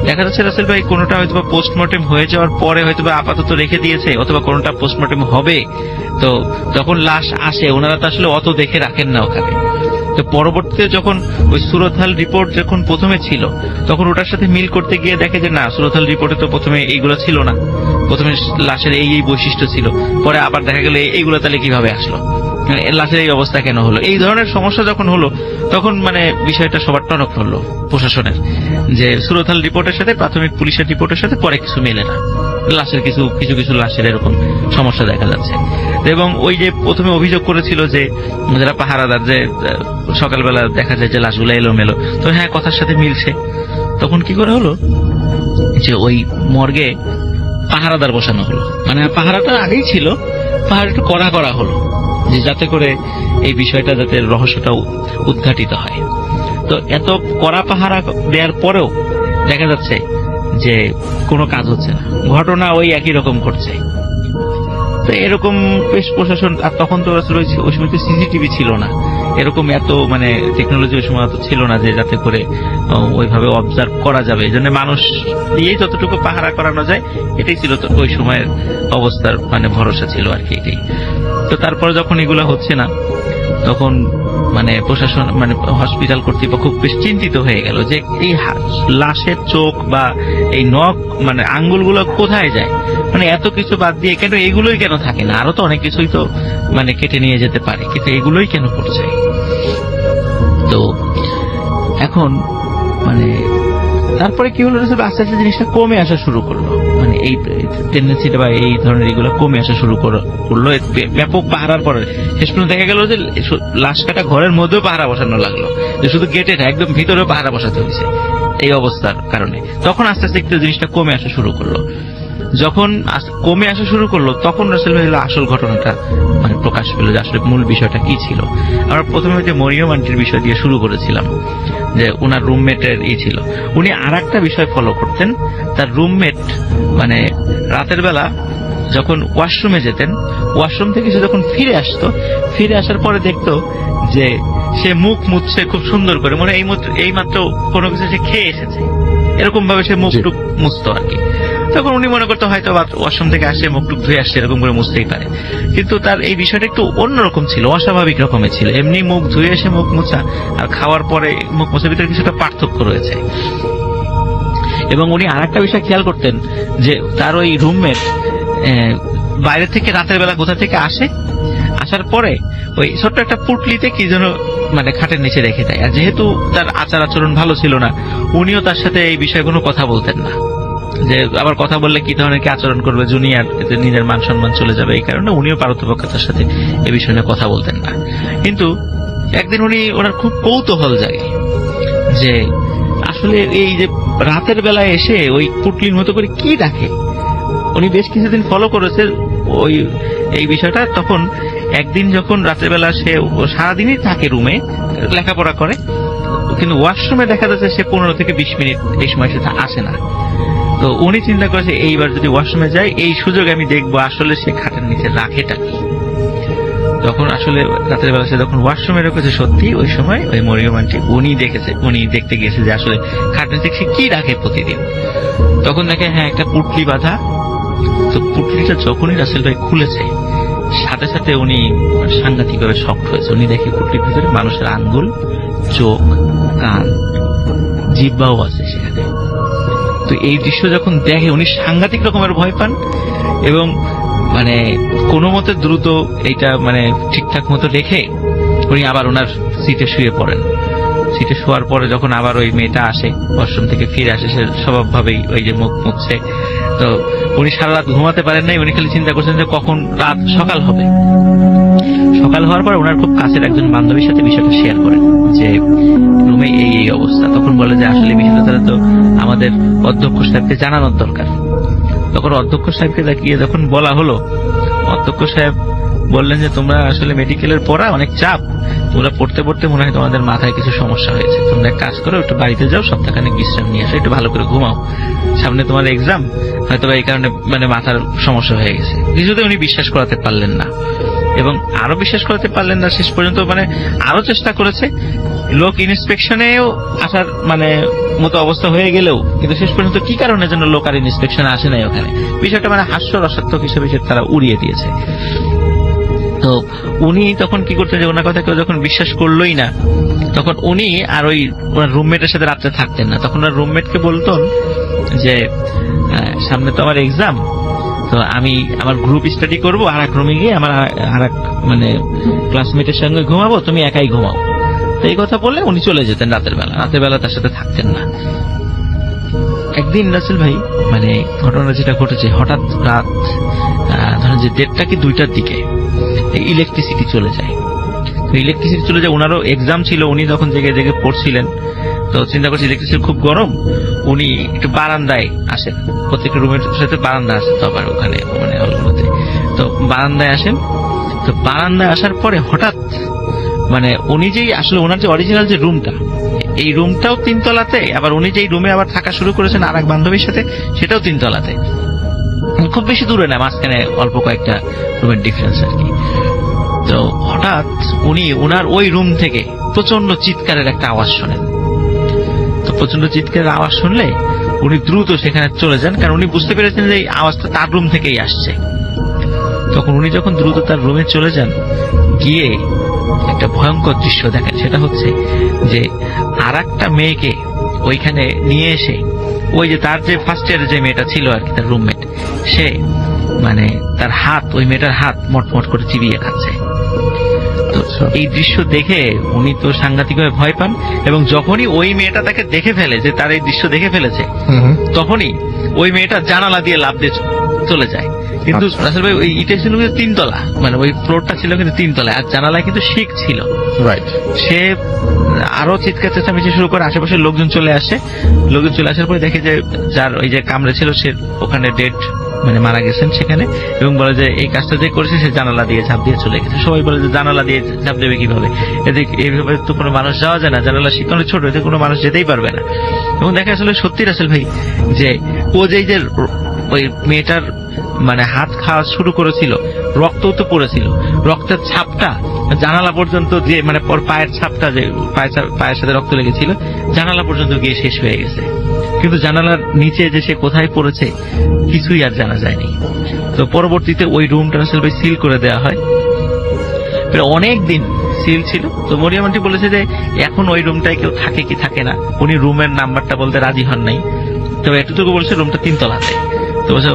দেখা যাচ্ছে রাসেল ভাই কোনোটা হয়তো পোস্টমর্টেম হয়ে যাওয়ার পরে হয়তো আপাতত রেখে দিয়েছে, অথবা কোনোটা পোস্টমর্টেম হবে। তো যখন লাশ আসে ওনারা তো আসলে অত দেখে রাখেন না ওখানে। তো পরবর্তীতে যখন ওই সুরতহাল রিপোর্ট যখন প্রথমে ছিল, তখন ওটার সাথে মিল করতে গিয়ে দেখে যে না, সুরতহাল রিপোর্টে তো প্রথমে এইগুলো ছিল না, প্রথমে লাশের এই বৈশিষ্ট্য ছিল, পরে আবার দেখা গেল এইগুলো তাহলে কিভাবে আসলো, লাশের এই অবস্থা কেন হলো। এই ধরনের সমস্যা যখন হলো, তখন মানে বিষয়টা সবার টনক নড়লো প্রশাসনের, যে সুরতহাল রিপোর্টের সাথে প্রাথমিক পুলিশের রিপোর্টের সাথে পরে কিছু মেলে না, লাশের কিছু কিছু লাশের এরকম সমস্যা দেখা যাচ্ছে। এবং ওই যে প্রথমে অভিযোগ করেছিল যে যারা পাহারাদার, যে সকালবেলা দেখা যায় যে লাশগুলো এলোমেলো, তো হ্যাঁ কথার সাথে মিলছে। তখন কি করে হলো যে ওই মর্গে পাহারাদার বসানো হলো, মানে পাহারাটা আগেই ছিল, পাহাড় একটু করা হলো, যে যাতে করে এই বিষয়টা যাতে রহস্যটা উদ্ঘাটিত হয়। তো এত কড়া পাহারা দেওয়ার পরেও দেখা যাচ্ছে যে কোনো কাজ হচ্ছে না, ঘটনা ওই একই রকম ঘটছে। তো এরকম বেশ প্রশাসন, আর তখন তো আসলে ওই সময় তো সিসিটিভি ছিল না, এরকম এত মানে টেকনোলজি ওই সময় তো ছিল না যে যাতে করে ওইভাবে অবজার্ভ করা যাবে, এই জন্য মানুষ দিয়েই যতটুকু পাহারা করানো যায়, এটাই ছিল তো ওই সময়ের অবস্থার মানে ভরসা ছিল আর কি, এটাই। তো তারপরে যখন এগুলো হচ্ছে না, তখন মানে প্রশাসন মানে হসপিটাল কর্তৃপক্ষ খুব বেশ চিন্তিত হয়ে গেল যে এই লাশের চোখ বা এই নখ মানে আঙ্গুলগুলো কোথায় যায়, মানে এত কিছু বাদ দিয়ে কেন এগুলোই কেন থাকে না, আরো তো অনেক কিছুই তো মানে কেটে নিয়ে যেতে পারে, কিন্তু এগুলোই কেন করছে। তো এখন মানে তারপরে কি হলো, আস্তে আস্তে জিনিসটা কমে আসা শুরু করলো, মানে এই টেন্ডেন্সিটা বা এই ধরনের এগুলো কমে আসা শুরু করলো ব্যাপক পাহারার পরে। শেষ পর্যন্ত দেখা গেল যে লাশ কাটা ঘরের মধ্যেও পাহারা বসানো লাগলো, যে শুধু গেটে না, একদম ভিতরেও পাহারা বসাতে হয়েছে এই অবস্থার কারণে। তখন আস্তে আস্তে একটু জিনিসটা কমে আসা শুরু করলো। যখন কমে আসা শুরু করলো, তখন রাসেল ভাই আসল ঘটনাটা মানে প্রকাশ পেল যে আসলে মূল বিষয়টা কি ছিল। আমরা প্রথমে যে মরিয়ম আন্টির বিষয় দিয়ে শুরু করেছিলাম, যে উনার রুমমেটের ছিল, উনি আর একটা বিষয় ফলো করতেন। তার রুমমেট মানে রাতের বেলা যখন ওয়াশরুমে যেতেন, ওয়াশরুম থেকে সে যখন ফিরে আসার পরে দেখতো যে সে মুখ মুছছে খুব সুন্দর করে, মানে এই মাত্র কোনো কিছু সে খেয়ে এসেছে, এরকম ভাবে সে মুখ টুক মুছতো আর কি। তখন উনি মনে করতো হয়তো ওয়াশরুম থেকে আসে মুখ টুক ধুয়ে আসছে, এরকম করে মুছতেই পারে। কিন্তু তার এই বিষয়টা একটু অন্যরকম ছিল, অস্বাভাবিক রকমের ছিল। এমনি মুখ ধুয়ে এসে মুখ মোছা আর খাওয়ার পরে মুখ মোছার ভিতরে কিছুটা পার্থক্য রয়েছে। এবং উনি আর একটা বিষয় খেয়াল করতেন যে তার ওই রুমমেট বাইরে থেকে রাতের বেলা কোথা থেকে আসার পরে ওই ছোট্ট একটা পুটলিতে কি যেন মানে খাটের নিচে রেখে দেয়। আর যেহেতু তার আচার আচরণ ভালো ছিল না, উনিও তার সাথে এই বিষয়ে কোনো কথা বলতেন না, যে আবার কথা বললে কি ধরনের কি আচরণ করবে জুনিয়র, এতে নিজের মান সম্মান চলে যাবে, এই কারণে উনিও পারতপক্ষে তার সাথে এই বিষয় নিয়ে কথা বলতেন না। কিন্তু একদিন ওনার খুব কৌতূহল জাগে যে আসলে এই যে রাতের বেলায় এসে ওই পুটলির মতো করে কি রাখে। উনি বেশ কিছুদিন ফলো করেছে এই বিষয়টা। তখন একদিন যখন রাতের বেলা সে সারাদিনই থাকে রুমে লেখাপড়া করে, কিন্তু ওয়াশরুমে দেখা যাচ্ছে সে 15 থেকে 20 মিনিট এই সময় সে আসে না। তো উনি চিন্তা করেছে এইবার যদি ওয়াশরুমে যাই, এই সুযোগ আমি দেখবো আসলে সে খাটের নিচে রাখেটা কি। তখন আসলে রাতের বেলা সে যখন ওয়াশরুমে রেখেছে, সত্যি ওই সময় ওই মরিয়ম আন্টি উনি দেখতে গিয়েছে যে আসলে খাটের নিচে সে কি রাখে প্রতিদিন। তখন দেখে হ্যাঁ একটা পুটলি বাঁধা। তো পুটলিটা যখনই রাসেল ভাই খুলেছে, সাথে সাথে উনি সাংঘাতিকভাবে শক্ট হয়েছে। উনি দেখে পুটলির ভিতরে মানুষের আঙ্গুল, চোখ, কান, জিহ্বাও আছে সেখানে। তো এই দৃশ্য যখন দেখে উনি সাংঘাতিক রকমের ভয় পান এবং মানে কোনো মতে দ্রুত এইটা মানে ঠিকঠাক মতো রেখে উনি আবার ওনার সিটে শুয়ে পড়েন। সিটে শোয়ার পরে যখন আবার ওই মেয়েটা আসে, ওয়াশরুম থেকে ফিরে আসে, সে স্বভাবভাবেই ওই যে মুখ মুছছে। তো উনি সারা রাত ঘুমাতে পারেন নাই, উনি খালি চিন্তা করছেন যে কখন সকাল হবে। সকাল হওয়ার পর ওনার খুব কাছের একজন বান্ধবীর সাথে বিষয়টা শেয়ার করেন যে রুমে এই অবস্থা। তখন বলে যে আসলে বিষয়টা তাহলে তো আমাদের অধ্যক্ষ সাহেবকে জানানোর দরকার। তখন অধ্যক্ষ সাহেবকে গিয়ে যখন বলা হলো, অধ্যক্ষ সাহেব বললেন যে তোমরা আসলে মেডিকেলের পড়া অনেক চাপ, তোমরা পড়তে পড়তে মনে হয় তোমাদের মাথায় কিছু সমস্যা হয়েছে, তোমরা এক কাজ করো, একটু বাড়িতে যাও, সপ্তাহখানেক বিশ্রাম নিয়ে আসো, একটু ভালো করে ঘুমাও, সামনে তোমার এক্সাম, হয়তো এই কারণে মানে মাথার সমস্যা হয়ে গেছে। কিছুতে উনি বিশ্বাস করাতে পারলেন না এবং আরো বিশ্বাস করাতে পারলেন না। শেষ পর্যন্ত মানে আরো চেষ্টা করেছে, লোক ইন্সপেকশনেও আসার মানে মতো অবস্থা হয়ে গেলেও কিন্তু শেষ পর্যন্ত কি কারণে যেন লোক আর ইন্সপেকশনে আসে নাই ওখানে। বিষয়টা মানে হাস্যরসাত্মক হিসেবে তারা উড়িয়ে দিয়েছে। তো উনি তখন কি করতেন যে ওনার কথা কেউ যখন বিশ্বাস করলোই না, তখন উনি আর ওই ওনার রুমমেটের সাথে রাত্রে থাকতেন না। তখন ওনার রুমমেটকে বলতেন যে সামনে তো আমার এক্সাম, তো আমি আমার গ্রুপ স্টাডি করবো, আর এক রুমে গিয়ে আমার আর এক মানে ক্লাসমেটের সঙ্গে ঘুমাবো, তুমি একাই ঘুমাও। তো এই কথা বললে উনি চলে যেতেন রাতের বেলা তার সাথে থাকতেন না। একদিন রাসেল ভাই মানে ঘটনা যেটা ঘটেছে, হঠাৎ রাত ধরেন যে 1:30 কি 2টার দিকে ইলেকট্রিসিটি চলে যায়। ওনারও এক্সাম ছিল, উনি যখন জেগে পড়ছিলেন, তো চিন্তা করছি ইলেকট্রিসিটি খুব গরম, উনি একটু বারান্দায় আসেন, প্রত্যেকটা রুমের সাথে বারান্দা আসে তো আবার ওখানে মানে হলগুলোতে। তো বারান্দায় আসেন, তো বারান্দায় আসার পরে হঠাৎ মানে উনি যেই আসলে ওনার যে অরিজিনাল যে রুমটা, এই রুমটাও 3 তলাতে, আবার উনি যেই রুমে আবার থাকা শুরু করেছেন আর এক বান্ধবীর সাথে, সেটাও 3 তলাতে, খুব বেশি দূরে না, মাঝখানে অল্প কয়েকটা রুমের ডিফারেন্স আর কি। তো হঠাৎ উনি ওনার ওই রুম থেকে প্রচন্ড চিৎকারের একটা আওয়াজ শোনেন। তো প্রচন্ড চিৎকারের আওয়াজ শুনলে উনি দ্রুত সেখানে চলে যান, কারণ উনি বুঝতে পেরেছেন যে এই আওয়াজটা তার রুম থেকেই আসছে। তখন উনি যখন দ্রুত তার রুমে চলে যান, গিয়ে একটা ভয়ঙ্কর দৃশ্য দেখেন। সেটা হচ্ছে যে আর একটা মেয়েকে ওইখানে নিয়ে এসে, ওই যে তার যে ফার্স্ট ইয়ারের যে মেয়েটা ছিল আর কি, তার রুমমেট, সে মানে তার হাত, ওই মেয়েটার হাত মটমট করে চিবিয়ে খাচ্ছে। তো এই দৃশ্য দেখে উনি তো সাংঘাতিকভাবে ভয় পান এবং যখনই ওই মেয়েটা তাকে দেখে ফেলে যে তার এই দৃশ্য দেখে ফেলেছে, তখনই ওই মেয়েটা জানালা দিয়ে লাফ দিয়ে চলে যায়। কিন্তু রাসেল ভাই ওই ইটা ছিল কিন্তু 3 তলা, মানে ওই ফ্লোরটা ছিল কিন্তু 3 তলায়, আর জানালায় কিন্তু শিক ছিল। সে আরো চিৎকার চেঁচামেচি শুরু করে, আশেপাশের লোকজন চলে আসার পরে দেখে যে যার ওই যে কামরে ছিল সে ওখানে ডেড মানে মারা গেছেন সেখানে, এবং বলে যে এই কাজটা যে করেছে সে জানালা দিয়ে ঝাঁপ দিয়ে চলে গেছে। সবাই বলে যে জানালা দিয়ে ঝাঁপ দেবে কিভাবে, এইভাবে তো কোনো মানুষ যাওয়া যায় না, জানালা শিকানো ছোট, এতে কোনো মানুষ যেতেই পারবে না। এবং দেখা আসলে সত্যি রাসেল ভাই যে ও যে ওই মেয়েটার মানে হাত খাওয়া শুরু করেছিল, রক্তও তো পড়েছিল, রক্তের ছাপটা জানালা পর্যন্ত, যে মানে ওর পায়ের ছাপটা, যে পায়ের সাথে রক্ত লেগেছিল, জানালা পর্যন্ত গিয়ে শেষ হয়ে গেছে। কিন্তু জানালার নিচে যে সে কোথায় পড়েছে কিছুই আর জানা যায়নি। তো পরবর্তীতে ওই রুমটা রাসেল ভাই সিল করে দেওয়া হয়, অনেক দিন সিল ছিল। তো মরিয়ম আন্টি বলেছে যে এখন ওই রুমটায় কেউ থাকে কি থাকে না, উনি রুমের নাম্বারটা বলতে রাজি হন নাই, তবে এতটুকু বলছে রুমটা 3 তলাতে। তো বলছে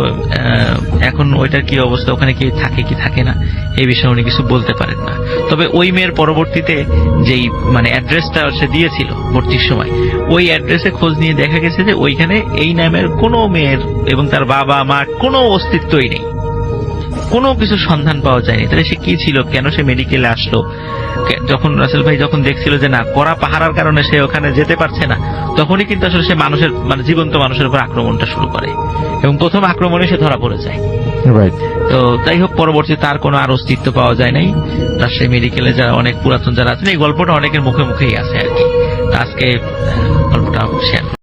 এখন ওইটার কি অবস্থা, ওখানে কি থাকে কি থাকে না এই বিষয়ে উনি কিছু বলতে পারেন না। তবে ওই মেয়ের পরবর্তীতে যেই মানে অ্যাড্রেসটা সে দিয়েছিল ভর্তির সময়, ওই অ্যাড্রেসে খোঁজ নিয়ে দেখা গেছে যে ওইখানে এই নামের কোনো মেয়ের এবং তার বাবা মা কোনো অস্তিত্বই নেই, কোনো কিছু সন্ধান পাওয়া যায়নি। তাহলে সে কি ছিল, কেন সে মেডিকেলে আসলো? যখন রাসেল ভাই যখন দেখছিল যে না, কড়া পাহারার কারণে সে ওখানে যেতে পারছে না, তখনই কিন্তু আসলে সে মানুষের মানে জীবন্ত মানুষের উপর আক্রমণটা শুরু করে এবং প্রথম আক্রমণে সে ধরা পড়ে যায়। রাইট। তো যাই হোক, পরবর্তী তার কোনো আর অস্তিত্ব পাওয়া যায় নাই। রাজশাহী মেডিকেলে যারা অনেক পুরাতন যারা আছেন, এই গল্পটা অনেকের মুখে মুখেই আছে আর কি। আজকে গল্পটা শেয়ার